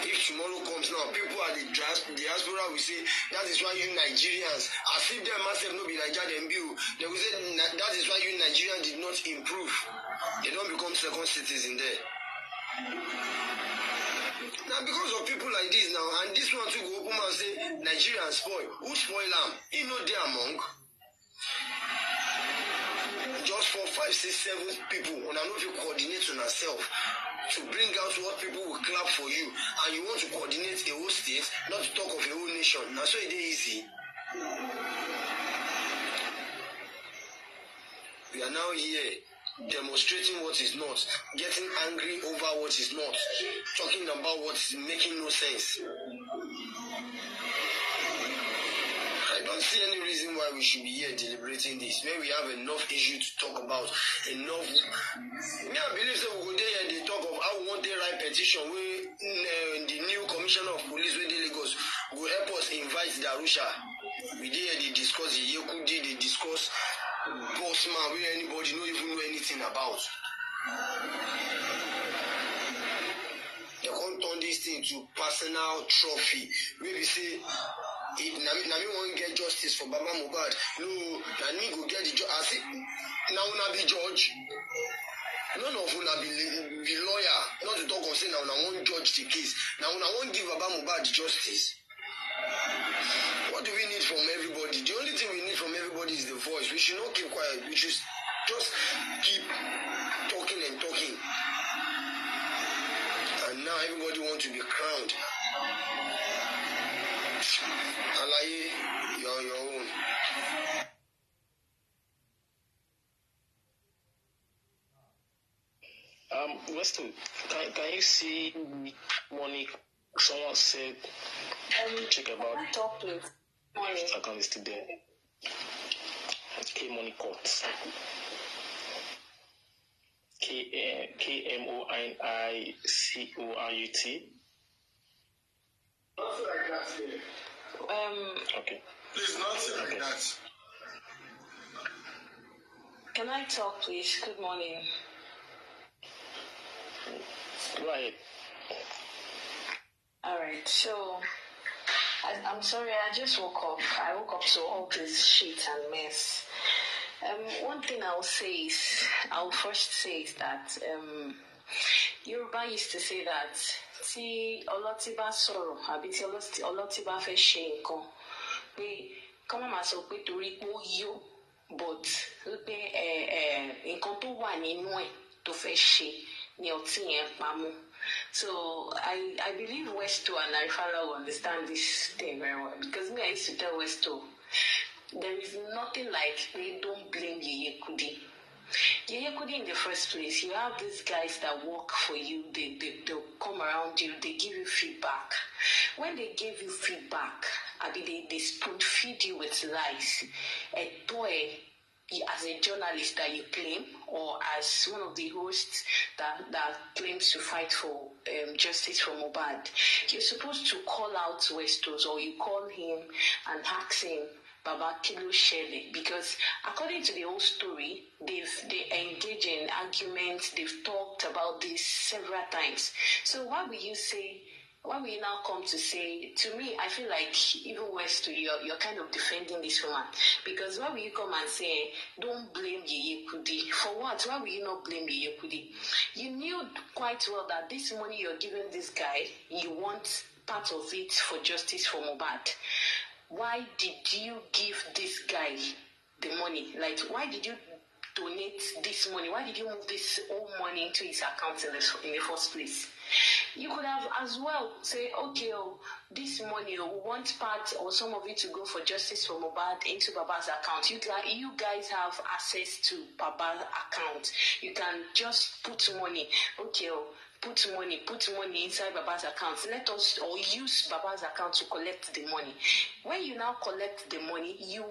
If tomorrow comes now, people at the diaspora will say, that is why you Nigerians, as if them myself no be Nigerian bill, they will say that is why you Nigerians did not improve. They don't become second citizens there. Now because of people like this now, and this one too go open and say Nigerians spoil. Who spoil them? He know they among. Just 4, 5, 6, 7 people, and I know if you coordinate on yourself to bring out what people will clap for you, and you want to coordinate a whole state, not to talk of a whole nation. Now so it is easy. We are now here demonstrating what is not, getting angry over what is not, talking about what is making no sense. I don't see any reason why we should be here deliberating this. When we have enough issue to talk about, enough. Me, I believe that we go there and they talk of how we want to write petition where the new commissioner of police where they Lagos will help us invite Darusha. We there they discuss the Yekudi, they discuss Bossman, where anybody don't even know anything about. They can't turn this thing to personal trophy. Maybe say. Nami won't get justice for Baba Mohbad. No, Nami go get the judge. I say, now una be judge. None of una be lawyer. Not to talk of saying now una won't judge the case. Now una won't give Baba Mohbad justice. What do we need from everybody? The only thing we need from everybody is the voice. We should not keep quiet. We should just keep talking and talking. And now everybody wants to be crowned. Alaye, you're on your own. Westo, can you see money? Someone said, check about. Talk, please. Money. Account is still there. K-Money Court. KMONICORUT. Nothing like that here. Okay. Please, nothing like that. Can I talk, please? Good morning. Go ahead. All right. So, I'm sorry. I just woke up. I woke up to all this shit and mess. One thing I'll first say is that Yoruba used to say that tí ọlọ́tí bá sọ̀rọ̀ àbí tí ọlọ́tí bá fẹ́ ṣe nǹkan pé kọ́ máa sọ pé torí pé ó yó but pé nǹkan tó wà nínú ẹ̀ tó fẹ́ ṣe ni ọtí yẹn pamọ́. So I believe Westo and Arifala will understand this thing very well because me I used to tell Westo there is nothing like they don't blame Yeye Kudi. Yeye Kudi in the first place, you have these guys that work for you, they'll come around you, they give you feedback. When they give you feedback, they spoon feed you with lies. A toy as a journalist that you claim, or as one of the hosts that claims to fight for justice for Mohbad, you're supposed to call out Westos, or you call him and ask him, Baba Kilo Shele, because according to the whole story, they engage in arguments, they've talked about this several times. So why will you now come to say, to me, I feel like even Westo, you're kind of defending this woman. Because why will you come and say, don't blame Yeye Kudi? For what? Why will you not blame Yeye Kudi? You knew quite well that this money you're giving this guy, you want part of it for justice for Mohbad. Why did you give this guy the money? Like, why did you donate this money? Why did you move this whole money into his account in the first place? You could have as well say, okay, this money, we want part or some of it to go for justice for Mohbad into Baba's account. You guys have access to Baba's account. You can just put money. Okay, put money inside Baba's account. Let us or use Baba's account to collect the money. When you now collect the money, you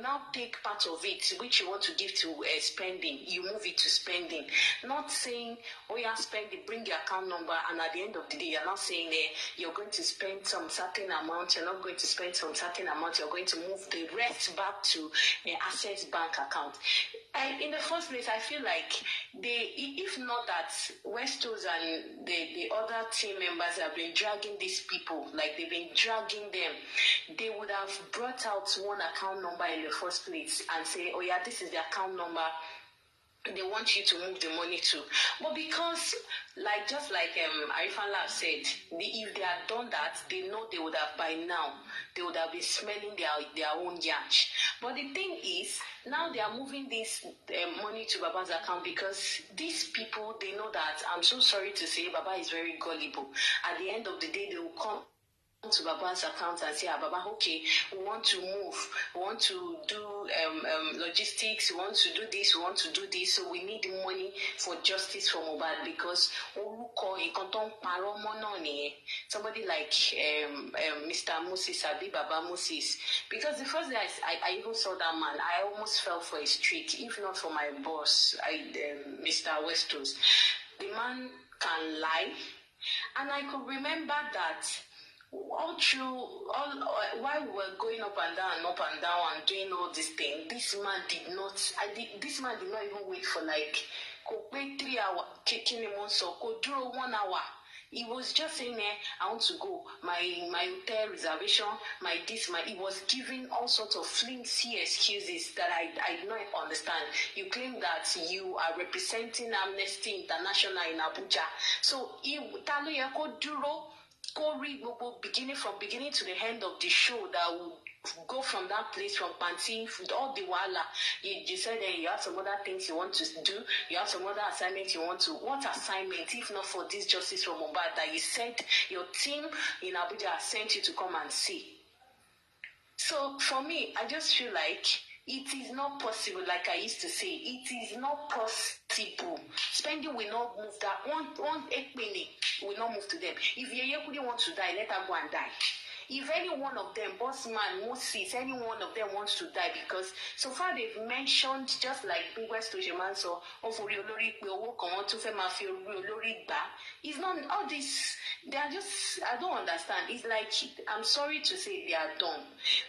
now take part of it, which you want to give to spending. You move it to spending. Not saying, oh yeah, spend it, bring your account number, and at the end of the day, you're not saying you're going to spend some certain amount, you're not going to spend some certain amount, you're going to move the rest back to an Access Bank account. In the first place, I feel like if not that Westos and the other team members have been dragging these people, like they've been dragging them, they would have brought out one account number in the first place and say, oh yeah, this is the account number they want you to move the money to. But because, just like Arifala said, if they had done that, they know they would have by now, they would have been smelling their own yash. But the thing is, now they are moving this money to Baba's account because these people, they know that, I'm so sorry to say, Baba is very gullible. At the end of the day, they will come to Baba's account and say, Baba, okay, we want to move, we want to do logistics, we want to do this, we want to do this, so we need money for justice for Mohbad because somebody like Mr. Moses, Abi Baba Moses, because the first day I even saw that man, I almost fell for his trick, if not for my boss, Mr. Westos. The man can lie, and I could remember that while we were going up and down and doing all this thing, this man did not even wait for 3 hours, could do 1 hour. He was just saying, I want to go. My hotel reservation, he was giving all sorts of flimsy excuses that I do not understand. You claim that you are representing Amnesty International in Abuja. So, go read beginning to the end of the show that will go from that place, from Panty, all the wala. You said that you have some other things you want to do, you have some other assignments you want to. What assignment, if not for this justice from Mohbad that you said your team in Abuja has sent you to come and see? So for me, I just feel like it is not possible, like I used to say, it is not possible. Spending will not move that. One 8 minute will not move to them. If Yeyekudi wants to die, let her go and die. If any one of them, Bossman, Moses, any one of them wants to die, because so far they've mentioned, just like Big West Ojeman, so hopefully Olori Peowo come on to Fema Olori Ba. It's not all this. They are just, I don't understand. It's like, I'm sorry to say they are dumb,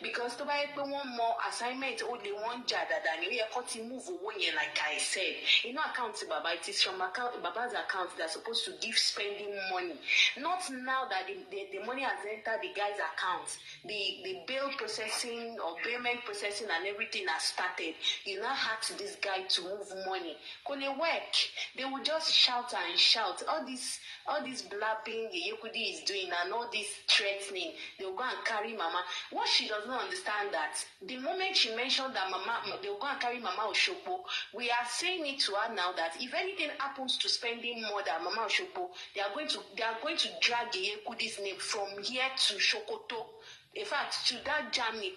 because to buy one more assignment, only one jada than you can't move away. Like I said, account Baba, it is from Baba's account they're supposed to give spending money. Not now that the money has entered the guy's account, the bail processing or payment processing and everything has started. You now ask this guy to move money. When they work, they will just shout and shout. All this blabbing Yekudi is doing and all this threatening, they will go and carry Mama. What she does not understand that the moment she mentioned that Mama, they will go and carry Mama Oshopo, we are saying it to her now that if anything happens to spending more than Mama Oshopo, they are going to drag Yekudi's name from here to Sokoto. In fact, to that Germany,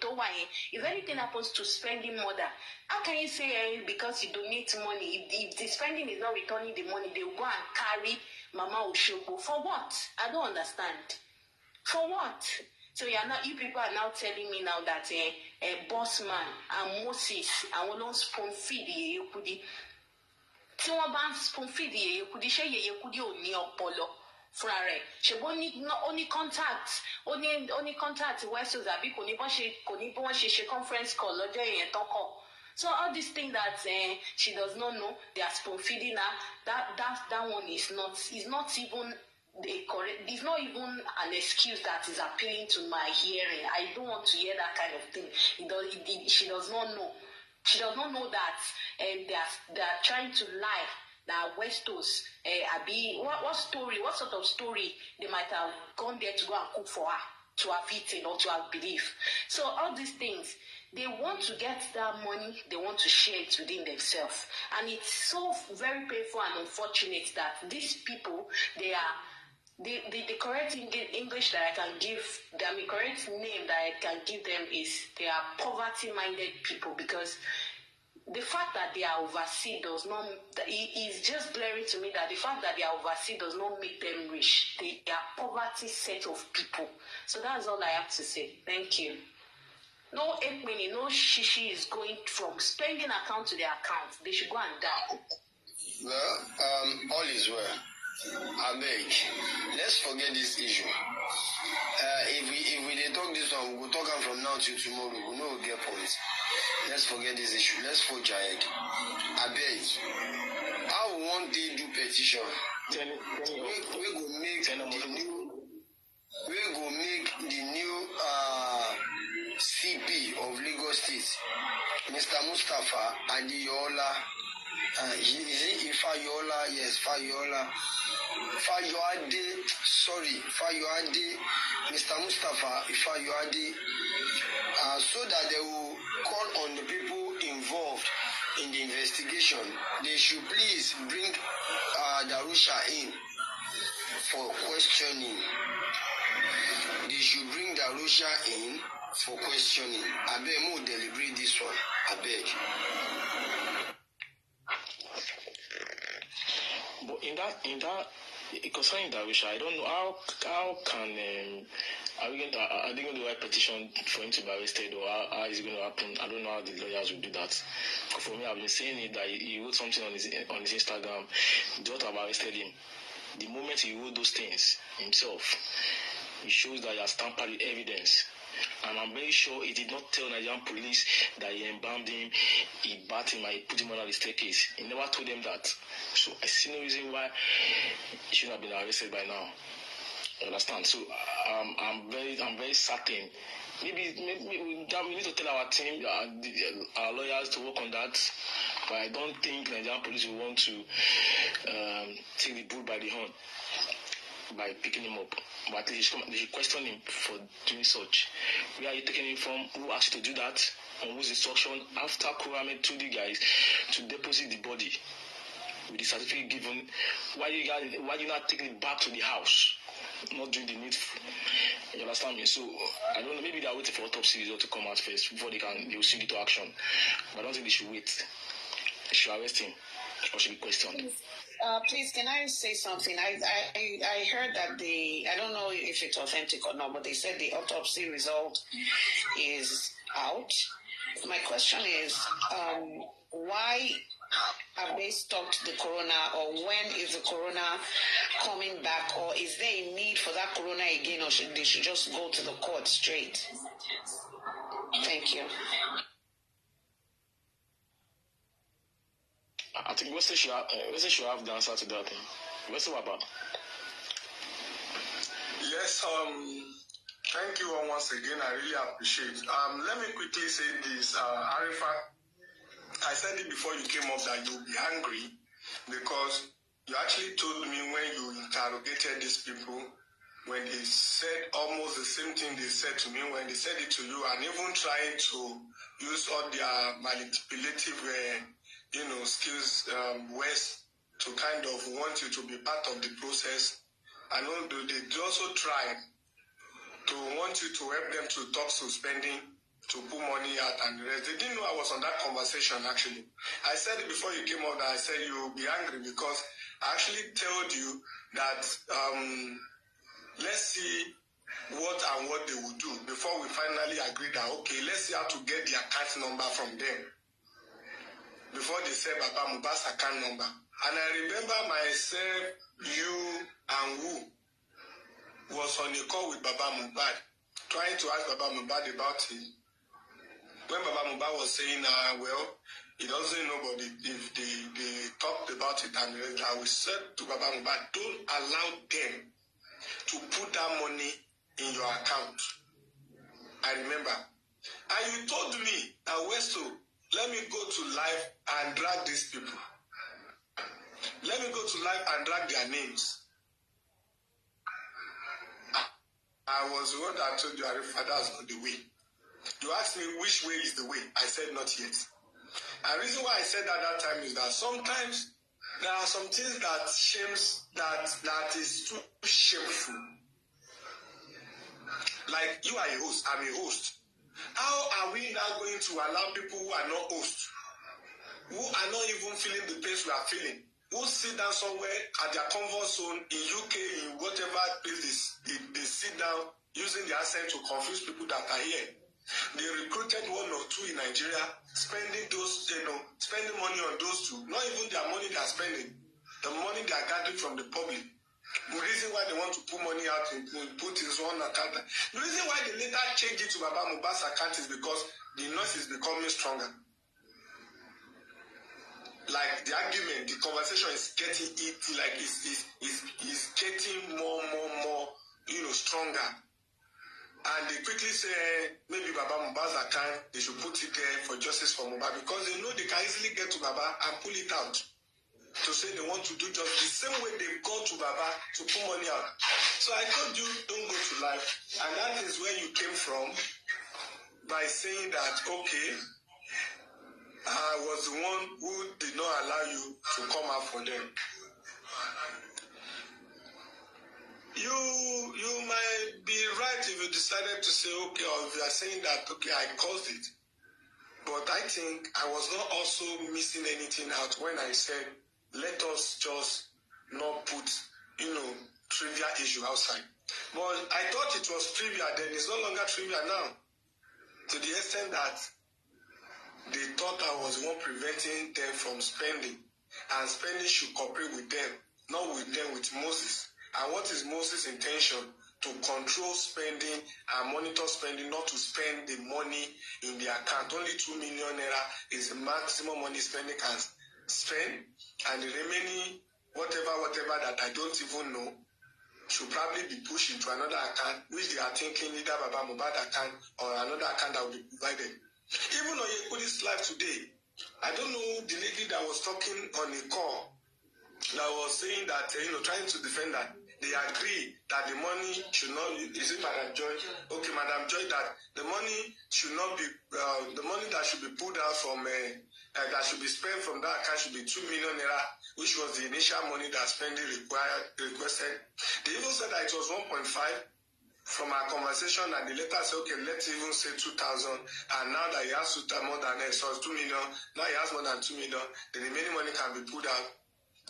if anything happens to spending more than, how can you say because you donate money, if the spending is not returning the money, they will go and carry Mama Oshopo? For what? I don't understand. For what? So you people are now telling me now that Bossman and Moses and one spoon feed Yeyekudi. Tí wọ́n bá spoon feed Yeyekudi, ṣé Yeyekudi ò ní ọpọlọ fúnra rẹ̀? Ṣùgbọ́n ó ní contact Westos àbí kò ní bí wọ́n ṣe conference call lọ́jọ́ yẹn tán kọ̀. So all these things that she does not know, they are spoon feeding her. That one is not even correct. It's not even an excuse that is appealing to my hearing. I don't want to hear that kind of thing. She does not know. She does not know that they are trying to lie. That Westos, what sort of story they might have gone there to go and cook for her, to have eaten or to have believed. So all these things, they want to get that money, they want to share it within themselves. And it's so very painful and unfortunate that these people, they are, the correct English that I can give them, the correct name that I can give them is they are poverty-minded people, because the fact that they are overseas does not, it's just blurry to me that the fact that they are overseas does not make them rich. They are poverty set of people. So that's all I have to say. Thank you. No 8 minutes, no shishi is going from spending account to their account. They should go and die. Well, all is well. I beg. Let's forget this issue. If we talk this one, we will talk on from now till tomorrow. We know we'll get points. Let's forget this issue. Let's forge ahead. I beg. How won't they do petition? We go make the new CP of Lagos State, Mr. Mustafa Adiola. Is it Fayola? Yes, Fayola. Fayoade, Mr. Mustafa Fayoade, so that they will call on the people involved in the investigation. They should please bring Darusha in for questioning. They should bring Darusha in for questioning. I beg, more deliberate this one. I beg. But in that concerning Darusha, I don't know how can are they going to write petition for him to be arrested, or how is it going to happen? I don't know how the lawyers will do that. For me, I've been saying it that he wrote something on his Instagram. They ought to have arrested him. The moment he wrote those things himself, it shows that he has tampered with evidence. And I'm very sure he did not tell Nigerian police that he embalmed him, he battered him, and he put him on the staircase. He never told them that. So I see no reason why he shouldn't have been arrested by now. You understand? So I'm very certain. Maybe we need to tell our team, our lawyers, to work on that. But I don't think Nigerian police will want to take the bull by the horn by picking him up. But they should question him for doing such. Where are you taking him from? Who asked you to do that? On whose instruction? After Kurame told you guys to deposit the body with the certificate given, why you not taking it back to the house? Not doing the needful. You understand me? So I don't know, maybe they're waiting for autopsy result to come out first before they will swing it to action. But I don't think they should wait. They should arrest him or should be questioned. Please, can I say something? I heard that I don't know if it's authentic or not, but they said the autopsy result is out. My question is, why have they stopped the corona, or when is the corona coming back, or is there a need for that corona again, or they should just go to the court straight? Thank you. I think Wesley should have the answer to that thing. Wesley, what about? Yes, thank you once again. I really appreciate. Let me quickly say this, Arifa. I said it before you came up that you'll be angry because you actually told me when you interrogated these people, when they said almost the same thing they said to me when they said it to you, and even trying to use all their manipulative skills, ways to kind of want you to be part of the process. I know they also try to want you to help them to talk to spending, to put money out and the rest. They didn't know I was on that conversation, actually. I said it before you came out that I said you'll be angry because I actually told you that let's see what they will do before we finally agree that, okay, let's see how to get the account number from them. Before they said Baba Mohbad's account number. And I remember myself, you and Wu was on a call with Baba Mohbad, trying to ask Baba Mohbad about it. When Baba Mohbad was saying, well, he doesn't know, but they talked about it, and I said to Baba Mohbad, don't allow them to put that money in your account. I remember. And you told me, Westo, let me go to live and drag these people. Let me go to live and drag their names. I was the one that told you, Arifa, that's not the way. You asked me which way is the way. I said not yet. And the reason why I said that time is that sometimes there are some things that is too shameful. Like you are a host, I'm a host. How are we now going to allow people who are not hosts who are not even feeling the pains we are feeling, who sit down somewhere at their comfort zone in UK, in whatever place they sit down using their accent to confuse people that are here. They recruited 1 or 2 in Nigeria, spending spending money on those 2. Not even their money they are spending, the money they are gathering from the public. The reason why they want to put money out and put his own account. The reason why they later change it to Baba Mohbad's account is because the noise is becoming stronger. Like the argument, the conversation is getting like is getting more, stronger. And they quickly say maybe Baba Mohbad's account, they should put it there for justice for Mohbad because they know they can easily get to Baba and pull it out. To say they want to do just the same way they go to Baba to put money out. So I told you, don't go to life. And that is where you came from by saying that, okay, I was the one who did not allow you to come out for them. You might be right if you decided to say, okay, or if you are saying that, okay, I caused it. But I think I was not also missing anything out when I said, let us just not put, trivial issue outside. But I thought it was trivial then. It's no longer trivial now. To the extent that they thought I was the one preventing them from spending. And spending should cooperate with them, not with them, with Moses. And what is Moses' intention? To control spending and monitor spending, not to spend the money in the account. Only 2 million naira is the maximum money spending can spend. And the remaining, whatever that I don't even know, should probably be pushed into another account, which they are thinking either Baba Mohbad account or another account that will be provided. Even on Yekudi's live today, I don't know the lady that was talking on a call that was saying that, trying to defend that. They agree that the money should not be, is it Madam Joy? Okay, Madam Joy, that the money should not be, the money that should be pulled out from, that should be spent from that account should be 2 million naira, which was the initial money that spending requested. They even said that it was 1.5 from our conversation, and the later said, okay, let's even say 2,000, and now that he has more than so it's 2 million, now he has more than 2 million, the remaining money can be pulled out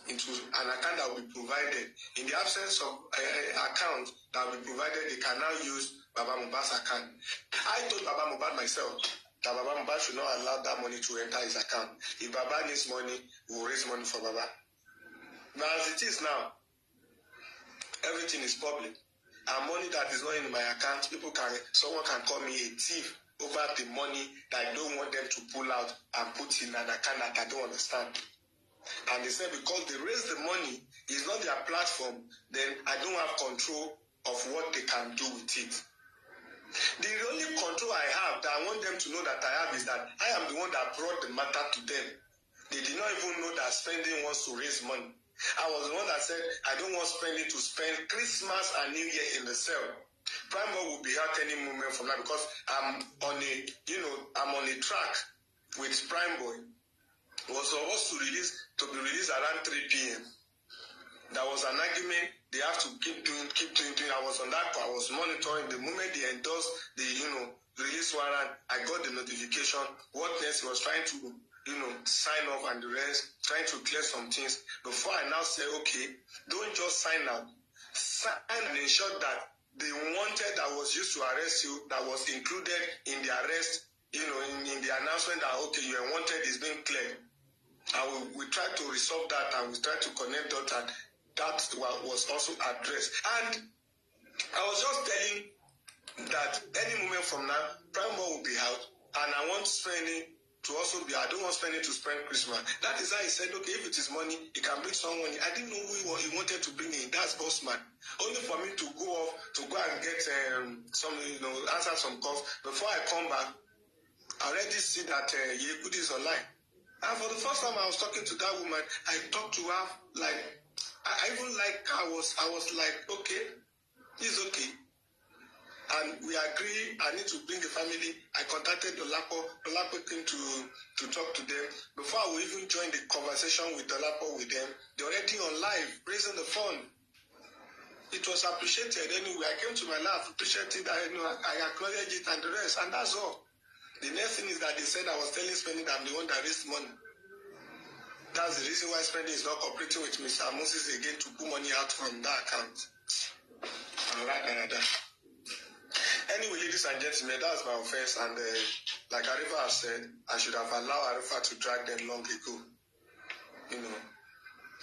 into an account that will be provided. In the absence of account that will be provided, they can now use Baba Mohbad's account. I told Baba Mohbad myself that Baba Mohbad should not allow that money to enter his account. If Baba needs money, he will raise money for Baba. But as it is now, everything is public. And money that is not in my account, someone can call me a thief over the money that I don't want them to pull out and put in an account that I don't understand. And they said because they raise the money, it's not their platform, then I don't have control of what they can do with it. The only control I have that I want them to know that I have is that I am the one that brought the matter to them. They did not even know that spending wants to raise money. I was the one that said I don't want spending to spend Christmas and New Year in the cell. Prime Boy will be out any moment from now because I'm on a track with Prime Boy. Was supposed to be released around 3 p.m. There was an argument. They have to keep doing. I was on that. I was monitoring. The moment they endorsed the release warrant, I got the notification. What next? He was trying to sign off and the rest, trying to clear some things. Before I now say, okay, don't just sign out. Sign and ensure that the wanted that was used to arrest you, that was included in the arrest, in the announcement that okay, you are wanted is being cleared. And we tried to resolve that and we tried to connect that, and that was also addressed. And I was just telling that any moment from now, Prime Boy will be out, and I want spending to also be. I don't want spending to spend Christmas. That is how he said, okay, if it is money, he can bring some money. I didn't know who he wanted to bring in. That's Bossman. Only for me to go off to go and get some, answer some calls. Before I come back, I already see that Yekudi is online. And for the first time I was talking to that woman, I talked to her like, I even like, I was like, okay, it's okay. And we agree, I need to bring the family. I contacted Dolapo. Dolapo came to talk to them. Before I would even join the conversation with Dolapo with them, they're already on live, raising the fund. It was appreciated anyway. I came to my life, appreciated that, I acknowledged it and the rest, and that's all. The next thing is that they said I was telling Spending that I'm the one that raised money. That's the reason why spending is not cooperating with Mr. Moses again to put money out from that account. Anyway, ladies and gentlemen, that's my offense, and like Arifa has said, I should have allowed Arifa to drag them long ago. You know,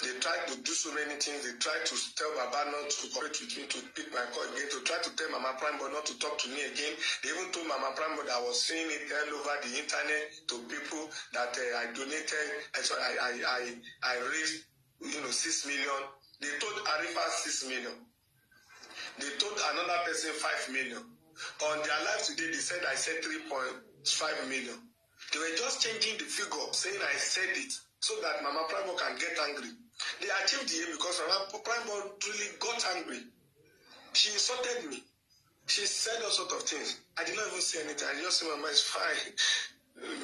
they tried to do so many things. They tried to tell Baba not to cooperate with me, to pick my call again, to try to tell Mama Prime Boy not to talk to me again. They even told Mama Prime Boy that I was saying it all over the internet to people that I donated. I raised, 6 million. They told Arifa 6 million. They told another person 5 million. On their live today, they said I said 3.5 million. They were just changing the figure, saying I said it, so that Mama Prime Boy can get angry. They achieved the aim because Mama Prime Boy really got angry. She insulted me. She said all sorts of things. I did not even say anything. I just said, Mama, it's fine.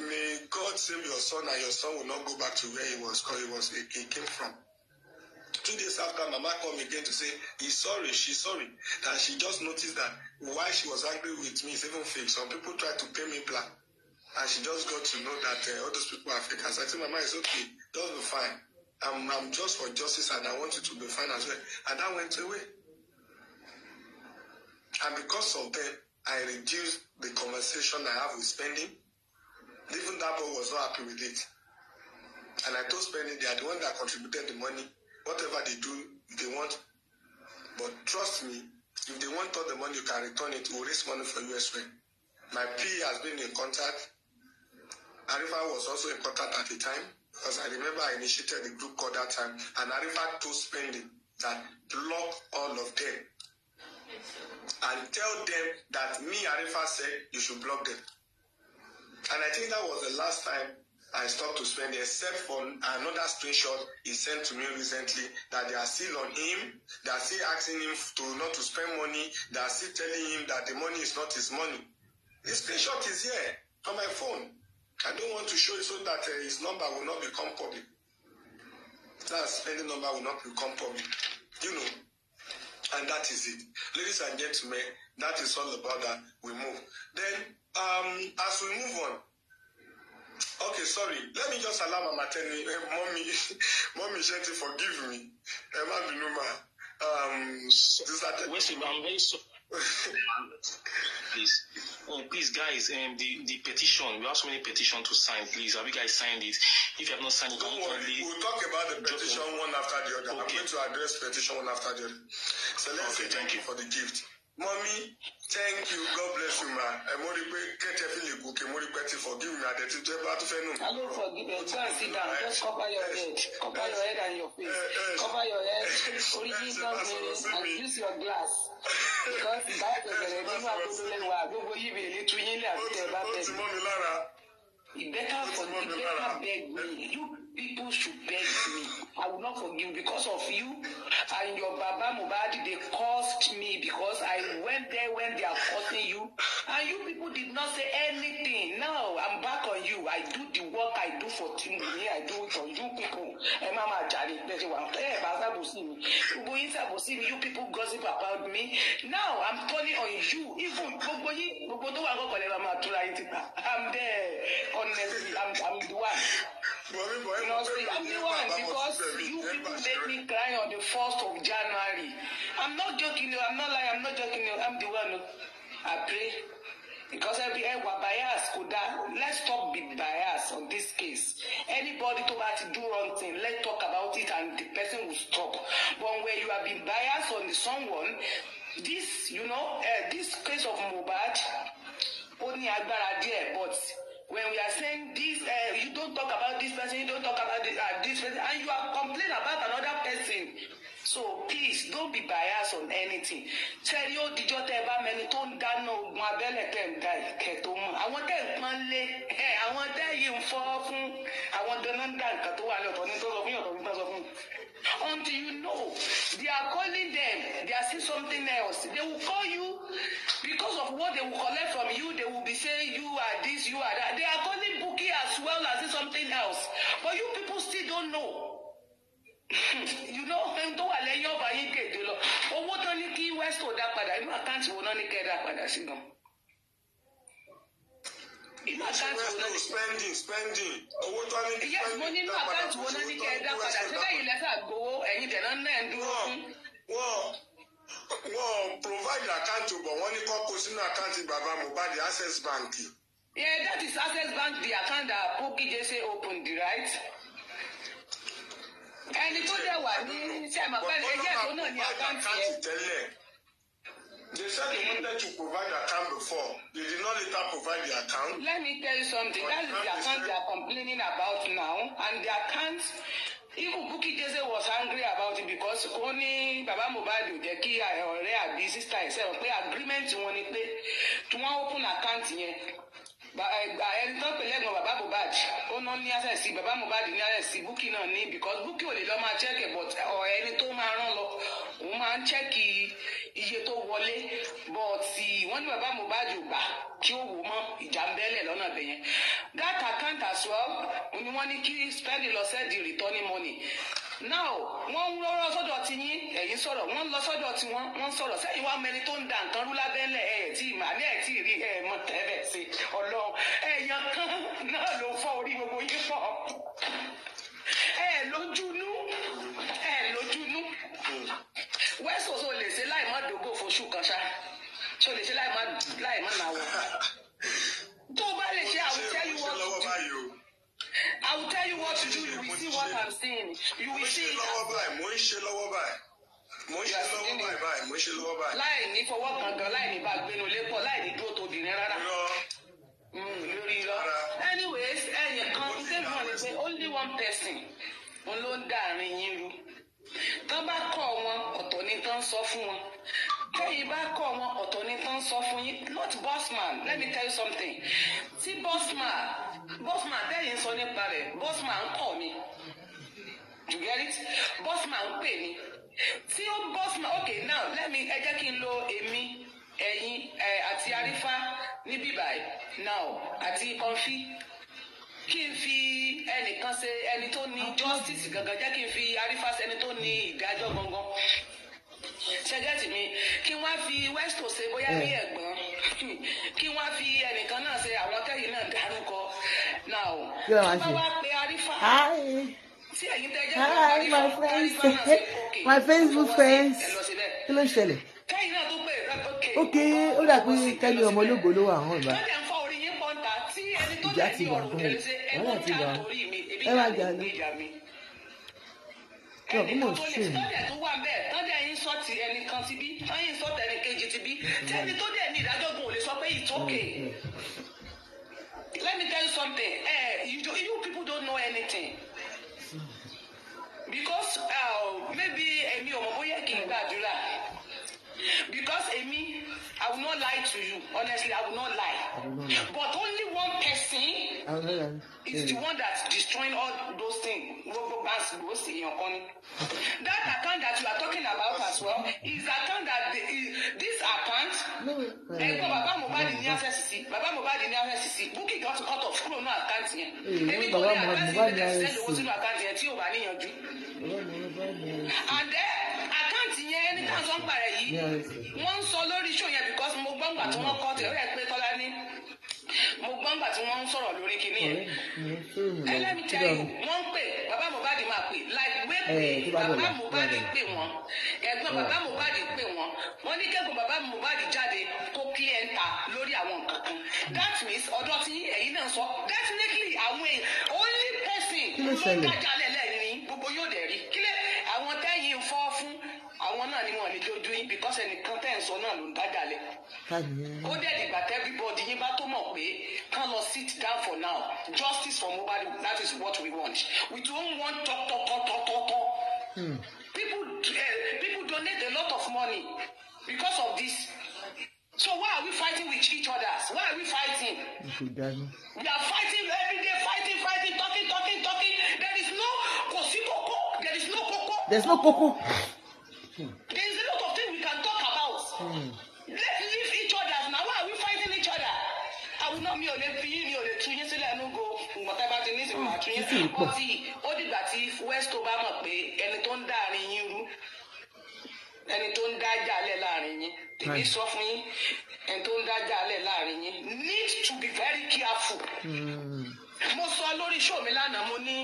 May God save your son, and your son will not go back to where he was, because he came from. 2 days after, Mama called me again to say he's sorry, she's sorry. That she just noticed that why she was angry with me is even fake. Some people tried to pay me black. And she just got to know that all those people are fake. And so I said, Mama, it's okay. Just be fine. I'm just for justice, and I want you to be fine as well. And that went away. And because of that, I reduced the conversation I have with Spending. Even that boy was not happy with it. And I told Spending they are the one that contributed the money. Whatever they do, they want. But trust me, if they want all the money, you can return it. We'll raise money for you as well. My PA has been in contact. Arifa was also in contact at the time, because I remember I initiated the group call that time, and Arifa told Spending that block all of them and tell them that me, Arifa, said you should block them. And I think that was the last time I stopped to spend, except for another screenshot he sent to me recently that they are still on him. They are still asking him not to spend money. They are still telling him that the money is not his money. The screenshot is here on my phone. I don't want to show it so that his number will not become public. That spending number will not become public. And that is it. Ladies and gentlemen, that is all about that. We move. Then, as we move on, okay, sorry. Let me just allow Mama tell me, Mommy Shetty, forgive me. Emma Binuma. I'm very sorry. Please, guys, the petition. We have so many petitions to sign. Please, have you guys signed it? If you have not signed it, don't worry. We'll talk about the petition one after the other. Okay. I'm going to address petition one after the other. So let's say thank you for the gift. Mommy, thank you. God bless you, ma. Forgive me. I don't forgive you. Go and sit down. Just cover your head. Cover your head and your face. Cover your head. And use your glass. Because you better beg me. You people should beg me. I will not forgive because of you and your Baba Mohbad. They caused me because I went there when they are causing you, and you people did not say anything. Now I'm back on you. I do the work I do for Timbuni. I do it for you people. Mama Jari, you people gossip about me. Now I'm turning on you. Even I'm there. Honestly, I'm the one. I'm the one because you people made me cry on the 1st of January. I'm not joking you. I'm not lying. I'm not joking you. I'm the one. I pray. Because let's stop being biased on this case. Anybody to do wrong thing, let's talk about it and the person will stop. But when you have been biased on someone, this, this case of Mohbad, only agbára díẹ̀, but when we are saying this, you don't talk about this person, you don't talk about this person, and you are complaining about another person. So please don't be biased on anything. Tell you dijo te ba meni tó ń dáná ogun abẹ́lẹ̀ tẹ́ ń da ìkẹ́ tó mọ̀. Àwọn tẹ́ ń pọ́n lé, àwọn tẹ́ yìí ń fọ́ fún, àwọn dáná ń dá nǹkan tó wà ní ọ̀tọ̀ ní tó sọ fún ọ̀tọ̀ ní tó sọ fún. Until you know, they are calling them, they are seeing something else. They will call you because of what they will collect from you. They will be saying you are this, you are that. They are calling Bookie as well as something else. But you people still don't know. Tó wà lẹ́yìn ọba yín kéde lọ. Owó tán ní kí westo dá padà, inú àkáǹtì wo náà ní kẹ́ dá padà sí gan. Spending. Yes, money no account wo na ni ke da padà ṣé lẹ́yìn lẹ́sà gbowó ẹ̀yin dẹ̀ náà ń dúró fún. Wọ́n provide account but wọ́n ní kọ́ kó sínú account bàbá Mohbad Access Bank. Yeah, that is Access Bank, the account that Bukky Jesse opened, right? Ẹni tó dẹ̀ wà ní sẹ́mi pẹ̀lú ẹgbẹ́ tó náà ní account yẹn. They said they wanted to provide the account before. They did not later provide the account. Let me tell you something. That is the account they are complaining about now. And the account, even Bukky Jesse was angry about it because only Baba Mohbad ò jẹ́ kí ọ̀rẹ́ àbí sister ẹ̀ sẹ́wọ̀n pé agreement wọn ni pé tí wọ́n open account yẹn. Ẹni tó pè lẹ́gbọ̀n Baba Mohbad ó ná ní access sí Baba Mohbad ní access sí Bukky náà ní because Bukky ò lè lọ máa check it but ẹni tó máa rán lọ òun máa ń check iye tó wọlé but wọ́n ní Baba Mohbad ò gbà kí ó wò mọ́ ìjà ń bẹ́lẹ̀ lọ́nà bẹ̀yẹn that account as well ni wọ́n ní kí spending lọ send the returning money now wọ́n ń lọ sọ́dọ̀ tí yín ẹ̀yin sọ̀rọ̀ wọ́n ń lọ sọ́dọ̀ tí wọ́n sọ̀rọ̀ sẹ́yìn wá mẹni tó ń da nǹkan rú lábẹ́lẹ̀ tí màálẹ̀ ẹ̀ tí rí mọ tẹ́lẹ̀ sí ọlọ́run ẹ̀yàn kan náà ló fọ́ orí gbogbo yín pọ̀ lójúnú wẹ́sọ̀ tó lè ṣe láì má dògbò fóṣù kan ṣá tó lè ṣe láì má náwó tó bá lè ṣe I will tell you what to do. You will see what I'm saying. You will see it. Mo ń ṣe lọ́wọ́ báyìí. Láì ní fọwọ́ kankan, láì ní bá gbénu lépọ̀, láì ní dúró tó bìnrin rárá. Lórí lọ. Anyways, ẹ̀yìn kan ṣégun ni pé only one person òun ló ń dá àárín yín rú. Tán bá kọ́ wọn, ọ̀tọ̀ ni tán sọ fún wọn. Tẹ́yìn bá kọ́ wọn, ọ̀tọ̀ ni tán sọ fún yín. Not bossman, let me tell you something. Tí bossman tẹ́yìn sọ nípa rẹ̀, bossman ń kọ́ mi. You get it? Bossman ń pè mí. Tí ó bossman, okay now ẹ jẹ́ kí n lo èmi, ẹ̀yin àti Arífá níbí báyìí now àti Kọ́fí. Kí n fi ẹnìkan ṣe ẹni tó ní justice gangan jẹ́ kí n fi Arífá ṣe ẹni tó ní ìdájọ́ gangan. Ṣẹ́gẹ́tì mi kí wọ́n fi westo ṣe bóyá bí ẹ̀gbọ́n kí wọ́n fi ẹnìkan náà ṣe àwọn tẹ́yìn náà dárúkọ now tó bá wá pe Arífá tí ẹ̀yin tẹ́jẹ́ tó Arífá náà ṣe my Facebook friends kí ló ń ṣẹlẹ̀? Kẹ́yìn náà tó pè ok ó dà pé kẹ́mi ọmọ ológo ló wà hàn ìgbà ìjà ti wà gan wàhálà ti wà ẹ má jà lọ kí mo ṣe ní. tọ́jà tó wà bẹ́ẹ̀ tọ́jà yín sọ ti ẹnìkan ti bí tọ́yìn sọ tẹ̀lé kejì ti bí tẹ́ni tó dẹ̀ ní ìdájọ́gun ò lè sọ pé it's okay. Let me tell you something you people don't know anything because maybe èmi ò mọ̀ bóyá kì í gbàdúrà because èmi I will not lie to you honestly I will not lie but only one person is the one that's destroying all those things. That account that you are talking about as well is account that this account ẹgbẹ́ Baba Mohbad ní access sí Baba Mohbad ní access sí Bukky got cut off kúrò ní account yẹn èmi kò ní access yẹn lè send owó sínú account yẹn tí ò bá níyanjú and then account yẹn ní káńsọ̀ ń parẹ́ yìí wọ́n ń sọ lórí show yẹn because mo gbọ́ ngbà tí wọ́n kọ́ tẹ̀ ó yẹ pé Tọ́lá ní mo gbọ́ ngbà tí wọ́n ń sọ̀rọ̀ lórí kinní yẹn let me tell you wọ́n ń pè Baba Mohbad máa pè like wait Baba Mohbad pè wọ́n ẹ̀gbọ́n Baba Mohbad pè wọ́n wọ́n ní kẹ́gbọ́n Baba Mohbad jáde kó clear ta lórí àwọn nǹkan kan that means ọ̀dọ̀ tí ẹ̀yin náà sọ definitely àwọn only person ló dájà lẹ́lẹ́ni gbogbo yóò dẹ̀ rí kílẹ̀ àwọn tẹ́yìn fọ́ fún àwọn náà ni wọn ní dojú yín because ẹnìkan tẹ́ ń sọ náà ló ń dájà lẹ̀. ó dẹ̀ dìgbà tẹ́ everybody yín bá tó mọ̀ pé kán lọ sit down for now justice for Mohbad that is what we want we don't want talk. People donate a lot of money because of this. So why are we fighting with each other? Why are we fighting? We are fighting every day, fighting, talking. There is no koko. There is no coco. There's no coco. There is a lot of things we can talk about. Let's leave each other. Now why are we fighting each other? I will not me or let you say I no go. Whatever the needs we are trying. But see, all the that if West Obama pay and it don't die in you. ẹni tó ń dájà lẹ̀ láàrin yín tèmi sọ fún yín ẹni tó ń dájà lẹ̀ láàrin yín need to be very careful. Mo sọ lórí show mi lánàá mo ní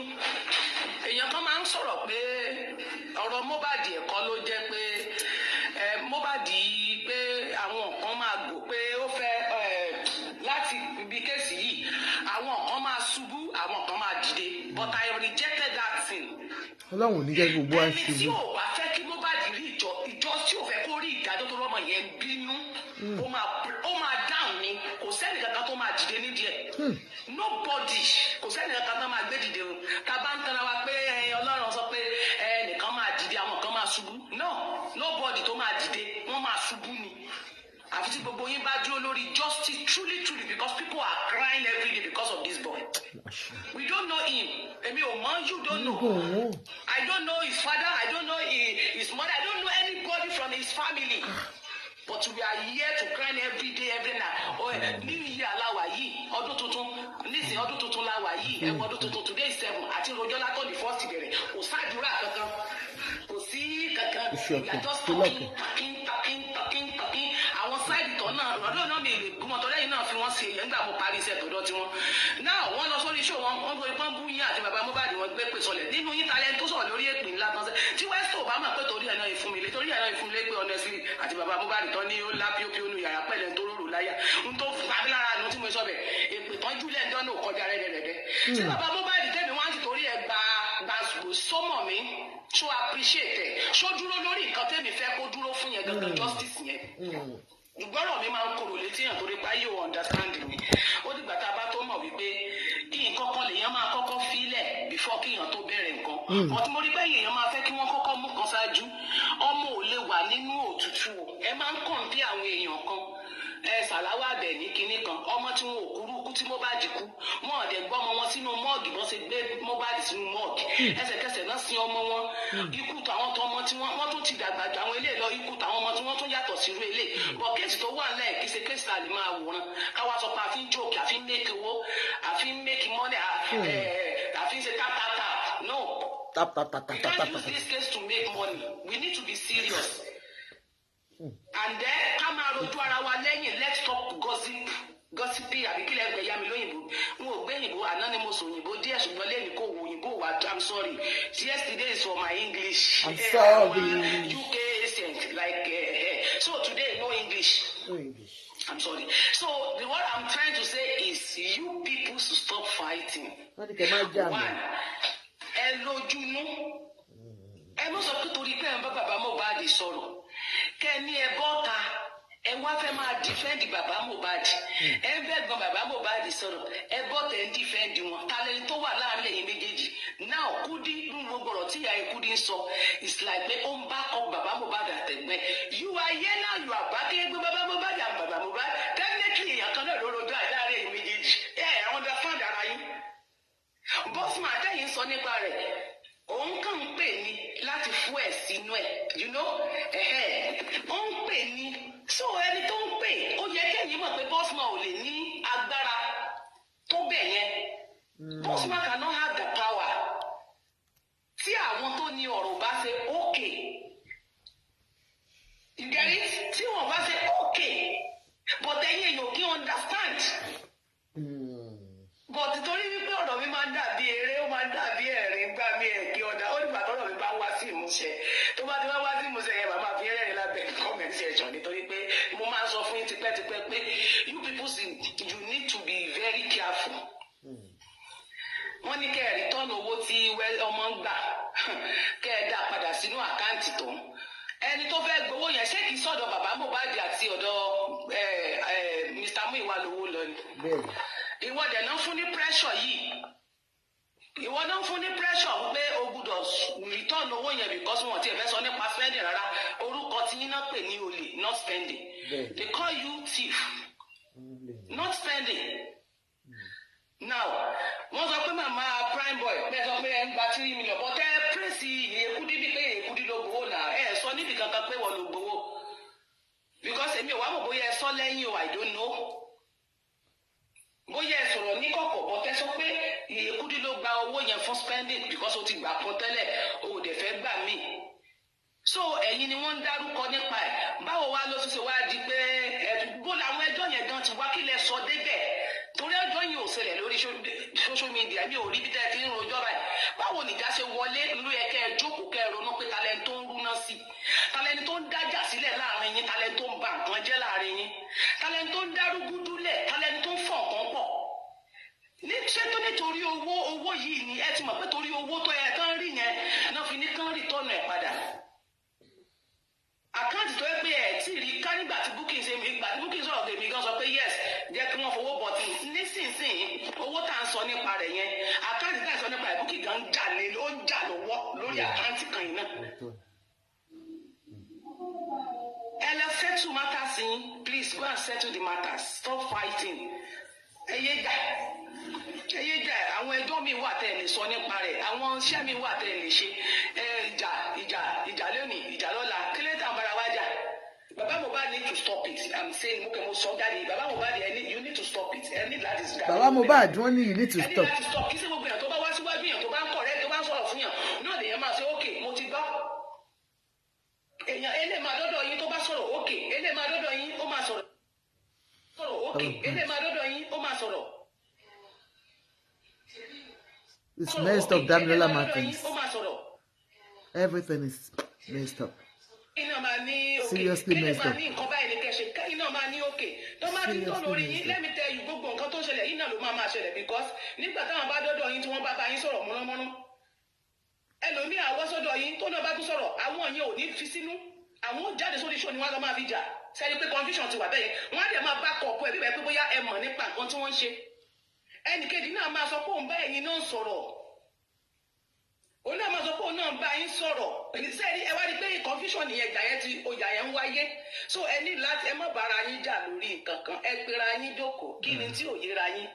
èèyàn kan máa ń sọ̀rọ̀ pé ọ̀rọ̀ Mohbad ẹ̀kọ́ ló jẹ́ pé Mohbad pé àwọn kan máa gbọ́ pé ó fẹ́ láti ibi kéèsì yìí àwọn kan máa ṣubú àwọn kan máa dìde but I rejected that thing. Ọlọ́run ò ní jẹ́ gbogbo àṣìbí. Ẹni tí ò bá fẹ́ kí Mohbad rí ìjọ tí ò fẹ́ kó rí ìdájọ́ tó rọ́mọ yẹn bínú ó máa dáhùn ni kò sẹ́ni kankan tó máa dìde nídìí ẹ̀ nobody kò sẹ́ni kankan tó máa gbé dìde o tá a bá ń tẹ́ra wa pé Ọlọ́run sọ pé ẹnìkan máa dìde àwọn kan máa ṣubú no nobody tó máa dìde wọ́n máa ṣubú ni àfi tí gbogbo yín bá dúró lórí justice truly because people are crying every day because of this boy we don't know him èmi ò mọ̀ you don't know I don't know his father I don't know his mother I don't know anybody from his family. But we are here to cry every day, every night. New year aláwa yìí, ọdún tuntun, nísìnyí ọdún tuntun láwa yìí, ẹ̀wọ̀n ọdún tuntun today is 7 àti rojọ́ látọ̀ the first bẹ̀rẹ̀. Kò sáàdúrà kankan, kò sí kankan. We are just talking. Àwọn sáìdì tọ̀ náà, ọdún náà mi lè gbúmọ̀ tọ́lẹ́ yìí náà fi wọ́n ṣe èyàn nígbà mo parí iṣẹ́ tọ̀dọ̀ tiwọn. Náà wọ́n lọ sórí show wọn gbé pọ́n bú yín àti bàbá Mohbad wọn gbé pè sọlẹ̀. Nínú yín talent tó sọ̀rọ̀ lórí èpè ńlá tán sẹ́. Tí West ò bá mọ̀ pé torí ẹ̀ náà ìfúnmilé pé honestly àti bàbá Mohbad tán ní ó lá píópíó nu yàrá pẹ̀lẹ́ tó rọrùn láyà. N tó pàbí lára àánú tí mo sọ bẹ̀ èpè tán júlẹ̀ ń dánwò kọjá rẹ̀dẹ̀rẹ̀dẹ̀. Tí bàbá Mohbad tẹ̀mí wá ti torí ẹ̀ gba sọ́mọ̀ mi ṣó appreciate ẹ̀ ṣó dúró lórí nǹkan tẹ̀mí fẹ́ kó dúró fún yẹn gangan justice yẹn. Ìgbọ́rọ̀ mi máa ń korò létí yàn torí pa yóò understand mi. Ó dìgbà tá a bá tó mọ̀ wípé nǹkan kan lèèyàn máa kọ́kọ́ fílẹ̀ before kíyàn tó bẹ̀rẹ̀ nǹkan. Ọ̀tún mo rí pé èèyàn máa fẹ́ kí wọ́n kọ́kọ́ mú kan ṣáájú. Ọmọ ò lè wà nínú òtútù o. Ẹ máa ń kàn bí àwọn èèyàn kan. Sàláwà bẹ̀ ní kinní kan. Ọmọ tí wọn ò kúrú kú tí Mohbad kú. Wọn ò dẹ̀ gbọ́ ọmọ wọn sínú mọ́ọ̀gì bọ́n ṣe gbé Mohbad sínú mọ́ọ̀gì. Ẹsẹ̀kẹsẹ̀ náà sin ọmọ wọn. Ikú tàwọn tọmọ tí wọ́n tún ti dàgbà jù àwọn eléyìí lọ. Ikú tàwọn ọmọ tí wọ́n tún yàtọ̀ sírú eléyìí. Bọ̀ kéèsì tó wà nílẹ̀ kì í ṣe kéèsì àlè máa wòran. Káwá sọ pé àfi ń jókè, àfi ń mékì owó, àfi ń mékì mọ́lẹ̀, àfi ń ṣe tápátá. No. We can't use this case to make money. We need to be serious. And then ká máa rojú ara wa lẹ́yìn let's stop gossiping àbí kílẹ̀ ẹgbẹ̀ yá mi lóyìnbó n ò gbé òyìnbó àná ni mo sọ òyìnbó díẹ̀ ṣùgbọ́n lẹ́yìn kò wo òyìnbó wa I'm sorry yesterday is for my English I'm sorry UK accent like so today no English. I'm sorry. So what I'm trying to say is you people should stop fighting. One, ẹ lójúnú ẹ mọ sọ pé torí pé ẹ ń bá bàbá Mohbad sọ̀rọ̀ kẹ́ ní ẹ bọ́ta ẹ wá fẹ́ máa dìfẹ́ǹdì bàbá Mohbad ẹ ń bẹ́ẹ̀ gbọ́n bàbá Mohbad sọ̀rọ̀ ẹ bọ́ta ẹ ń dìfẹ́ǹdì wọn talẹ́ni tó wà láàrin ẹ̀yìn méjèèjì náà Kúdí nínú gbogbo ọ̀rọ̀ tí ìyá ẹ Kúdí ń sọ it's like pé ó ń bá ọ bàbá Mohbad àtẹ̀gbẹ́ you are here now you are back ẹ gbé bàbá Mohbad àti bàbá Mohbad definitely èèyàn kan náà ló rojọ́ àdáàrẹ̀ ẹ̀yìn méjèèjì ẹ understand ara yín bọ́sùmá àtẹ̀yìn sọ nípa rẹ̀ òun kàn ń pè ní láti fún ẹ̀ sínú ẹ̀ you know ó ń pè ní so ẹni tó ń pè ó yẹ kẹ́yìn mọ̀ pé bọ́sùmá ò lè ní agbára tó bẹ̀ yẹn bọ́sùmá cannot have the power tí àwọn tó ní ọ̀rọ̀ bá ṣe okay you get it tí wọ́n bá ṣe okay but ẹ̀yin èèyàn kí understand. But torí wípé ọ̀rọ̀ mi máa ń dàbí eré ó máa ń dàbí ẹ̀rín gbá mi ẹ̀kí ọ̀dà ó nígbà tọ́rọ̀ mi bá wá sí ìmúṣẹ tó bá ti wá sí ìmúṣẹ yẹn màmá fi rẹ́rìn lábẹ́ comment section nítorí pé mo máa ń sọ fún yín tipẹ́tipẹ́ pé you people you need to be very careful. Wọ́n ní kẹ́ ẹ̀ return owó tí ọmọ ń gbà kẹ́ ẹ̀ dá padà sínú àkáǹtì tó ẹni tó fẹ́ gbowó yẹn ṣé kìí sọ̀dọ̀ bàbá Mohbad àti ọ̀dọ̀ Mr. Muiwa lówó lọ ni. Ìwọ dẹ̀ náà fún ní pressure yìí ìwọ náà fún ní pressure pé o gbúdọ̀ return owó yẹn because wọn ti ẹ̀ fẹ́ sọ nípa spending rárá orúkọ tí yín náà pè ní olè not spending they call you thief not spending. Now wọ́n sọ pé màmá prime boy bẹ́ẹ̀ sọ pé ẹ ń gba 3 million but ẹ pèsè Ìyèkúdí bí pé Ìyèkúdí ló gbowó náà ẹ sọ níbi kankan pé wọ́n ló gbowó because èmi ò wá mọ̀ bóyá ẹ sọ lẹ́yìn o I don't know. Bóyá ẹ sọ̀rọ̀ ní kọ̀kọ̀ bọ́ tẹ́ sọ pé Ìyèkúdí ló gba owó yẹn fún spending because o ti gbà kan tẹ́lẹ̀ o ò dẹ̀ fẹ́ gbà mí. so ẹ̀yin ni wọ́n ń dárúkọ nípa ẹ̀ báwo wá ló ṣe wá di pé bó làwọn ẹjọ́ yẹn gan ti wá kí lẹ sọ débẹ̀ torí ẹjọ́ yìí ò ṣẹlẹ̀ lórí social media mi ò rí bí tẹ́ ti ń rojọ́ báyìí báwo nìjà ṣe wọlé ló yẹ kẹ́ ẹ jókòó kẹ́ ẹ ronú pé talẹ́ni tó ń rúná sí talẹ́ni tó ń dájà sílẹ̀ láàrin yín talẹ́ni tó ń ba nǹkan jẹ́ láàrin yín talẹ́ni tó ń dárúgúdú lẹ̀ talẹ́ni tó ń fọ̀ nǹkan pọ̀ ṣé tó nítorí owó yìí ni ẹ ti mọ̀ pé torí owó tó yẹ kán rí yẹn náà fi ní kán rí tọ́nà ẹ̀ padà àkáǹtì tó yẹ pé ẹ̀ tí rí ká nígbà tí booking ṣe ìgbà tí booking sọ̀rọ̀ tèmi gan sọ pé yes jẹ́ kí wọ́n fowó bọ̀ tí nísinsìnyí owó tá à ń sọ nípa rẹ̀ yẹn àkáǹtì tá à ń sọ nípa rẹ̀ booking gan ó ń jà lọ́wọ́ lórí àkáǹtì kan yìí náà. ẹ lọ settle matters yín please go and settle the matters stop fighting ẹ yé jà àwọn ẹjọ́ mi wà tẹ́ ẹ lè sọ nípa rẹ̀ àwọn iṣẹ́ mi wà tẹ́ ẹ lè ṣe ìjà lónìí ìjà lọ́la kílẹ̀ tá à ń bára wá jà bàbá Mohbad need to stop it I'm saying mo sọ jáde bàbá Mohbad you need to stop it ẹ ní láti stop. bàbá Mohbad wọ́n ní you need to stop. ẹ ní láti stop kí sí gbogbo èèyàn tó bá wá síwájú èèyàn tó bá ń kọ̀ rẹ́ tó bá ń sọ̀rọ̀ fún yàn náà lèèyàn máa ṣe okay mo ti gbọ́ èèyàn eléyìí máa dọ́dọ̀ yín tó bá sọ̀rọ̀ okay eléyìí máa dọ́dọ̀ yín ó máa sọ̀rọ̀ okay eléyìí máa dọ́dọ̀ yín ó máa sọ̀rọ̀. It's messed up, Damilola Martins. Everything is messed up. Seriously messed up. Seriously messed up. Let me tell you, gbogbo nǹkan tó ń ṣẹlẹ̀ yìí náà ló máa ṣẹlẹ̀ because nígbà táwọn bá dọ́dọ̀ yín tí wọ́n bá bá yín sọ̀rọ̀ mọ́nàmọ́ná ẹlòmíì àwọ̀ sọ́dọ̀ yín tó náà bá tún sọ̀rọ̀ àwọn yẹn ò ní fi sínú àwọn ò jáde sórí iṣọ́ ni wọ́n lọ máa fi jà sẹ́yìn pé confusion ti wà bẹ́ẹ̀ wọ́n á dẹ̀ máa bá kọ̀ọ̀pù ẹ̀ bí bẹ́ẹ̀ pé bóyá ẹ mọ̀ nípa nǹkan tí wọ́n ń ṣe ẹnìkejì náà máa sọ pé òun bá ẹ̀yin náà sọ̀rọ̀ òun náà máa sọ pé òun náà bá yín sọ̀rọ̀ sẹ́ẹ̀rí ẹ wá rí pé confusion nìyẹn ọjà yẹn ń wáyé so ẹ ní láti ẹ má bára yín jà lórí nǹkan kan ẹ pera yín jókòó kí ni tí ò yéra yín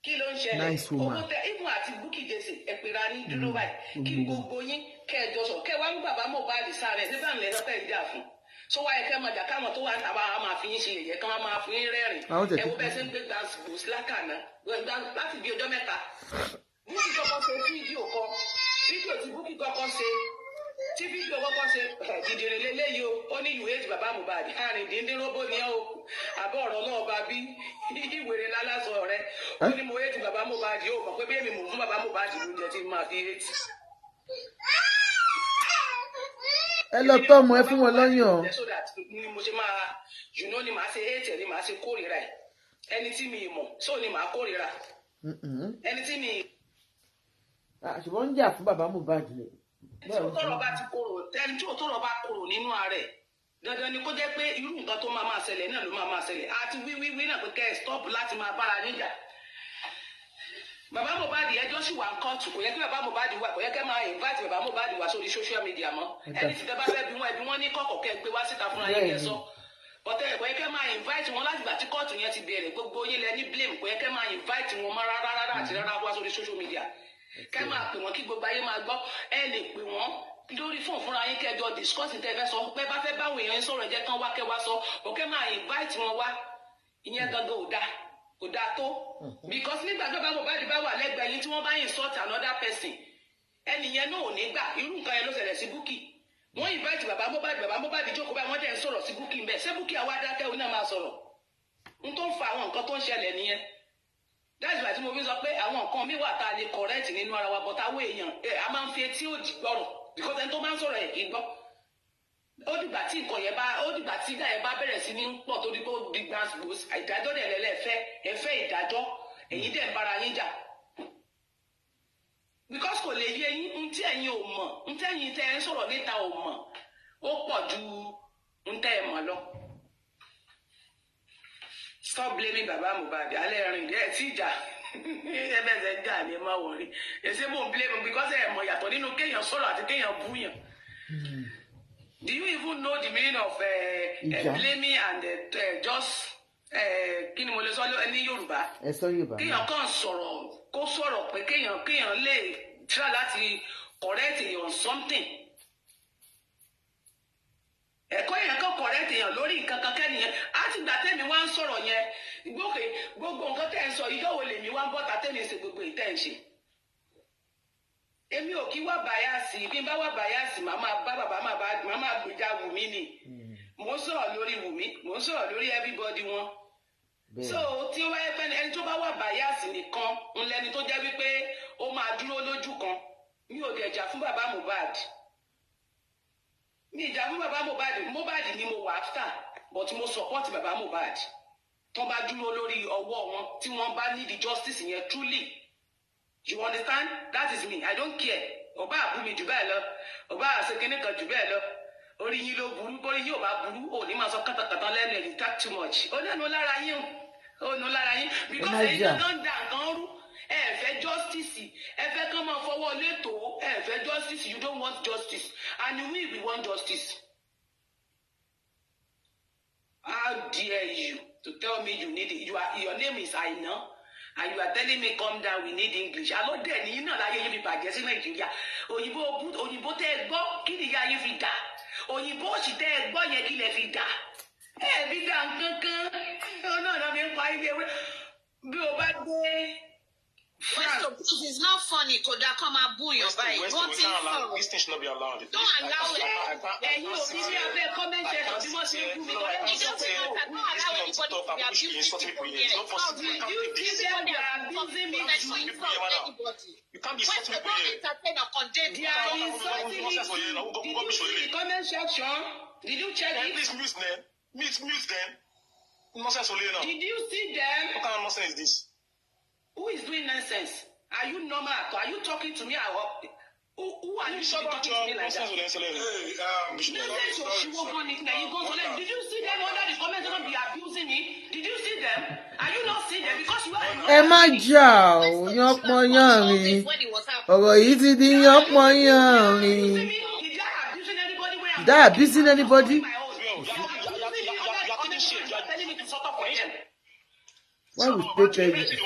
kí ló ń ṣẹlẹ̀ owó tẹ ibùn àti Bukky Jesse ẹ pera yín dúró báyìí kí gbogbo yín kẹjọ sọ kẹwàá ń bàbá Mohbad sáré nígbà ńlẹ lọtẹ ìjà fún so wáyé kẹ́ máa jà káwọn tó wà tàbá a máa fi yín ṣe yẹ̀yẹ́ kí wọ́n máa fi yín rẹ́rìn ẹ wo bẹ́ẹ̀ ṣe ń gbé gbàgbó sílákàná láti bí ọjọ́ mẹ́ta Bukky kọ́kọ́ ṣe fídíò tí Bukky kọ́kọ́ ṣe tí fídíò kọ́kọ́ ṣe dìdìrín lélẹ́yìí ó ní you hate bàbá Mohbad àrìndínlóbó ni ó àbọ̀ ọ̀rọ̀ náà bá bí ìwèrè lálásọ rẹ ó ní mo hate bàbá Mohbad ó mọ̀ pé bí èmi mò ń fún bàbá Mohbad lóúnjẹ tí máa fi hate. ẹ lọ tọ́ ọmọ ẹ fún wọn lọ́yàn. so that ni mo ṣe máa ni màá ṣe hate ni màá ṣe kórìíra ẹ ẹni tí mi mọ̀ so ni màá kórìíra ẹni tí mi. ṣùgbọ́n ń jà fún bàbá Mohbad ni. tí òtọ́rọ̀ bá ti korò ẹni tí òtọ́rọ̀ bá korò nínú ààrẹ dandan ni kó jẹ́ pé irú nǹkan tó máa ṣẹlẹ̀ náà ló máa ṣẹlẹ̀ àti wíwí náà pé kẹ́ ẹ̀ stop láti máa bára níjà. bàbá Mohbad ẹjọ́ sì wà ń kóòtù kò yẹ kí bàbá Mohbad wà kò yẹ kẹ́ máa invite bàbá Mohbad wá sórí social media mọ́ ẹni tí tẹ́bá fẹ́ bí wọ́n ní kọ̀kọ̀ kẹ́ gbé wá síta fúnra yín kẹ́ sọ bọ́tẹ́ kò yẹ kẹ́ máa invite wọn láti gbà tí kóòtù yẹn ti bẹ̀rẹ̀ gbogbo yín lẹ ní blame kò yẹ kẹ́ máa invite wọn mọ́ rárá àti rárá wá sórí social media kẹ́ máa pè wọ́n kí gbogbo ayé máa gbọ́ ẹ lè pè wọ́n lórí fóònù fúnra yín kẹjọ discuss tẹ́ fẹ́ sọ pé bá fẹ́ báwọn èèyàn sọ̀rọ̀ ẹ̀jẹ̀ kan wá kẹ́ wá sọ òkè máa invite wọn wá ìyẹn gangan kò dáa tó because nígbà tó bá Mohbad bá wà lẹ́gbẹ̀ẹ́ yín tí wọ́n bá insult another person ẹnìyẹn náà ò ní gbà irú nǹkan yẹn ló ṣẹlẹ̀ sí Bukky wọ́n invite bàbá Mohbad jókòó báyìí wọ́n dẹ̀ ń sọ̀rọ̀ sí Bukky ń bẹ̀ ṣé Bukky àwa dákẹ́ òun náà máa sọ̀rọ̀ n tó ń fa àwọn nǹkan tó ń ṣẹlẹ̀ nìyẹn that's why tí mo fi sọ pé àwọn nǹkan mi wà tá a lè correct nínú ara wa but àwọn èèyàn a máa ń fi etí òdì gbọ́rọ̀ because ẹni tó máa ń sọ̀rọ̀ ẹ̀ kì í gbọ́ ó dìgbà tí nǹkan yẹn bá ìdá yẹn bá bẹ̀rẹ̀ sí ní pọ̀ tó di kó di gbàgbós ìdájọ́ dẹ̀ lẹ́lẹ́fẹ́ ẹ̀fẹ́ ìdájọ́ èyí dẹ̀ ń bára yín jà because kò lè yé yín n tí ẹ̀yin ò mọ̀ n tí ẹ̀yin tẹ́ ẹ ń sọ̀rọ̀ níta ò mọ̀ ó pọ̀ ju n tẹ́ ẹ mọ̀ lọ. Stop blaming baba Mohbad alẹ́ rìn dẹ́ tí ìjà ẹbẹ̀sẹ̀ jà ní ẹ má wọrí èsì mò ń blame because ẹ mọ̀ yàtọ̀ nínú kéèyàn sọ̀rọ̀ àti kéèyàn búyàn. Do you even know the meaning of blaming and just kí ni mo lè sọ ní Yorùbá? ẹ sọ Yorùbá. kéèyàn kàn sọ̀rọ̀ kó sọ̀rọ̀ pé kéèyàn lè try láti correct èèyàn something. ẹ̀kọ́ yẹn kọ́ correct èèyàn lórí nǹkan kan kẹ́niyẹn á ti gbà tẹ́mi wá ń sọ̀rọ̀ yẹn gbogbo nǹkan tẹ́ ń sọ ìjọ́ wo lèmi wá ń bọ́ta tẹ́mi ṣe gbogbo ìtẹ́ ń ṣe. Èmi ò kí wá báyàsì, bí n bá wá báyàsì, màmá bá bàbá màmá gbèjà Wùmí ni. Mo ń sọ̀rọ̀ lórí Wùmí, mo ń sọ̀rọ̀ lórí everybody wọn. So tí ó wáyé pé ẹni tó bá wà báyàsì nìkan, ń lẹni tó jẹ́ wípé ó máa dúró lójú kan. Mi ò dẹ̀ jà fún bàbá Mohbad. Mi ìjà fún bàbá Mohbad ni mo wà after, but mo support bàbá Mohbad. Tó bá dúró lórí ọwọ́ wọn, tí wọ́n bá need the justice yẹn truly. You understand? That is me. I don't care. Ọba àbú mi jù bẹ́ẹ̀ lọ. Ọba àṣekínní kan jù bẹ́ẹ̀ lọ. Orí yín ló burú. Orí yín ò bá burú. Ò ní máa sọ kàtàkàtà lẹ́nu ẹ̀. You talk too much. Ó lẹ́nu lára yín o. Ó nu lára yín. Because ẹ̀yin náà ń da nǹkan rú. Ẹ fẹ́ justice. Ẹ fẹ́ kán máa fọwọ́ létò. Ẹ fẹ́ justice. You don't want justice. And we want justice. How dare you to tell me you need it? Your name is Aina. And you are telling me come down, we need English. I know that you know that you be bad in Nigeria. Òyìnbó tẹ́ gbọ́ kí ni ya yín fi dà. Òyìnbó sì tẹ́ gbọ́ yẹn kí lẹ fi dà. Ẹ bí dà nǹkankan. Ọ̀nà mi ń pa ilé ewé. Bí o bá dé. Westo, this is not funny. Koda come and boo your bike. This thing should not be allowed. Don't allow it. And you see every comment section. You must be don't allow anybody to be abusing people here. You see them, they are abusing me. You can't be insulting people here. They are insulting me. Did you see the comment section? Did you check it? Please mute them. Mute them. Nonsense, Olena. Did you see them? What kind of nonsense is this? Who is doing nonsense? Are you normal? Are you talking to me? Who are you talking to me like that? Did you see them under the comments going to be abusing me? Did you see them? Are you not seeing them? Because you are not. Ẹ má jà ó, yánpọnyánrin. Ọ̀rọ̀ yìí ti di yánpọnyánrin. Did I abusing anybody? Why would they tell you to stop?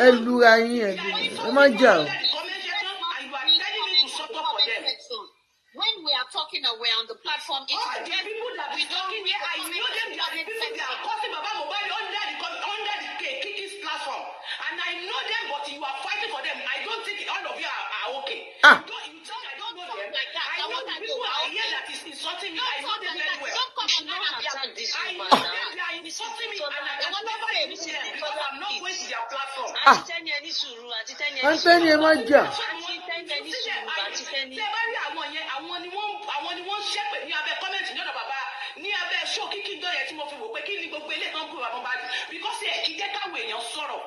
Ẹ lura yín ẹ má jà ó. When we are talking and we're on the platform, it's the people that we talking here, I know them, they are the people that are causing Baba Mohbad under the Kiki's platform. And I know them, but you are fighting for them. I don't think all of you are okay. You tell me I don't know them. Like that. I know the people are here that is insulting me. I know them very well. Don't come on and attack this woman. I know them, they are insulting me, and I will never use them because I'm not going to their platform. Anthony ẹ má jà. Àwọn ni wọ́n ṣépè ní abẹ́ kọ́mẹ́ǹtì ní ọ̀dọ̀ bàbá ní abẹ́ ṣó kíkí ìjọ yẹn tí mo fi wò pé kí ni gbogbo ilé tán kúrò àbọ̀bá because ẹ̀ kí jẹ́ káwọn èèyàn sọ̀rọ̀.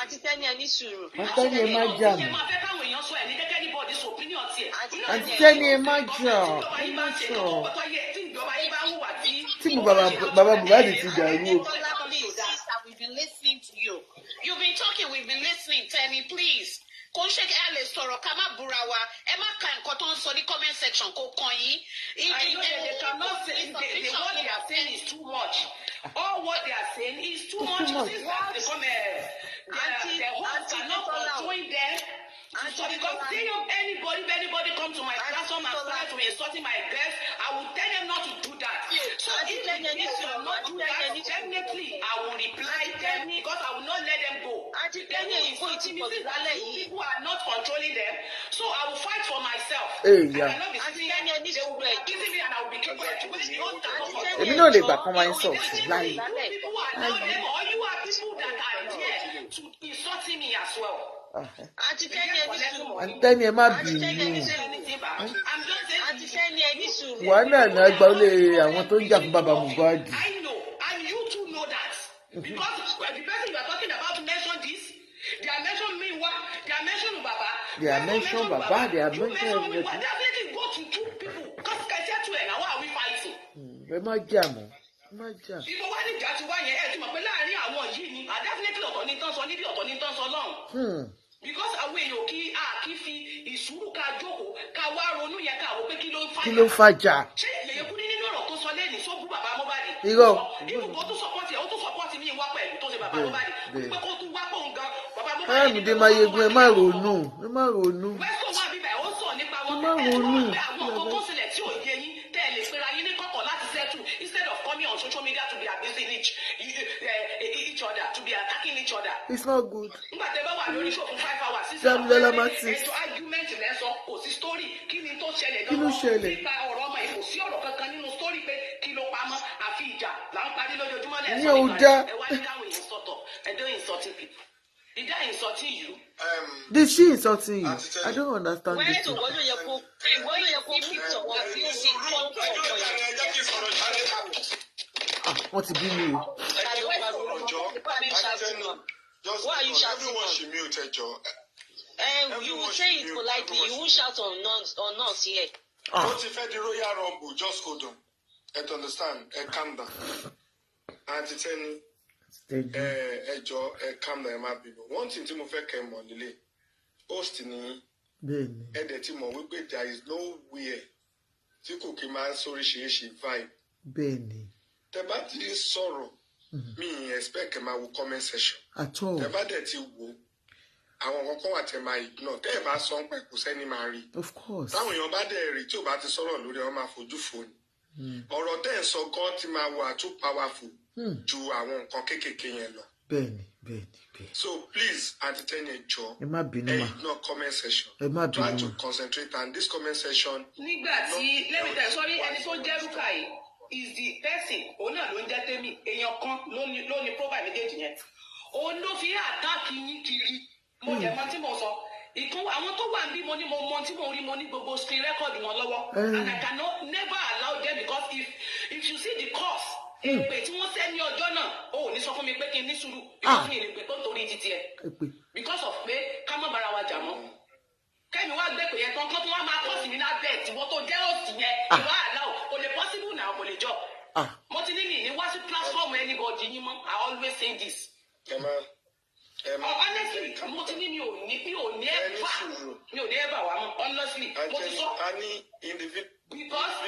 Àti tẹ́ni ẹni sùúrù. Anthony ẹ má jà mọ́. Àti tẹ́ni ẹ má jà ẹ má sọ̀rọ̀. Tí mo bàbá Mohbad ti dàrú o. We've been listening to you. You've been talking, we've been listening. Tẹ́ni, please. Kò ṣe kí ẹ lè sọ̀rọ̀ ká má búra wa ẹ má ka nǹkan tó ń sọ ní comment section kò kàn yín. I know that they cannot say what they are saying is too much. All what they are saying is too much. This is what the host cannot join them. So because anybody come to my platform and start to insulting my guests, I will tell them not to do that. So if they will not do that, definitely I will reply them because I will not let them go. People are not controlling them, so I will fight for myself. They will be giving me and I will be capable to èmi náà lè gbà kán máa ń sọ sí láyé. People are not them, or you are people that are there to insulting me as well. Anthony ẹ má bínú. Wàhálà náà gba ó lé àwọn tó ń jà fún bàbá Mohbad. I know, and you too know that. Because the person you are talking about mention this, they are mentioning me, they are mentioning Baba. They are mentioning Baba, they are mentioning everything. They definitely go to two people. Because I said to her, now why are we fighting? Ẹ má jà mọ́. Ìbò wá ní ìjà tí wá yẹn ẹ ti mọ̀ pé láàárín àwọn yìí ni definitely ọ̀tọ̀ ní tán sọ níbi ọ̀tọ̀ ní tán sọ lọ́hùn. Because àwọn èèyàn kì í fi ìṣúrù ká jókòó ká wá ronú yẹn ká wò pé kí ló ń fàjà. Kí ló ń fàjà? Ṣé Yèyé Kúdí nínú ọ̀rọ̀ tó sọ lẹ́yìn sóbú bàbá Mohbad? Irọ́. Ibùkún tó sọpọ́tì ẹ̀ ó tó sọpọ́tì mí wá pẹ̀lú tó ṣe bàbá Mohbad. Pé kó tún wá pòun gan bàbá Mohbad mi dé máa yegun ẹ má ronú. Westo wà bíbẹ̀ ó sọ nípa wọn. Ẹ tó wà pé àwọn nǹkan tó ṣẹlẹ̀ tí ò yé yín tẹ́ ẹ lè pera yín ní kọ̀kọ̀ láti settle instead of coming on social media to be abusing each other, to be attacking each other. It's not good. Nígbà tẹ́ bá wà lórí show fún 5 hours, ẹjọ́ argument lẹ́sọ̀ kò sí story kí ni tó ṣẹlẹ̀ gan-an nípa ọ̀rọ̀ ọmọ ìfò sí ọ̀rọ̀ kankan nínú story pé kí ló pamọ́ àfi ìjà là ń parí lójoojúmọ́ lẹ́sọ̀ nípa ẹ wá ní káwọn èèyàn sọ̀tọ̀ ẹ don't insulting people. Is that insulting you? Did she insulting you? I don't understand this. Wọ́n ti bí mi o. Why are you shouting? Everyone should mute her jaw. You will say it politely. You won't shout on us here. What if the Royal Rumble? Just hold on. And understand. Calm down. Auntie Tenny. Calm down, my people. One thing to move came on the host ni. There is nowhere. Tí kò kí máa sóríṣiríṣi vibe. Bẹ́ẹ̀ni. Tẹ́ bá ti sọ̀rọ̀. Me expect kẹ́ máa wo comment section. At all. Tẹ́ bá dẹ̀ ti wo. Àwọn kankan wà tẹ́ máa ignore. Tẹ́ ẹ bá sọ pé kò sẹ́ni máa rí. Of course. Táwọn èèyàn bá dẹ̀ rí tí ò bá ti sọ̀rọ̀ lórí wọn máa fojú fò ni. Ọ̀rọ̀ tẹ́ ẹ sọ gan ti máa wà too powerful ju àwọn nǹkan kéékèèké yẹn lọ. Bẹ́ẹ̀ni. So please, Auntie Tenny jọ̀ọ́. Ẹ má bínú ma. Ignore comment section. Ẹ má bínú ma. Try to concentrate on this comment section. Nígbà tí let me tell you, sorry, ẹni tó jẹ́ Rúkà yìí is the person òun náà ló ń jẹ́ Tẹ́mi èèyàn kan ló ní profile méjèèjì yẹn. Òun ló fi àtàkì yín kiri. Mo jẹ̀ mọ́ tí mo sọ. Àwọn tó wà níbí mo ní mo mọ tí mo rí mo ní gbogbo screen record wọn lọ́wọ́. And I cannot never allow them because if you see the cause. Èpè tí wọ́n sẹ́ ní ọjọ́ náà ó ní sọ fún mi pé kí n ní sùúrù because mi ì pè tó ń torí títí ẹ̀ because of pé ká má bára wa jà mọ́ kẹ́mi wá gbé pè yẹn tán kán tó wá máa kọ́ sí mi lábẹ́ tí wọ́n tó jẹ́ òsì yẹn ìwà àlá ò kò lè possible náà kò lè jọ. Mo ti ní mi ní wá sí platform anybody yín mọ́ I always say this. Honestly mo ti ní mi ò ní ẹ̀bà wá mọ́ honestly mo ti sọ. Because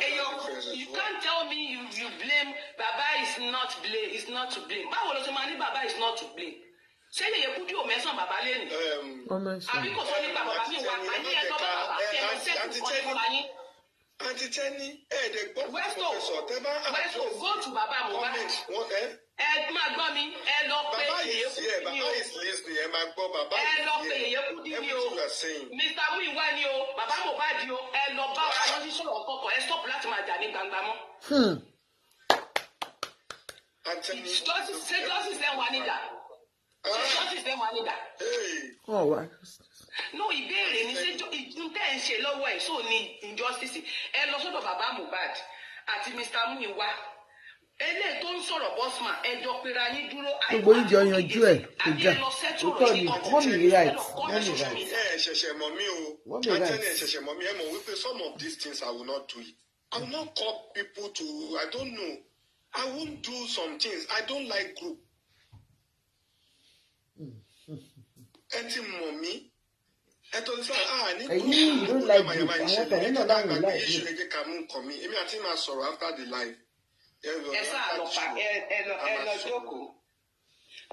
you can't tell me you blame Baba is not to blame. Báwo ló ṣe máa ní Baba is not to blame? Ṣé yẹ̀yẹ̀ kú bí o mẹ́sàn bàbá lẹ́nu? Àbí kò sọ nípa bàbá mi wá àní ẹ̀ lọ́ bá bàbá kí ẹ lọ sẹ́kù kan ní bàbá yín. Auntie Tenny, ẹ̀ẹ́dẹ̀ gbọ́ Westo go to Baba Mohbad. Ẹ máa gbọ́ mi, ẹ lọ pé yẹ̀yẹ̀ kú dí mi o. Ẹ lọ pé yẹ̀yẹ̀ kú dí mi o. Mr. Muiwa ni o, Baba Mohbad o, ẹ lọ bá wa lọ sí sọ̀rọ̀ kọ̀kọ̀, ẹ stop láti máa jà ní gbangba mọ́. Justice ẹ̀ wà níjà. Justice ẹ̀ wà níjà. No, ìbéèrè ni ṣé tẹ́ ẹ̀ ń ṣe lọ́wọ́ ẹ̀ sóò ní injustice. Ẹ lọ sọ́dọ̀ Baba Mohbad àti Mr. Muiwa. Eléyìí tó ń sọ̀rọ̀ bọ́sùmá ẹjọ́ pera yín dúró. Gbogbo ìjọ yanjú ẹ̀ kò já òótọ́ ni mọ́mì right. Ṣẹ̀ṣẹ̀ mọ̀ mí o. Àtẹ̀lẹ̀ ṣẹ̀ṣẹ̀ mọ̀ mí ẹ mọ̀ wípé some of these things I will not do it. I will not call people to I don't know. I won't do some things. I don't like group. Ẹ ti mọ̀ mí. Ẹ tó ń sọ ní group. You don't like group. Àwọn ọ̀tọ̀ yẹn náà dáhùn láì group. Ìṣòro ẹ̀jẹ̀ ká mú nǹkan mi. Èmi àti máa sọ̀rọ̀ after the live. Ẹ sáà lọ pa ẹ lọ jókòó.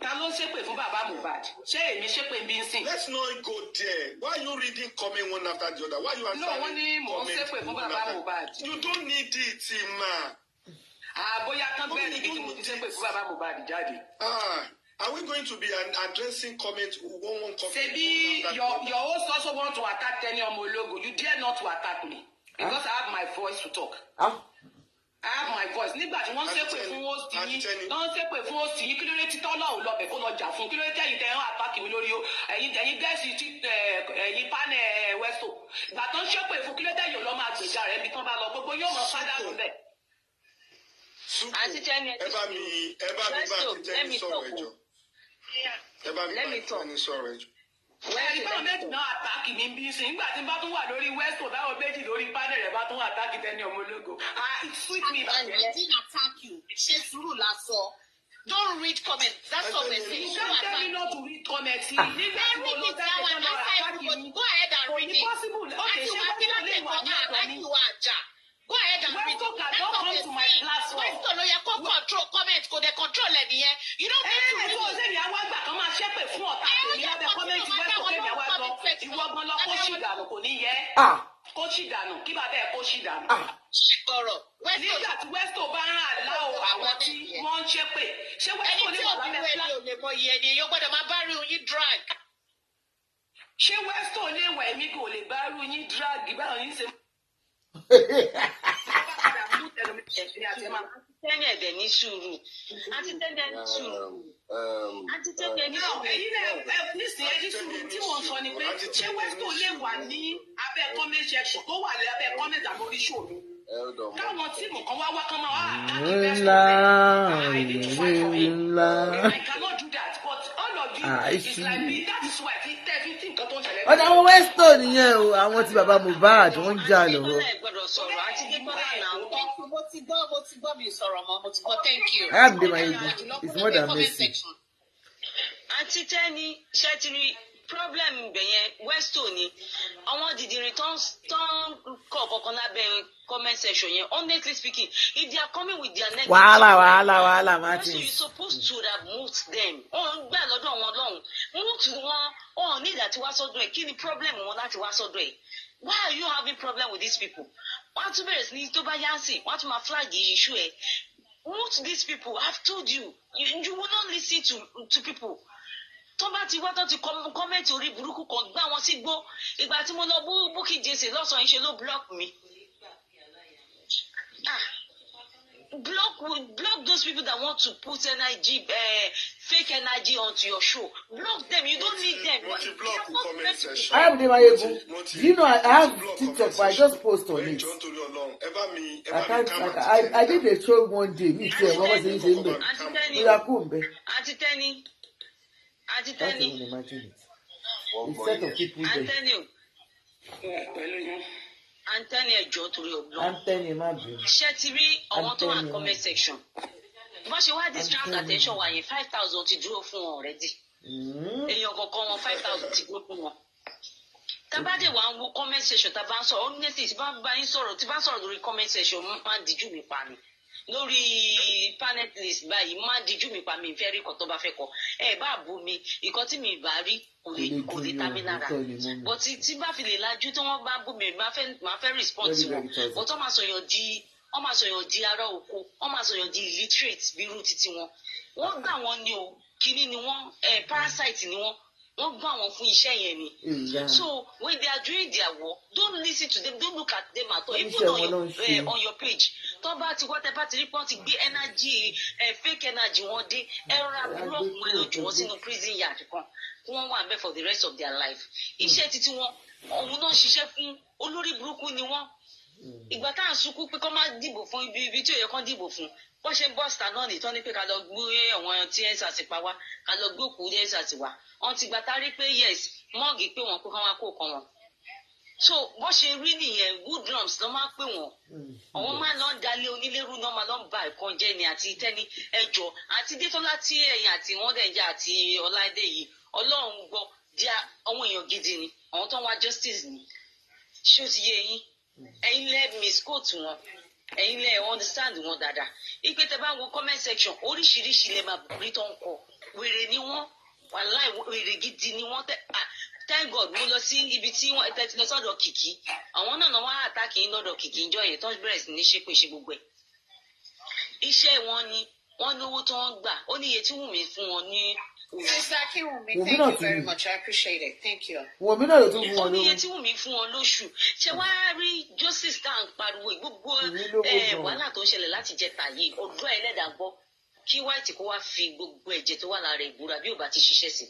Ta ló ṣépè fún Baba Mohbad? Ṣé èmi ṣépè bí ń sìn? Let's not go there. Why are you reading comment one after the other? Why you answering? No, wọ́n ní mò ń ṣépè fún Baba Mohbad. You don't need it, ma. Bóyá kán bẹ́ẹ̀ níbi tí mo ti ṣépè fún Baba Mohbad jáde. Are we going to be addressing comment one comment? Ṣebí your host also want to attack Tenny Omologo. You dare not to attack me because I have my voice to talk. I have my voice. Nígbà tí wọ́n ṣépè fún host yín, wọ́n ṣépè fún host yín, kí ló dé tí Tọ́lá ò lọ bẹ̀ kó lọ jà fún? Kí ló dé tẹ́yìn tẹ́yìn àtàkì mi lórí o? Ẹ̀yin gẹ̀ẹ́sì tí ẹ̀yin panel Westo. Ìgbà tó ń ṣépè fún kí ló dé yóò lọ máa gbèjà rẹ̀ bí tán bá lọ gbogbo yóò mọ fádà lọ bẹ̀. Auntie Tenny, ẹ bá mi bá Auntie Tenny sọ̀rọ̀ ẹ̀jọ̀. Ẹ bá mi bá Auntie Tenny sọ̀rọ̀ ẹ̀jọ̀. Ẹ̀yin báwọn méjì náà àtàkì mi bí sí. Nígbà tí n bá tún wà lórí Westo báwọn méjì lórí panel rẹ̀ bá tún wà àtàkì Tenny Omologo. It sweet me back. I didn't attack you. Ṣé sùúrù lásán. Don't read comments. That's all we're saying. You can't tell me not to read comments. Go ahead and read it. Okay, Go ahead and read it. Westo cannot come to my platform. Westo ló yẹ kó control comment kò dé control ẹ̀ nìyẹn. You don't get to read it. Ṣé ìyá wá gbà kan máa ṣépè fún ọ̀tá mi lábẹ́ comment gbọ́ngbọ́n lọ kó ṣì dànù kò ní yẹ. Kó ṣì dànù kí bàbá ẹ̀ kó ṣì dànù. Nígbà tí Westo bá ń ràn láò àwọn tí wọ́n ń ṣépè. Ṣé Westo lè wà lábẹ́ flag? Ṣé Westo lè wà èmi kò lè bá rú yín drag báwo ní ṣe. Tẹ́ni ẹ̀dẹ̀ ní sùúrù. Àti tẹ́ni ẹni sùúrù. Àti tẹ́ni ẹni sùúrù. Èyí náà nísìnyí ẹni sùúrù tí wọ́n sọ ni pé ṣé Westo lè wà ní abẹ́ comment section tó wà lábẹ́ comment àmórí show mi. Káwọn tíìmù kan wá kán máa wá àtàkì Westo. I cannot do that but all of you is like me that is why tí nǹkan tó ń ṣẹlẹ̀. Ọ̀dà àwọn Westo nìyẹn o, àwọn tí bàbá Mohbad wọ́n ń jà lọ́wọ́. Thank you. I have the my it's more than mercy. Àǹtí Tẹ́ni ṣẹ́tìrì problem bẹ̀yẹn Westo ni àwọn dìdìrín tó ń kọ̀ kọ̀ọ̀kan lábẹ́ comment section yẹn honestly speaking if they are coming with their negative wàhálà Martin. So you supposed to have moved them. Wọ́n gbà lọ́dọ̀ wọn lọ́hùn. Move wọn ọ̀ ní ìdá tí wá sọ́dọ̀ ẹ̀ kí ni problem wọn láti wá sọ́dọ̀ ẹ̀. Why are you having problem with these people? Wọ́n á tún bẹ̀rẹ̀ sí ní tó bá yá sí wọ́n á tún máa flag issue ẹ̀. Move these people. I've told you you will not listen to people. Tó bá ti wá tó ti kọ́mẹ́ntì orí burúkú kan gbá wọn sí gbó ìgbà tí mo lọ Bukky Jesse lọ́sàn-án ṣe ló block mi. Block those people that want to put energy, fake energy onto your show. Block them. You don't need them. I have the Mayebu. You know, I have TikTok, but I just post on it. I did a show one day. Me too. What was it? Auntie Tenny. Instead of people there. Anthony ẹjọ torí Ọlọ́run. Anthony má bínú. Ṣé ti rí àwọn tó wà comment section? Wọ́n ṣe wá distract attention wa yẹn 5,000 ti dúró fún wọn already. Èèyàn kọ̀ọ̀kan wọn 5,000 ti dúró fún wọn. Tábàdé wà ń wo comment section tá a bá ń sọ̀rọ̀ honestly tí bá ń bá yín sọ̀rọ̀ tí bá ń sọ̀rọ̀ lórí comment section máa ń díjú mi pa ni. Lórí panel list báyìí máa ń díjú mi pa mi ìfẹ́ rí kan tó bá fẹ́ kọ. Ẹ bá bú mi ìkan tí mi bá rí kò lè ta mí lára but tí bá fi lè lajú tí wọ́n bá bú mi máa fẹ́ respond sí wọn but wọ́n máa sọ̀yàn di ará oko wọ́n máa sọ̀yàn di illiterate bí irú títí wọn wọ́n gbà wọ́n ní o kíní ni wọ́n parasite ni wọ́n gbà wọ́n fún iṣẹ́ yẹn ni so when they are doing their work don't listen to them don't look at them at all even on your page tó bá ti wọ́n tẹ́ bá ti rí pọ́n ti gbé energy fake energy wọn dé ra búrọ́ọ̀kù wọn lójú wọn sínú prison yard kan wọ́n wà bẹ́ẹ̀ for the rest of their life iṣẹ́ títí wọn òun náà ṣiṣẹ́ fún olórí burúkú ni wọ́n ìgbà tá à ń sunkún pé kọ́ máa dìbò fún ibi tí ò yẹ kán dìbò fún wọ́n ṣe bọ́ọ̀sì náà nìtọ́ ní pé ká lọ gbé àwọn tí ẹ̀ ṣàṣìpá wá ká lọ gbé òkú ẹ̀ ṣàṣìwá wọ́n ti gbà tá rí pé yes mọ́ọ̀gì pé wọ́n pé kán wá kó kan wọn so bó ṣe rí nìyẹn good drums ló máa pè wọ́n àwọn máa lọ dalé onílérú náà máa lọ ba ẹ̀kan jẹ́ ni àti Tẹ́ni ẹjọ́ àti Détọ́lá tí ẹ̀yìn àti wọ́n dẹ̀ jẹ́ àti Ọláìdé yìí Ọlọ́run gbọ́ díà àwọn èèyàn gidi ni àwọn tó ń wá justice ni ṣé ó ti yé yín ẹ̀yin lẹ́ misquote wọn ẹ̀yin lẹ́ understand wọn dáadáa ipe tẹ́ bá wo comment section oríṣiríṣi lè máa rí tó ń kọ wèrè ni wọ́n wàláì wèrè gidi ni wọ́n thank God mo lọ sí ibi tí wọ́n tẹ́tí lọ sọ́dọ̀ Kìkì àwọn náà wọ́n àtàkì yín lọ́dọ̀ Kìkì ìjọ yẹn tó ń bẹ̀rẹ̀ sí ní ṣépè ṣe gbogbo ẹ̀ iṣẹ́ wọn ni wọ́n lówó tó ń gbà ó ní iye tí Wùmí fún wọn ní Sister Kiwumi, thank you very much. I appreciate it. Thank you. Wùmí náà ló tún fún wọn lówó. Oníye tí Wùmí fún wọn lóṣù. Ṣé wàá rí justice tá à ń pariwo gbogbo wàhálà tó ń ṣẹlẹ̀ láti jẹta yìí ọdún ẹlẹ́dàá gbọ́ kí White kó wá fi gbogbo ẹ̀jẹ̀ tó wà lára ìbúra bí ò bá ti ṣiṣẹ́ sí.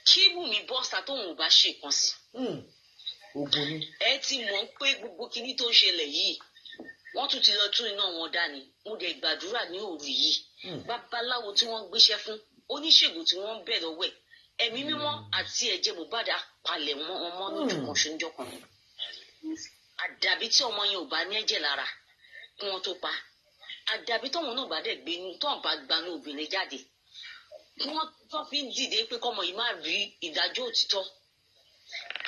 Kí Wùmí bọ́sà tóun ò bá ṣe nǹkan sí. Ẹ ti mọ̀ pé gbogbo kinní tó ń ṣẹlẹ̀ yìí wọ́n tún ti lọ tún iná wọn dání mo dẹ̀ gbàdúrà ní òru yìí babaláwo tí wọ́n gbéṣẹ́ fún oníṣègùn tí wọ́n ń bẹ̀ lọ́wọ́ ẹ̀ ẹ̀mí mímọ́ àti ẹ̀jẹ̀ Mohbad palẹ̀ wọn mọ́ lójú kan ṣoúnjọ́ kan àdàbí tí ọmọ yẹn ò bá ní ẹ̀jẹ̀ lára kí wọ́n tó pa àdàbí tọ́wọ́n náà bá dẹ̀ gbé ní tọ́wọ́n bá gbanú obìnrin jáde kí wọ́n tó fi ń dìde pé kọ́mọ yìí má rí ìdájọ́ òtítọ́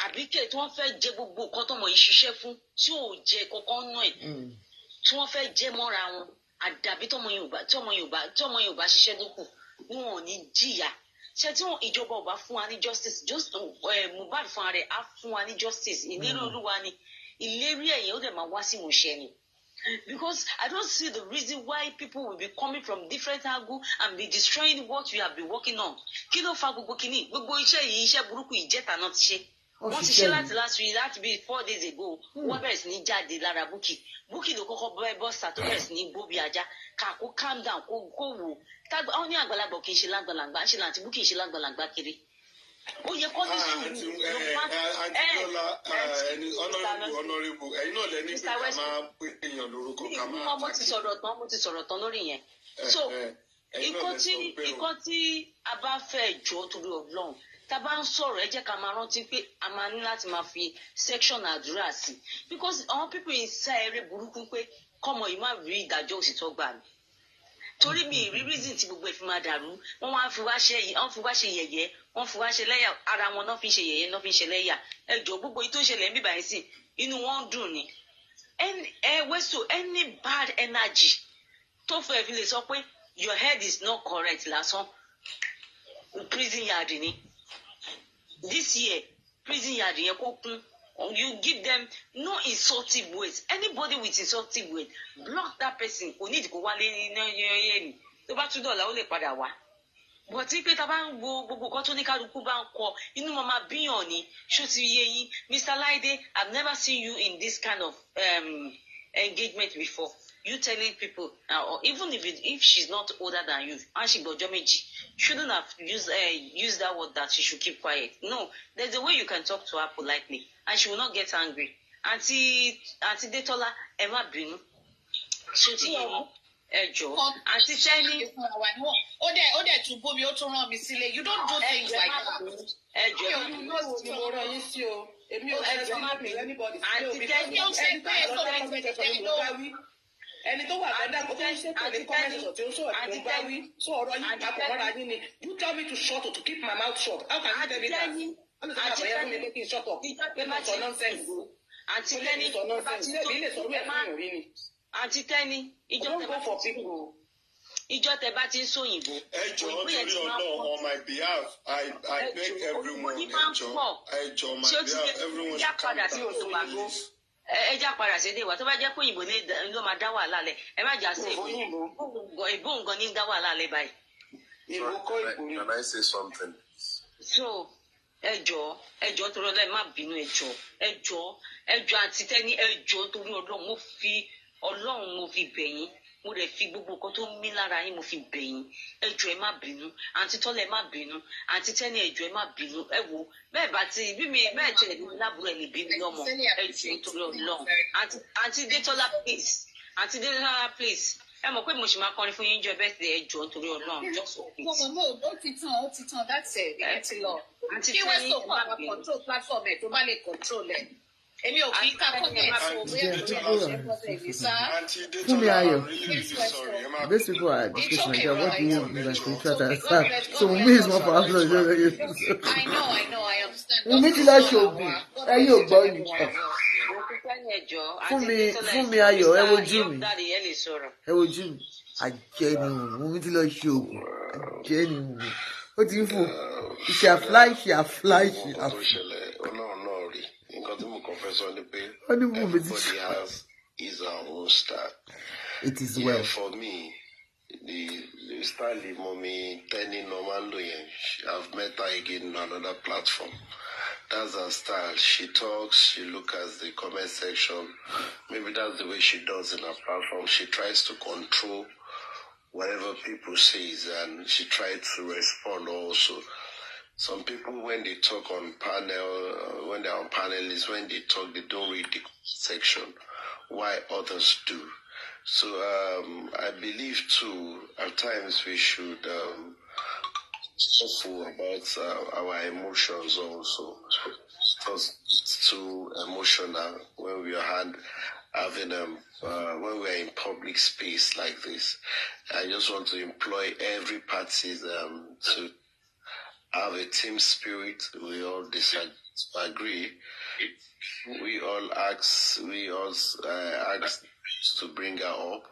àbíkẹ́ tí wọ́n fẹ́ jẹ gbogbo nǹkan tọ́mọ yìí ṣiṣẹ́ fún tí ò jẹ kankan náà ẹ̀ tí wọ́n fẹ́ jẹ́ mọ́ra wọn àdàbí tọ́mọ Yorùbá ṣiṣẹ́ lókù wọn ò ní jìyà ṣe tí wọn ìjọba ò bá fún wa ní justice just Mohbad fún ara rẹ̀ á fún wa ní justice ìlérí Olúwa ni ìlérí ẹ̀yìn ó dẹ̀ máa wá sí ìmúṣẹ ni. Because I don't see the reason why people will be coming from different angles and be destroying what we have been working on. Kí ló fa gbogbo kìíní? Gbogbo iṣẹ́ yìí, iṣẹ́ burúkú ìjẹta náà ti ṣe. Wọ́n ti ṣe láti last week, láti bí 4 days ago. Wọ́n bẹ̀rẹ̀ sí ní jáde lára Bukky. Bukky ló kọ́kọ́ bọ́sà tó bẹ̀rẹ̀ sí ní gbó bí ajá. Ká kó calm down, kó wò. Wọ́n ní àgbàlagbà kì í ṣe lágbàlagbà, ṣe láti Bukky ṣe lágbàlagbà kiri. Ó yẹ kó ní sùúrù. Honorable, ẹ̀yin náà lẹ ní pé ká máa pè èèyàn lórúkọ ká máa. Mo ti sọ̀rọ̀ tán lórí yẹn. So ikọ́ tí a bá fẹ́ jọ torí Ọlọ́run tá a bá ń sọ̀rọ̀ ẹ jẹ́ ká máa rántí pé a máa ní láti máa fi section àdúrà sí because àwọn people yìí sá eré burúkú pé kọ́mọ yìí má rí ìdájọ́ òsìtọ́ gbà mí torí mi rí reason tí gbogbo ẹ̀ fi máa dàrú wọ́n wá fi wá ṣe yẹ̀yẹ́ wọ́n fi wá ṣe lẹ́yà ara wọn náà fi ṣe yẹ̀yẹ́ náà fi ṣe lẹ́yà ẹjọ́ gbogbo yìí tó ṣẹlẹ̀ ń bíbá yìí sí inú wọn dùn ni westo any bad energy tó fẹ́ fi lè sọ pé your head is not correct lásán prison yard ni this year prison yard yẹn kó kún you give them no insultive words anybody with insultive words block that person kò ní ìdìbò wálé ní tó bá tún dọ̀la ó lè padà wá bọ̀tí pé tá a bá ń wo gbogbo kan tó ní kálukú bá ń kọ inú mọ́ máa bíyàn ni ṣó ti yé yín Mr. Laide I've never seen you in this kind of engagement before you telling people or even if she's not older than you and she gbọ́jọ́ méjì shouldn't have used that word that she should keep quiet no there's a way you can talk to her politely and she will not get angry Aunty Detola ẹ má bínú ṣó ti yé yín ẹ jọ̀ọ́ àǹtí Tẹ́ni. ó dẹ̀ tún bómi ó tún rán mi sílé you don't do things like that. ẹ jọ̀ọ́ èmi ò ní mo rán yín sí o èmi ò ẹ jọ̀ọ́ má bínú àǹtí Tẹ́ni ó ṣe pé èso rẹ̀ ti tẹ́ni ló ẹni tó wà lọ́dà kó tó ń ṣètò ní kọ́mẹ́ntì tí ó sọ̀rọ̀ tó ń bá wí sọ ọ̀rọ̀ yìí papọ̀ mọ́ra yín ni you tell me to shut up to keep my mouth shut how can you tell me that wọ́n ti sọ àbẹ̀yẹ fún mi pé kí n shut up pé mo sọ nonsense o àǹtí Tẹ́ni sọ nonsense ṣé èmi lè sọ orí ẹ̀ fún ìrìn ni. àǹtí Tẹ́ni ìjọ tẹ bá ti ń sóyìnbó. ẹ jọ̀ọ́ torí Ọlọ́run on my behalf I beg everyone ẹ jọ̀ọ́ my behalf everyone should calm down. ẹ já padà sí èdè wa tó bá jẹ́ pé òyìnbó ló máa dá wàhálà lẹ̀ ẹ má jà sí ìbò nǹkan ní dá wàhálà lẹ̀ báyìí. Can I say something? So ẹ jọ̀ọ́ torí Ọlọ́run ẹ má bínú ẹ jọ̀ọ́ àǹtí Tẹ́ni ẹ jọ̀ọ́ torí Ọlọ́run mo fi bẹ̀ yín mo rẹ̀ fi gbogbo nǹkan tó ń mí lára yín mo fi bẹ̀ yín ẹ jọ̀ọ́ ẹ má bínú àǹtí Tọ́lá ẹ má bínú àǹtí Tẹ́ni ẹ jọ̀ọ́ ẹ má bínú ẹ wò bẹ́ẹ̀ bá ti bí mi bẹ́ẹ̀ tẹ̀lé mi lábúrò ẹ lè bí mi lọ́mọ ẹ jọ̀ọ́ torí Ọlọ́run àǹtí Detola please ẹ mọ̀ pé mo sì máa kọrin fún yín jọ bẹ́ẹ̀ tẹ̀ ẹ jọ̀ọ́ torí Ọlọ́run just please. ó ti tàn that's it ẹ ti lọ kí Westo kọ́ àwọn control platform ẹ̀ tó bá lè control ẹ̀. Èmi ò kí ká Fúnmi Ayọ̀, these people are discussing like what do you mean by spiritual attack? So Wunmi is more powerful than you. I know, I understand. Wunmi ti lọ ṣoògùn, ẹ̀yin ò gbọ́ ni. Fúnmi Ayọ̀, ẹ wojú mi, àjẹ́ ni Wunmi ti lọ ṣoògùn, àjẹ́ ni Wunmi. Ó ti ń fò, she a fly. Everybody has his own style. It is well. For me, the style of Mommy Tẹ́ni Normando, I've met her again on another platform. That's her style. She talks, she looks at the comment section. Maybe that's the way she does in her platform. She tries to control whatever people say, and she tries to respond also. Some people, when they talk on panel, when they're on panelists, when they talk, they don't read the section, why others do. So I believe, too, at times we should be careful about our emotions also. It's too emotional when we are when we are in public space like this. I just want to employ every party to have a team spirit. We all disagree. We all ask to bring her up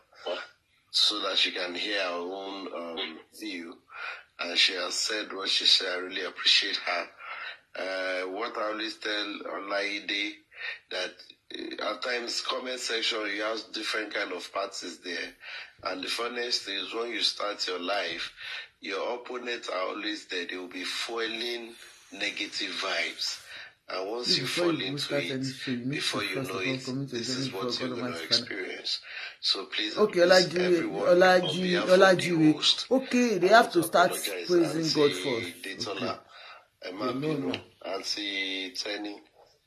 so that she can hear our own view. and she has said what she said. I really appreciate her. What I always tell Olaide, that at times comment section, you have different kind of parties there. And the funniest thing is when you start your life, your opponents are always there. They will be foiling negative vibes. And once you fall into it, before you know it, this is what you're going to experience. So please, okay, everyone, on behalf of the host, okay, they have to start praising God first. Detola, Emma Bino, Auntie Tenny,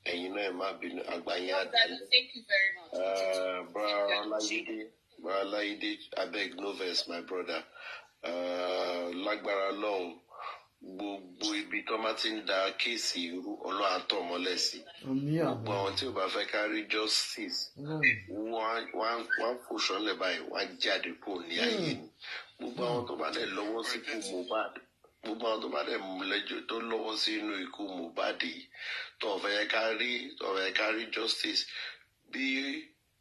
and you know Emma Bino, Agbanya. Thank you very much. Laide, I beg no verse, my brother. Lagbara long. Gbogbo ibi tó máa ti ń da kéèsì irú Ọlọ́run á tọ́ mọ́lẹ̀ sí. Gbogbo àwọn tí ò bá fẹ́ kárí justice wọ́n fò sọ́lẹ̀ báyìí wọ́n á jáde kúrò ní ayé ni. Gbogbo àwọn tó bá dẹ̀ lọ́wọ́ sí ikú Mohbad, gbogbo àwọn tó bá dẹ̀ lẹ́jọ́ tó lọ́wọ́ sí inú ikú Mohbad yìí tó fẹ́ kárí justice bí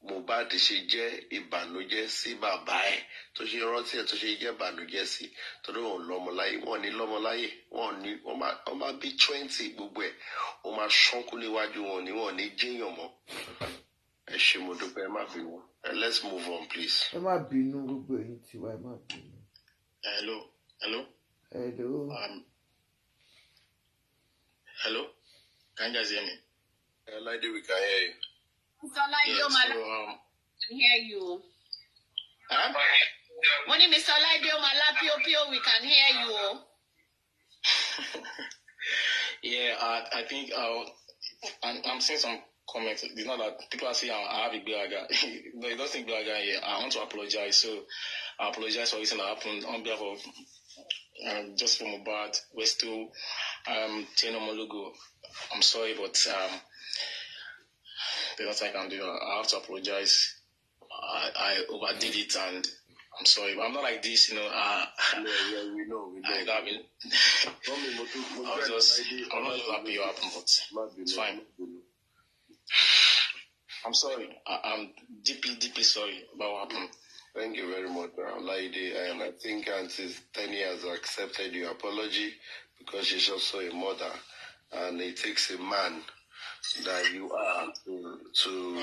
Mohbad ṣe jẹ́ ìbànújẹ́ sí bàbá ẹ̀ tó ṣe rántí ẹ̀ tó ṣe jẹ́ ìbànújẹ́ sí torí wọn lọ́mọláyé wọn ní lọ́mọláyé wọn máa bí 20 gbogbo ẹ̀ wọn máa ṣánkú níwájú wọn ní jíyàn mọ́. Ẹ ṣé mo dúpẹ́, ẹ má bínú. Let's move on, please. Ẹ má bínú gbogbo èyí tiwa, ẹ má bínú. Hello. Hello. Can you guys hear me? Lady, we can hear you. Can hear you. When Mr. Laidio Malapio, we can hear you. Yeah, I think I'm seeing some comments. It's not that people are saying I have a blaga. No, it doesn't blaga here. I want to apologize. So I apologize for everything that happened on behalf of just for Mohbad, Westo, Teno Mologo. I'm sorry, but there's nothing I can do. I have to apologize. I overdid it, and I'm sorry. But I'm not like this, you know. Yeah, we know. I'm not just happy it happened, but it's fine. I'm sorry. I'm deeply sorry about what happened. Thank you very much, Lady. And I think Auntie Tenny has accepted your apology because she's also a mother, and it takes a man that you are to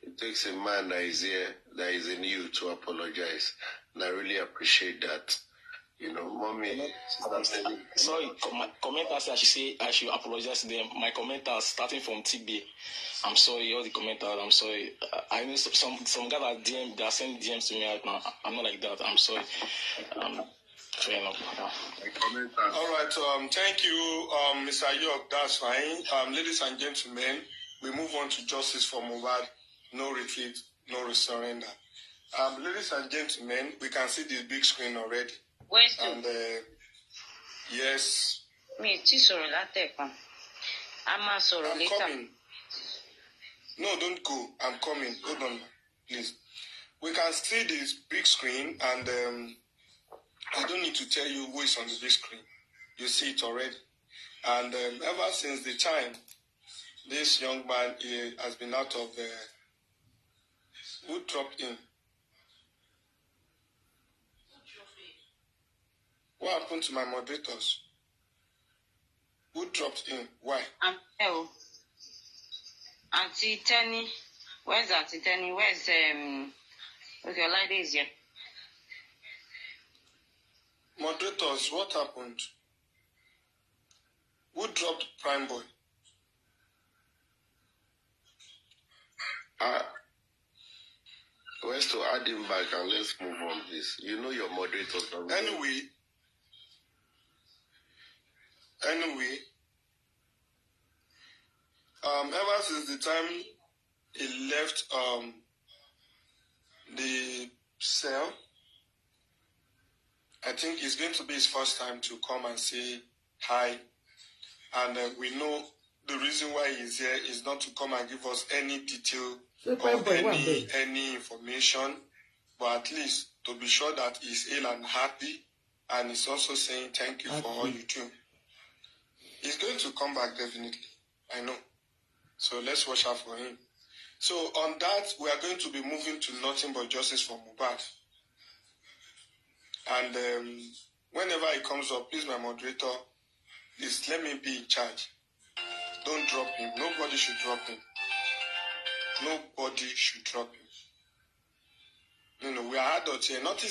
it takes a man that is here, that is in you, to apologize. And I really appreciate that. You know, mommy. Sorry, my commenters, I should apologize to them. My commenters, starting from TB, I'm sorry, all the commenters, I'm sorry. I know some guys are DM, they are sending DMs to me right now. I'm not like that. I'm sorry. Fair enough. All right. Thank you, Mr. York. That's fine. Ladies and gentlemen, we move on to justice for Mohbad. No retreat, no surrender. Ladies and gentlemen, we can see the big screen already. And yes. I'm coming. No, don't go. I'm coming. Hold on, please. We can see this big screen, and I don't need to tell you who is on the big screen. You see it already. And ever since the time this young man has been out of who dropped in? What happened to my moderators? Who dropped in? Why? Auntie Tenny. Where's Auntie Tenny? Where's okay, Lady is here. Moderators, what happened? Who dropped Prime Boy? Where's to add him back and let's move on, please. You know your moderators. Anyway, ever since the time he left the cell, I think it's going to be his first time to come and say hi. And we know the reason why he's here is not to come and give us any detail or any information, but at least to be sure that he's ill and happy, and he's also saying thank you for all you do. He's going to come back definitely, I know. So let's watch out for him. So on that, we are going to be moving to nothing but justice for Mohbad. And whenever it comes up, please, my moderator, please let me be in charge. Don't drop him. Nobody should drop him. Nobody should drop him. You know, we are adults here. Nothing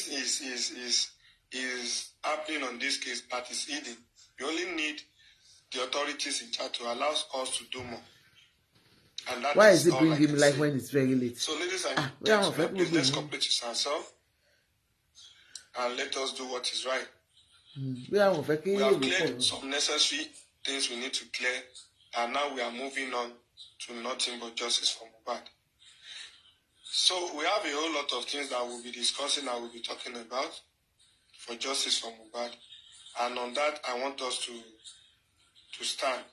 is happening on this case, but it's hidden. We only need the authorities in charge to allow us to do more. And that why is it bringing him like when it's very late? So, ladies and gentlemen, please let's cooperate with ourselves and let us do what is right. We have cleared some necessary things we need to clear, and now we are moving on to nothing but justice for Mohbad. So we have a whole lot of things that we'll be discussing and we'll be talking about for justice for Mohbad. And on that, I want us to stand.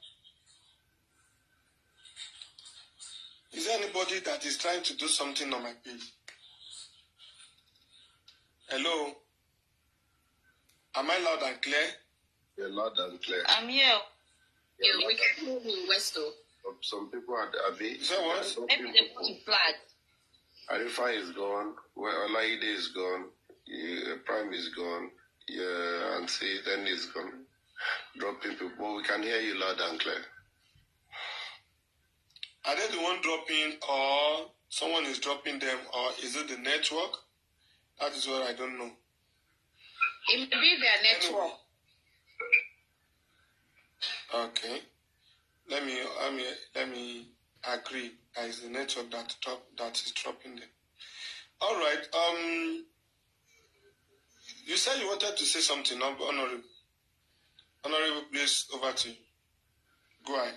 Is there anybody that is trying to do something on my page? Hello? Am I loud and clear? You're loud and clear. I'm here. Yeah, we can move in Westo. Some people are Abi. Is that what? Maybe they put it flag. Arifa is gone. Olaide is gone. Prime is gone. And see, then is gone. Dropping people. But we can hear you loud and clear. Are they the one dropping, or someone is dropping them, or is it the network? That is what I don't know. It may be their network. Okay. Let me agree. That is the network that is dropping them. All right. You said you wanted to say something, Honorable. Honorable, please, over to you. Go ahead.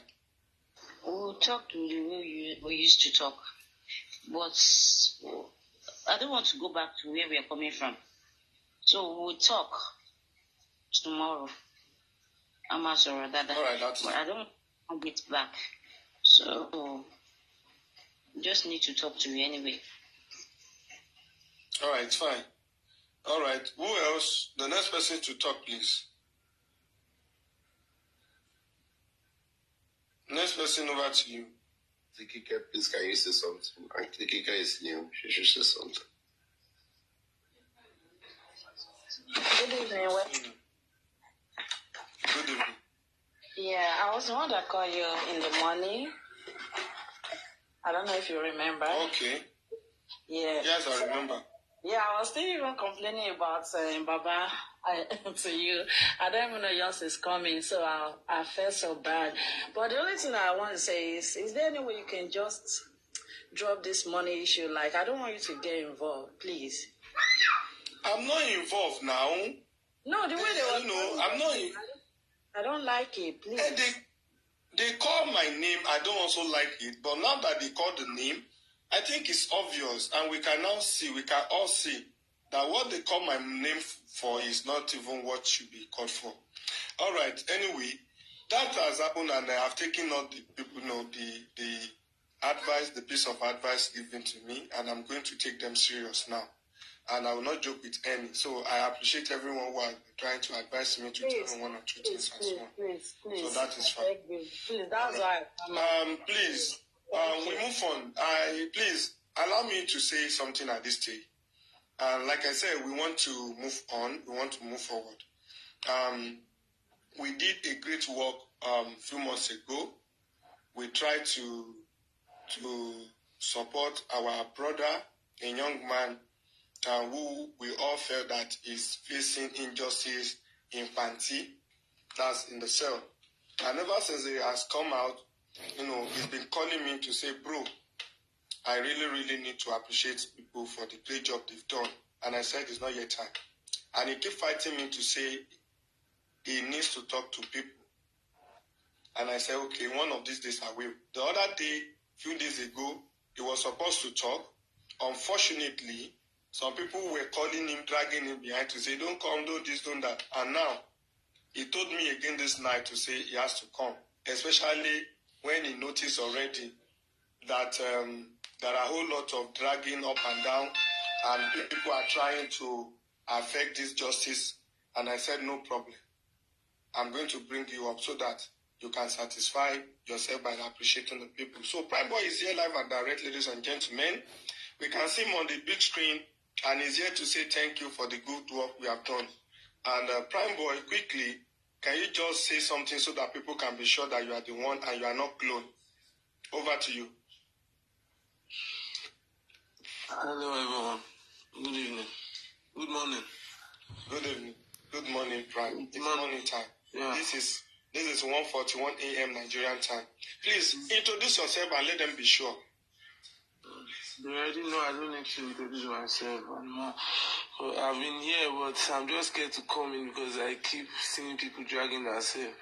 We'll talk to the way we used to talk. But I don't want to go back to where we are coming from. So we'll talk tomorrow. I'm sorry that. All right, that's... But I don't want to get back. So just need to talk to you anyway. All right, it's fine. All right. Who else? The next person to talk, please. Next person, over to you. Tikika, please, can you say something? And Tikika is new. She should say something. Good evening. Good evening. Yeah, I was the one that called you in the morning. I don't know if you remember. Okay. Yeah. Yes, I remember. Yeah, I was still even complaining about Baba to you. I don't even know yours is coming, so I felt so bad. But the only thing I want to say is there any way you can just drop this money issue? Like, I don't want you to get involved, please. I'm not involved now. No, the way they were... No, I'm not... I don't like it, please. And they call my name. I don't also like it. But now that they call the name, I think it's obvious. And we can now see, we can all see that what they call my name for is not even what should be called for. All right. Anyway, that has happened, and I have taken all the people, the advice, the piece of advice given to me, and I'm going to take them serious now. And I will not joke with any. So I appreciate everyone who are trying to advise me to tell me one or two things and so on. Please. So that is fine. Please, that's why. Please, we move on. Please allow me to say something at this stage. Like I said, we want to move on. We want to move forward. We did a great work a few months ago. We tried to support our brother, a young man who we all felt that is facing injustice in Panti, that's in the cell. And ever since he has come out, he's been calling me to say, bro, I really, really need to appreciate people for the great job they've done. And I said, it's not yet time. And he kept fighting me to say he needs to talk to people. And I said, okay, one of these days I will. The other day, a few days ago, he was supposed to talk. Unfortunately, some people were calling him, dragging him behind to say, don't come, do this, don't that. And now, he told me again this night to say he has to come, especially when he noticed already that there are a whole lot of dragging up and down, and people are trying to affect this justice. And I said, no problem. I'm going to bring you up so that you can satisfy yourself by appreciating the people. So Prime Boy is here live and direct, ladies and gentlemen. We can see him on the big screen, and he's here to say thank you for the good work we have done. And Prime Boy, quickly, can you just say something so that people can be sure that you are the one and you are not clone? Over to you. Hello, everyone. Good evening. Good morning. Good evening. Good morning, Prime. It's morning time. Yeah. This is 1:41 a.m. Nigerian time. Please introduce yourself and let them be sure. They already know I don't need to introduce myself anymore. I've been here, but I'm just scared to come in because I keep seeing people dragging themselves.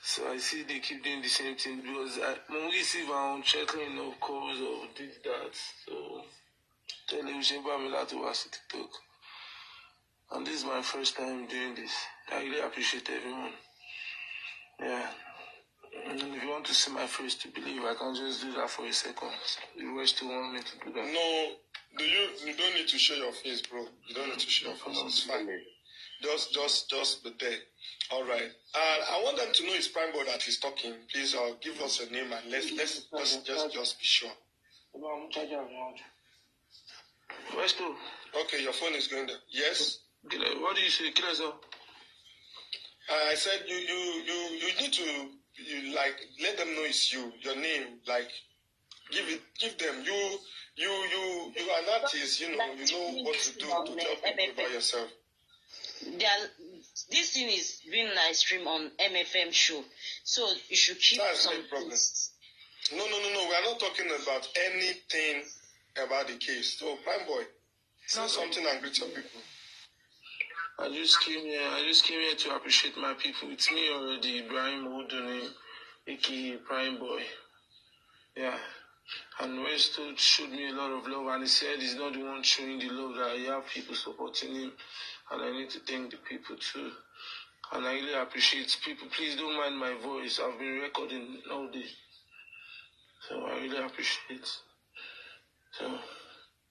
So I see they keep doing the same thing because when we receive our own checking of calls or this, that. So tell them to watch TikTok. And this is my first time doing this. I really appreciate everyone. Yeah. And if you want to see my face to believe, I can just do that for a second. You wish to want me to do that? No, you don't need to show your face, bro. You don't need to show your face. It's fine. Just be there. All right. I want them to know it's Prime Boy that is talking. Please give us a name and let's just be sure. Westo. Okay, your phone is going there. Yes. What do you say, Kileso? I said you need to let them know it's you. Your name, give them. You are an artist. You know what to do to tell people about yourself. This thing is being live stream on MFM show, so you should keep some things. No. We are not talking about anything about the case. So, Prime Boy, say something and greet your people. I just came here to appreciate my people. It's me already, Ibrahim Uduni, aka Prime Boy. Yeah. And Westo showed me a lot of love, and he said he's not the one showing the love, that I have people supporting him, and I need to thank the people too. And I really appreciate people. Please don't mind my voice. I've been recording all day. So I really appreciate. So,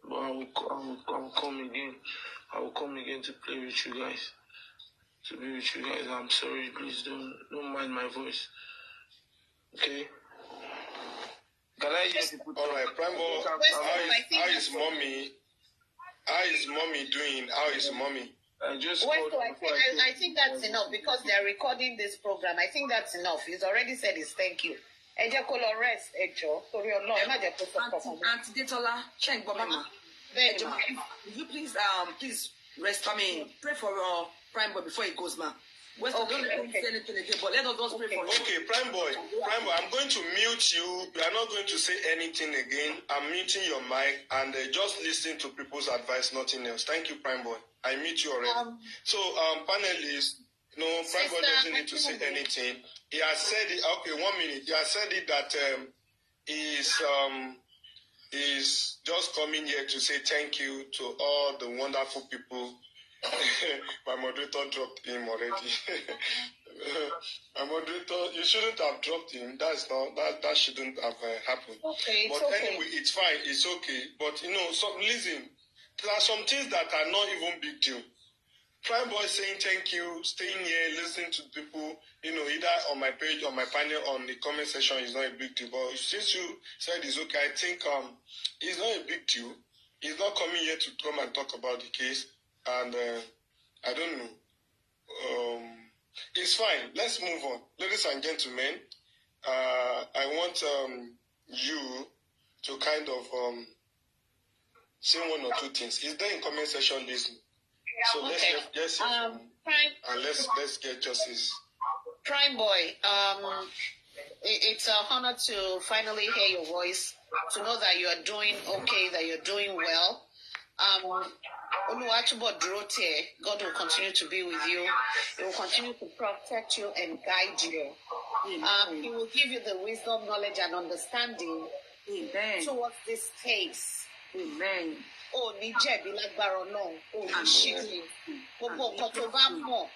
but I will come again. I will come again to play with you guys. To be with you guys. I'm sorry. Please don't mind my voice. Okay? Can I hear people? All right, Prime Boy. How is mommy? How is mommy doing? How is mommy? I think that's enough because they're recording this program. I think that's enough. He's already said his thank you. Rest, Auntie Detola, would you please rest? Pray for Prime Boy before he goes, man. Don't say anything again, but let us just pray for him. Okay, Prime Boy, I'm going to mute you. You are not going to say anything again. I'm muting your mic and just listen to people's advice, nothing else. Thank you, Prime Boy. I mute you already. Panelists, Prime Boy doesn't need to say anything. He has said it. Okay, 1 minute. He has said it that he's just coming here to say thank you to all the wonderful people. My moderator dropped him already. My moderator, you shouldn't have dropped him. That shouldn't have happened. Okay, but okay. Anyway, it's fine. It's okay. But listen, there are some things that are not even big deal. Prime Boy saying thank you, staying here, listening to people, either on my page, on my panel, on the comment section is not a big deal. But since you said it's okay, I think it's not a big deal. He's not coming here to come and talk about the case. And I don't know. It's fine. Let's move on. Ladies and gentlemen, I want you to kind of say one or two things. Is there in comment section listening? So let's let's get justice. Prime Boy, it's an honor to finally hear your voice, to know that you are doing okay, that you're doing well. God will continue to be with you. He will continue to protect you and guide you. He will give you the wisdom, knowledge, and understanding towards this case. Amen. Oh, ní jẹ̀bi lágbára Ọlọ́run. Oh, ní ṣíkì. Gbogbo nǹkan tó bá mọ̀,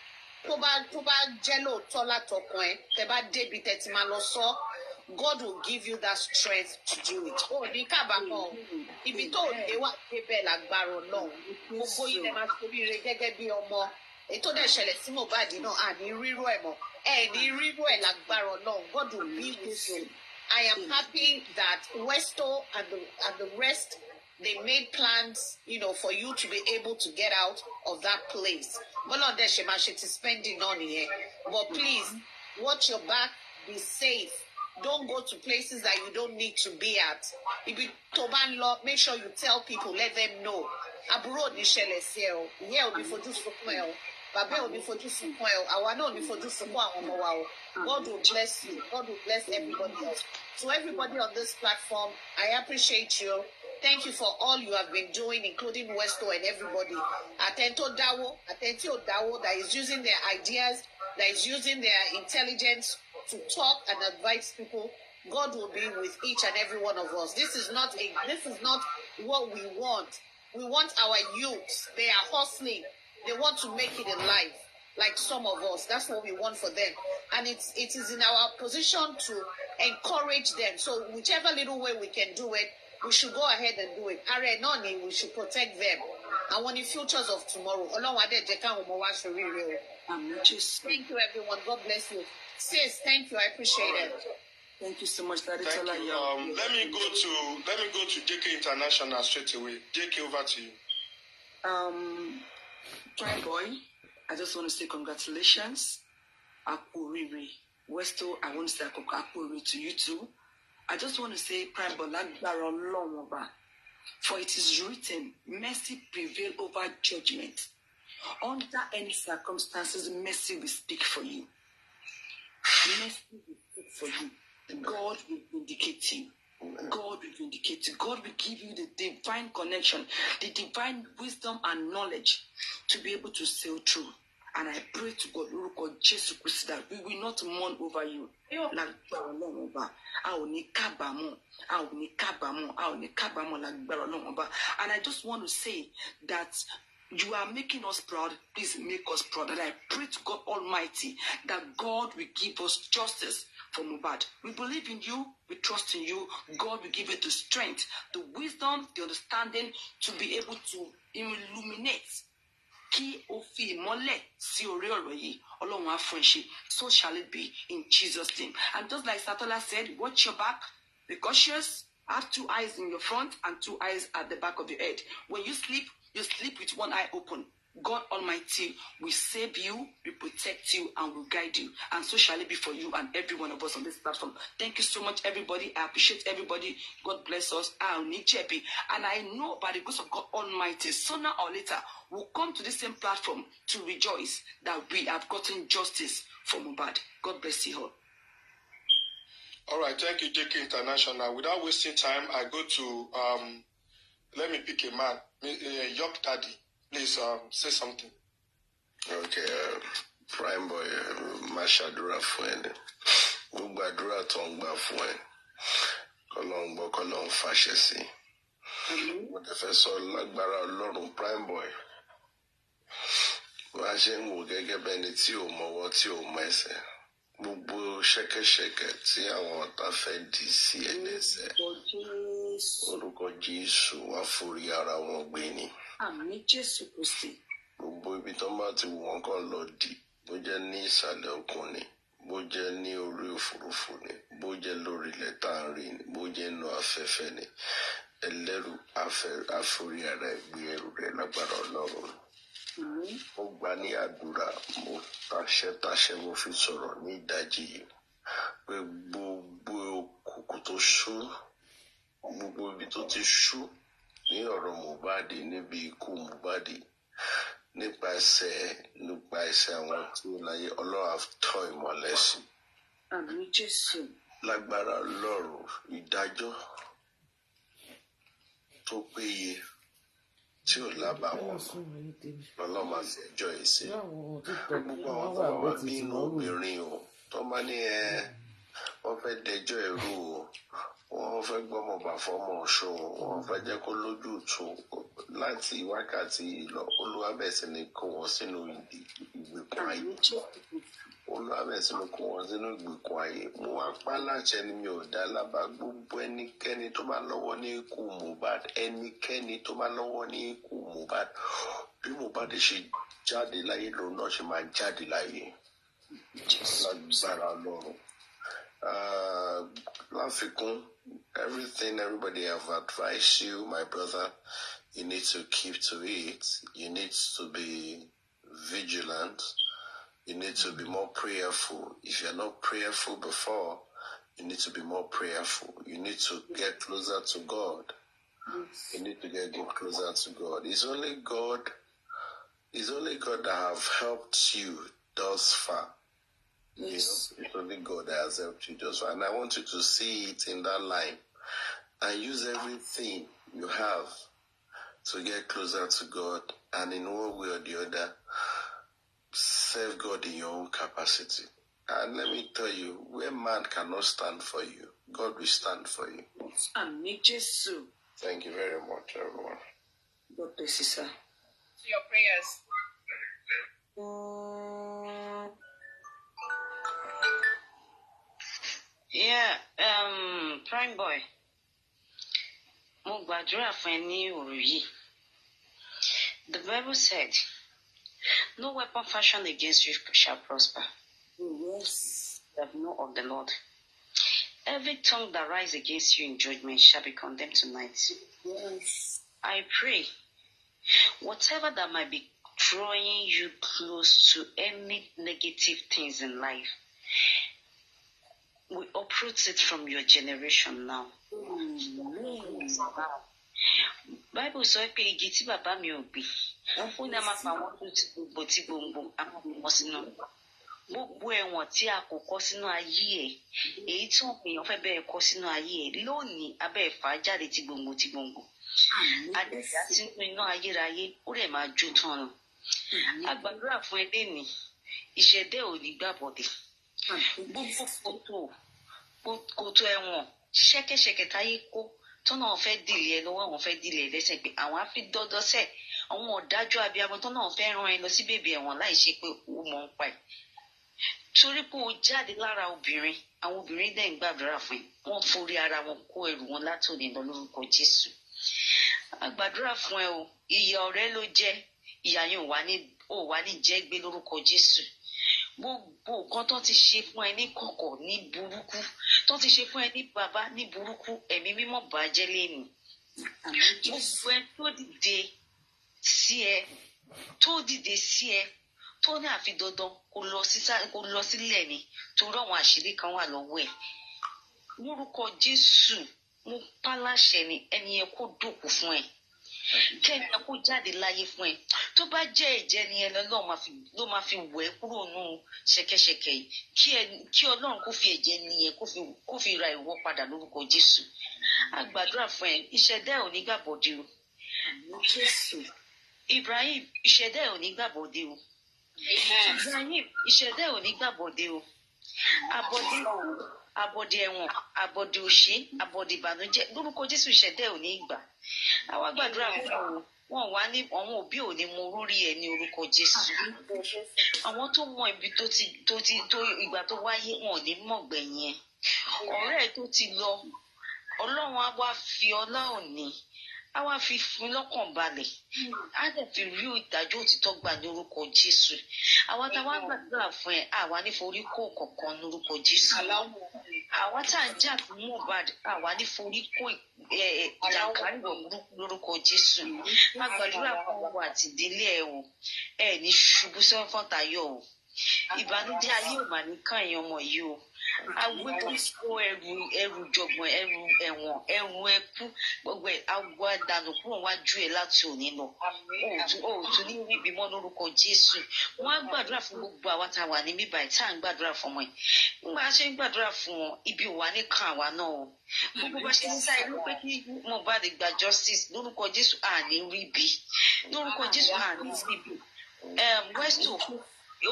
tó bá jẹ́ lóòótọ́ látọkàn ẹ, tẹ́ bá débi tẹ́ ti máa lọ sọ, God will give you that strength to do it. Oh, ní kábàámọ̀. Ibi tó dé wà débẹ̀ lágbára Ọlọ́run. Gbogbo yìí lè máa tóbi rẹ gẹ́gẹ́ bí ọmọ. Ètò dẹ̀ ṣẹlẹ̀ sí Mohbad náà, àní rírú ẹ̀ mọ́. God will be with you. I am happy that Westo and the rest, they made plans, for you to be able to get out of that place. But not that she is spending money here. But please, watch your back, be safe. Don't go to places that you don't need to be at. If you Toban law, make sure you tell people, let them know. Abroad, Michelle is here. Here will be for just for Babe will be for just for our no be for just for God will bless you. God will bless everybody else. So everybody on this platform, I appreciate you. Thank you for all you have been doing, including Westo and everybody. Atento Dawo, that is using their ideas, that is using their intelligence to talk and advise people. God will be with each and every one of us. This is not what we want. We want our youths. They are hustling. They want to make it in life, like some of us. That's what we want for them. And it is in our position to encourage them. So whichever little way we can do it, we should go ahead and do it. We should protect them. And when the futures of tomorrow. Thank you, everyone. God bless you. Sis, thank you. I appreciate it. Thank you so much, Daddy. Thank you. Let me go to JK International straight away. JK, over to you. Prime Boy, I just want to say congratulations. Akuriri. Westo, I want to say Akuriri to you too. I just want to say Prime Boy, for it is written, mercy prevail over judgment. Under any circumstances, mercy will speak for you. Mercy will speak for you. God will vindicate you. God will vindicate you. God will give you the divine connection, the divine wisdom and knowledge to be able to sail through. And I pray to God, Lord Jesus Christ, that we will not mourn over you. And I just want to say that you are making us proud. Please make us proud. And I pray to God Almighty that God will give us justice for Mohbad. We believe in you. We trust in you. God will give you the strength, the wisdom, the understanding to be able to illuminate. So shall it be in Jesus' name. And just like Satola said, watch your back. Be cautious. Have 2 eyes in your front and 2 eyes at the back of your head. When you sleep with one eye open. God Almighty will save you, will protect you, and will guide you. And so shall it be for you and every one of us on this platform. Thank you so much, everybody. I appreciate everybody. God bless us. I'll need JP. And I know by the grace of God Almighty, sooner or later, we'll come to the same platform to rejoice that we have gotten justice for Mohbad. God bless you all. All right. Thank you, JK International. Without wasting time, I go to, let me pick a man, York Daddy. Please say something. Okay, Prime Boy, Mashadura Fuen. Gbàdúrà tó ń gbà fún ẹ. Kọ́lọ́run gbọ́, Kọ́lọ́run fàṣẹ sí. Mo tẹ fẹ́ sọ lágbára Ọlọ́run Prime Boy. Bá a ṣe ń wò gẹ́gẹ́ bẹ́ni tí ò mọwọ́ tí ò mọ ẹsẹ̀. Gbogbo ṣẹ́kẹ́ṣẹkẹ̀ tí àwọn ọ̀tá fẹ́ dì sí ẹlẹ́sẹ̀. Orúkọ Jésù wá forí ara wọn gbé ni. Àmín Jésù Kristi. Gbogbo ibi tó bá ti wọ́n kàn lọ dì, bó jẹ́ ní ìsàlẹ̀ òkun ni, bó jẹ́ ní orí òfurufú ni, bó jẹ́ lórí ilẹ̀ tá à ń rìn ni, bó jẹ́ inú afẹ́fẹ́ ni, ẹlẹ́rù àforí ara ẹ̀ gbé ẹrù rẹ̀ lágbára Ọlọ́run. Mo gbà ní àdúrà, mo tàṣẹ mo fi sọ̀rọ̀ ní ìdájí yìí pé gbogbo òkùnkùn tó ṣú, gbogbo ibi tó ti ṣú ní ọ̀rọ̀ Mohbad, níbi ikú Mohbad, nípasẹ̀ àwọn tí ó láyé, Ọlọ́run á tọ́ ìmọ́lẹ̀ sí. Àmín Jésù. Lágbára Ọlọ́run, ìdájọ́ tó péye tí ò lábàwọ́n Ọlọ́run máa fi ẹjọ́ yìí sí. Gbogbo àwọn tó wà bínú obìnrin o, tó máa ní wọ́n fẹ́ dẹjọ́ ẹ̀rú o, wọ́n fẹ́ gbọ́mọ̀ bà fọ́mọ ọ̀ṣun, wọ́n fẹ́ jẹ́ kó lójú tù láti wákàtí lọ. Olúwa bẹ̀rẹ̀ sí ní kó wọn sínú ìgbèkùn ayé. Olúwa bẹ̀rẹ̀ sí ní kó wọn sínú ìgbèkùn ayé. Mo wá pa láṣẹ ni mi ò dá lábàá gbogbo ẹnikẹ́ni tó bá lọ́wọ́ ní ikú Mohbad, ẹnikẹ́ni tó bá lọ́wọ́ ní ikú Mohbad, bí Mohbad ṣe jáde láyé lòun náà ṣe máa jáde láyé. Everything everybody have advised you, my brother, you need to keep to it. You need to be vigilant. You need to be more prayerful. If you're not prayerful before, you need to be more prayerful. You need to get closer to God. You need to get closer to God. It's only God that have helped you thus far. Yes. You know, it's only God that has helped you thus far. And I want you to see it in that line and use everything you have to get closer to God, and in one way or the other, serve God in your own capacity. And let me tell you, where man cannot stand for you, God will stand for you. Thank you very much, everyone. God bless you, sir. To your prayers. Yeah, Prime Boy. Mo gbàdúrà fún ẹ ní òru yìí. The Bible said, no weapon fashioned against you shall prosper. Yes. You have known of the Lord. Every tongue that rises against you in judgment shall be condemned tonight. Yes. I pray, whatever that might be drawing you close to any negative things in life, we uproot it from your generation now. Bible sọ pé igi tí bàbá mi ò gbìn, ó ní a máa pa àwọn tó ti gbogbo tí gbòǹgbò àwọn sínú. Gbogbo ẹ̀wọ̀n tí a kò kọ sínú ayé ẹ̀, èyí tí wọ́n èèyàn fẹ́ bẹ́ẹ̀ kọ sínú ayé ẹ̀, lónìí abẹ́ ẹ̀fà jáde tí gbòǹgbò. Adẹ̀dá sínú iná ayérayé, ó rẹ̀ máa jó tán nù. A gbàdúrà fún ẹ lénìí, ìṣẹ̀dẹ̀ ò ní gbàbọ̀dẹ̀. Gbogbo kòtò ẹ̀wọ̀n, ṣẹ́kẹ́ṣẹkẹ̀ táyé kó, tọ́nà fẹ́ dìlé ẹ lọ́wọ́, àwọn fẹ́ dìlé ẹ lẹ́sẹ̀ pé àwọn á fi dọ́dọ́ sẹ̀, àwọn ọ̀dájú abiyamọ tọ́nà fẹ́ rán ẹ lọ sí bèbè ẹ̀wọ̀n láì ṣe pé ó mọ̀ ń pa ẹ̀. Torí pé o jáde lára obìnrin, àwọn obìnrin dẹ̀ ń gbàdúrà fún ẹ, wọ́n forí ara wọn kó ẹrù wọn látòní lọ lórúkọ Jésù. A gbàdúrà fún ẹ o, ìyà ọ̀rẹ́ ló jẹ́, ìyà yẹn ò wá ní jẹ́ gbé lórúkọ Jésù. Gbogbo nǹkan tó ti ṣe fún ẹ ní kọ̀kọ̀ ní burúkú, tó ti ṣe fún ẹ ní bàbá ní burúkú, ẹ̀mí mímọ́ bàjẹ́ lẹ́nu. Gbogbo ẹ tó dìde sí ẹ, tó ní àfi dandan kó lọ sílẹ̀ ni, torí àwọn àṣírí kan wà lọ́wọ́ ẹ̀. Lórúkọ Jésù, mo pa láṣẹ ni ẹni yẹn kó dòkú fún ẹ. Kẹ́ni ẹ kó jáde láyé fún ẹ. Tó bá jẹ́ ẹ̀jẹ̀ ni ẹ ló máa fi wẹ̀ kúrò nù ṣẹ̀kẹ̀ṣẹ̀kẹ̀ yìí. Kí Ọlọ́run kó fi ẹ̀jẹ̀ ni ẹ kó fi ra ìwọ padà lórúkọ Jésù. A gbàdúrà fún ẹ, ìṣẹ̀dá ò ní gbàbọ̀dé o. Ibrahim, ìṣẹ̀dá ò ní gbàbọ̀dé o. Ibrahim, ìṣẹ̀dá ò ní gbàbọ̀dé o. Abọ́dé ẹ̀wọ̀n, abọ́dé òṣè, abọ́dé ìbànújẹ́, lórúkọ Jésù ìṣẹ̀dá ò ní gbà. Àwa gbàdúrà fún wọn wá ní àwọn òbí ò ní mọ orí ẹ ní orúkọ Jésù. Àwọn tó mọ ibi tó ìgbà tó wáyé, wọn ò ní mọ̀ gbẹ̀yìn ẹ. Ọ̀rẹ́ ẹ tó ti lọ, Ọlọ́run á wá fi ọlá òní, á wá fi fún lọ́kàn balẹ̀, á dẹ̀ fi rí ìdájọ́ òtítọ́ gbà ní orúkọ Jésù. Àwa tá a wá gbàdúrà fún ẹ, àwa ní forí kó kankan ní orúkọ Jésù. Àwa tá a jà fún Mohbad, àwa ní forí kó ìjàkárì burúkú lórúkọ Jésù. A gbàdúrà fún ọ àti ìdílé ẹ o, ẹ ní ṣubú sẹ́fọ̀n tayọ o. Ìbànújẹ́ ayé ò mà ní kàn yín ọmọ yìí o. Awé kó ẹrù jọgbọ̀n, ẹrù ẹ̀wọ̀n, ẹrù ẹkú, gbogbo àgọ́ àdànù kúrò wájú ẹ láti òní lọ. Òòtún ní orí ìbímọ lórúkọ Jésù. Wọ́n á gbàdúrà fún gbogbo àwa tá a wà ní bíbá tá à ń gbàdúrà fún ọmọ ẹ̀. Nígbà ṣe ń gbàdúrà fún wọn, ibi ò wá ní kàn àwa náà o. Gbogbo bá ṣe ń sáré ló pé kí Mohbad gba justice lórúkọ Jésù àní rí bí. Lórúkọ Jésù àní rí bí. Westo,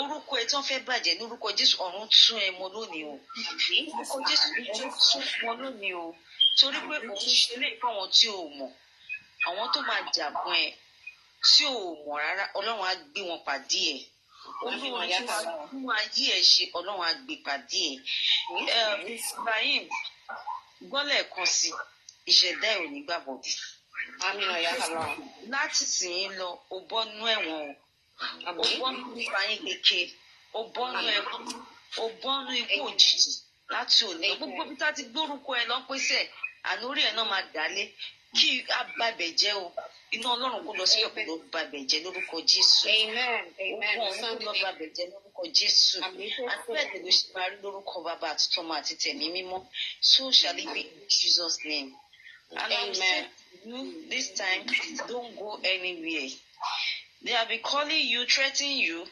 orúkọ ẹ tí wọ́n fẹ́ bàjẹ́ lórúkọ Jésù ọ̀run tún ẹ mọ́ lónìí o. Lórúkọ Jésù ọ̀run tún mọ́ lónìí o. Torí pé òun ṣe lè fún àwọn tí ò mọ̀, àwọn tó máa jà fún ẹ tí ò mọ̀ rárá, Ọlọ́run á gbé wọn pàdé ẹ. Olúwa fún ayé ẹ ṣe, Ọlọ́run á gbé pàdé ẹ. Ibrahim, gbọ́lẹ̀ kan sí ìṣẹ̀dá ẹ̀ ò ní gbàbọ̀dé. Láti sìn ín lọ, o bọ́ nú ẹ̀wọ̀n o. O bọ́ nú nípa yín kéke. ó bọ́nú ikú òjijì láti òní gbogbo bí tá ti gbórúkọ ẹ lọ́pẹ́sẹ̀ àlórí ẹ̀ náà máa dálé kí abàbẹ̀ jẹ́ o iná ọlọ́run kó lọ sí ọ̀pọ̀ ló babẹ̀ jẹ́ lórúkọ Jésù ogun ọ̀run kó lọ babẹ̀ jẹ́ lórúkọ Jésù àtúbẹ̀tẹ̀ ló ṣe máa rí lórúkọ bàbá àti tọmọ àti tẹ̀mí mímọ́ so shall it be in Jesus' name. And I'm saying to you this time, don't go anywhere. They have been calling you, threatening you.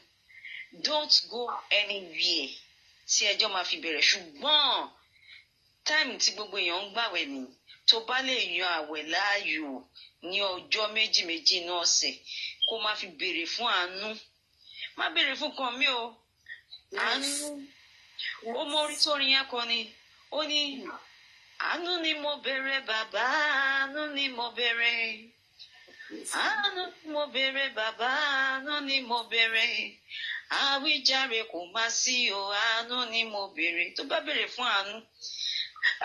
Don't go anywhere. Tí ẹjọ́ máa fi bẹ̀rẹ̀ ṣùgbọ́n táìmù tí gbogbo èèyàn ń gbàwẹ̀ ni tó bá lè yan àwẹ̀ láàyò ní ọjọ́ méjì inú ọ̀sẹ̀ kó má fi béèrè fún àánú. Má béèrè fún kan mi o. Àánú. Ó mọ orí tó rin yẹn kan ni. Ó ní àánú ni mo béèrè bàbá, àánú ni mo béèrè. Àánú ni mo béèrè bàbá, àánú ni mo béèrè. Àwíjàre kò má sí o, àánú ni mo béèrè. Tó bá béèrè fún àánú,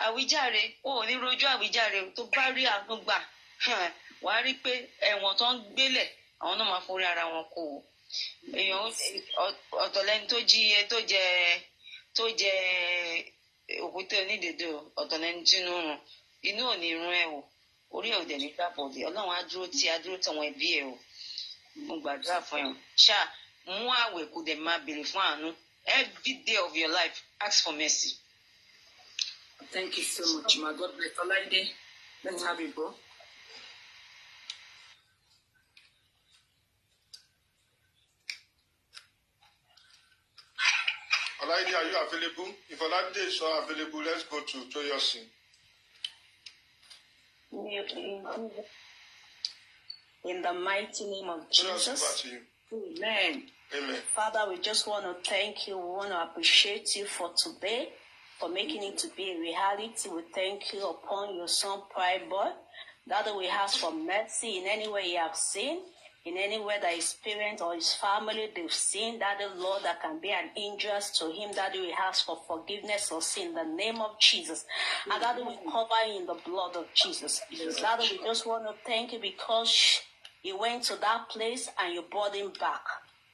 àwíjàre, ò ní rojú àwíjàre tó bá rí àánú gbà. Wàá rí pé ẹ̀wọ̀n tó ń gbélẹ̀, àwọn náà máa forí ara wọn kó o. Èèyàn ọ̀tọ̀ lẹ́ni tó jí iye tó jẹ òkúta onídèédé o, ọ̀tọ̀ lẹ́ni tí inú ò ní rún ẹ̀ o, orí ẹ̀ ò dẹ̀ ní gbàbọ̀dé. Ọlọ́run á dúró tàwọn ẹbí ẹ̀ o. Mo gbàdúrà fún ẹ̀ o. Ṣáà mú àwẹ̀ kó dẹ̀ máa béèrè fún àánú. Every day of your life, ask for mercy. Thank you so much, ma. God bless Olaide. Let's have it, bro. Olaide, are you available? If Olaide is not available, let's go to Toyosin. In the mighty name of Jesus. Amen. Amen. Father, we just want to thank you. We want to appreciate you for today, for making it to be a reality. We thank you upon your son, Pride Boy. That we ask for mercy in any way he has sinned, in any way that his parents or his family they've sinned, that the Lord that can be an injury to him, that we ask for forgiveness of sin in the name of Jesus. And that we cover you in the blood of Jesus. That we just want to thank you because he went to that place and you brought him back.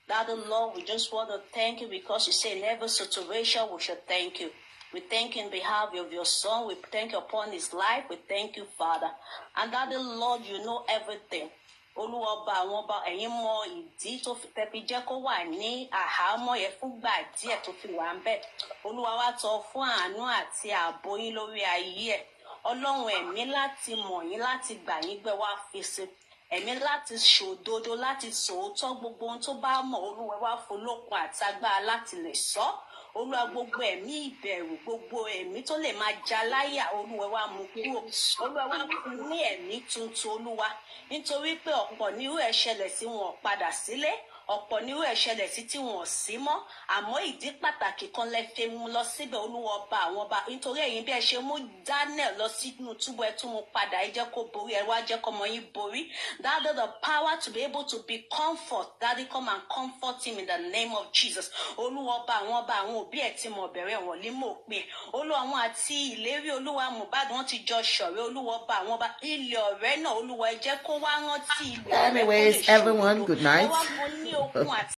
That the Lord, we just want to thank you because you say in every situation we should thank you. We thank you in behalf of your son. We thank you upon his life. We thank you, Father. And that the Lord, you know everything. Olúwọba àwọn ọba ẹ̀yin mọ ìdí tó fi tẹbi jẹ́ kó wà ní àhámọ́ yẹn fúngbà díẹ̀ tó fi wà ń bẹ̀. Olúwa wá tọ́ fún àánú àti ààbò yín lórí ayé ẹ̀. Ọlọ́run ẹ̀mí láti mọ̀ yín láti gbà yín gbẹ́ wá fi ṣe. Ẹ̀mí láti ṣòdodo láti sòótọ́ gbogbo ohun tó bá mọ̀ Olúwa wá folókun àti agbára láti lè sọ. Olúwa gbogbo ẹ̀mí ìbẹ̀rù gbogbo ẹ̀mí tó lè máa ja láyà Olúwa wá mú kúrò. Olúwa wá fún ní ẹ̀mí tuntun Olúwa nítorí pé ọ̀pọ̀ ní irú ẹ̀ ṣẹlẹ̀ sí wọn padà sílé. Ọ̀pọ̀ ní irú ẹ̀ ṣẹlẹ̀ sí tí wọn ò sí mọ́ àmọ́ ìdí pàtàkì kan lẹ fi mú lọ síbẹ̀ Olúwa ọba àwọn ọba nítorí ẹ̀yin bí ẹ ṣe mú Daniel lọ sínú túbọ̀ ẹ tún mú padà ẹ jẹ́ kó borí ẹ wá jẹ́ kó ọmọ yín borí. That is the power to be able to be comfort. Daddy, come and comfort him in the name of Jesus. Olúwa ọba àwọn òbí ẹ̀ tí mo bẹ̀rẹ̀ wọ̀n lé mọ̀ pé Olúwa àwọn àti ìlérí Olúwa Mohbad wọ́n ti jọ ṣọ̀rẹ́ Olúwa ọba àwọn ọba ilé ọ̀rẹ́ náà Olúwa ẹ jẹ́ kó wá rántí ilé ọ̀rẹ́. Anyways, everyone, good night.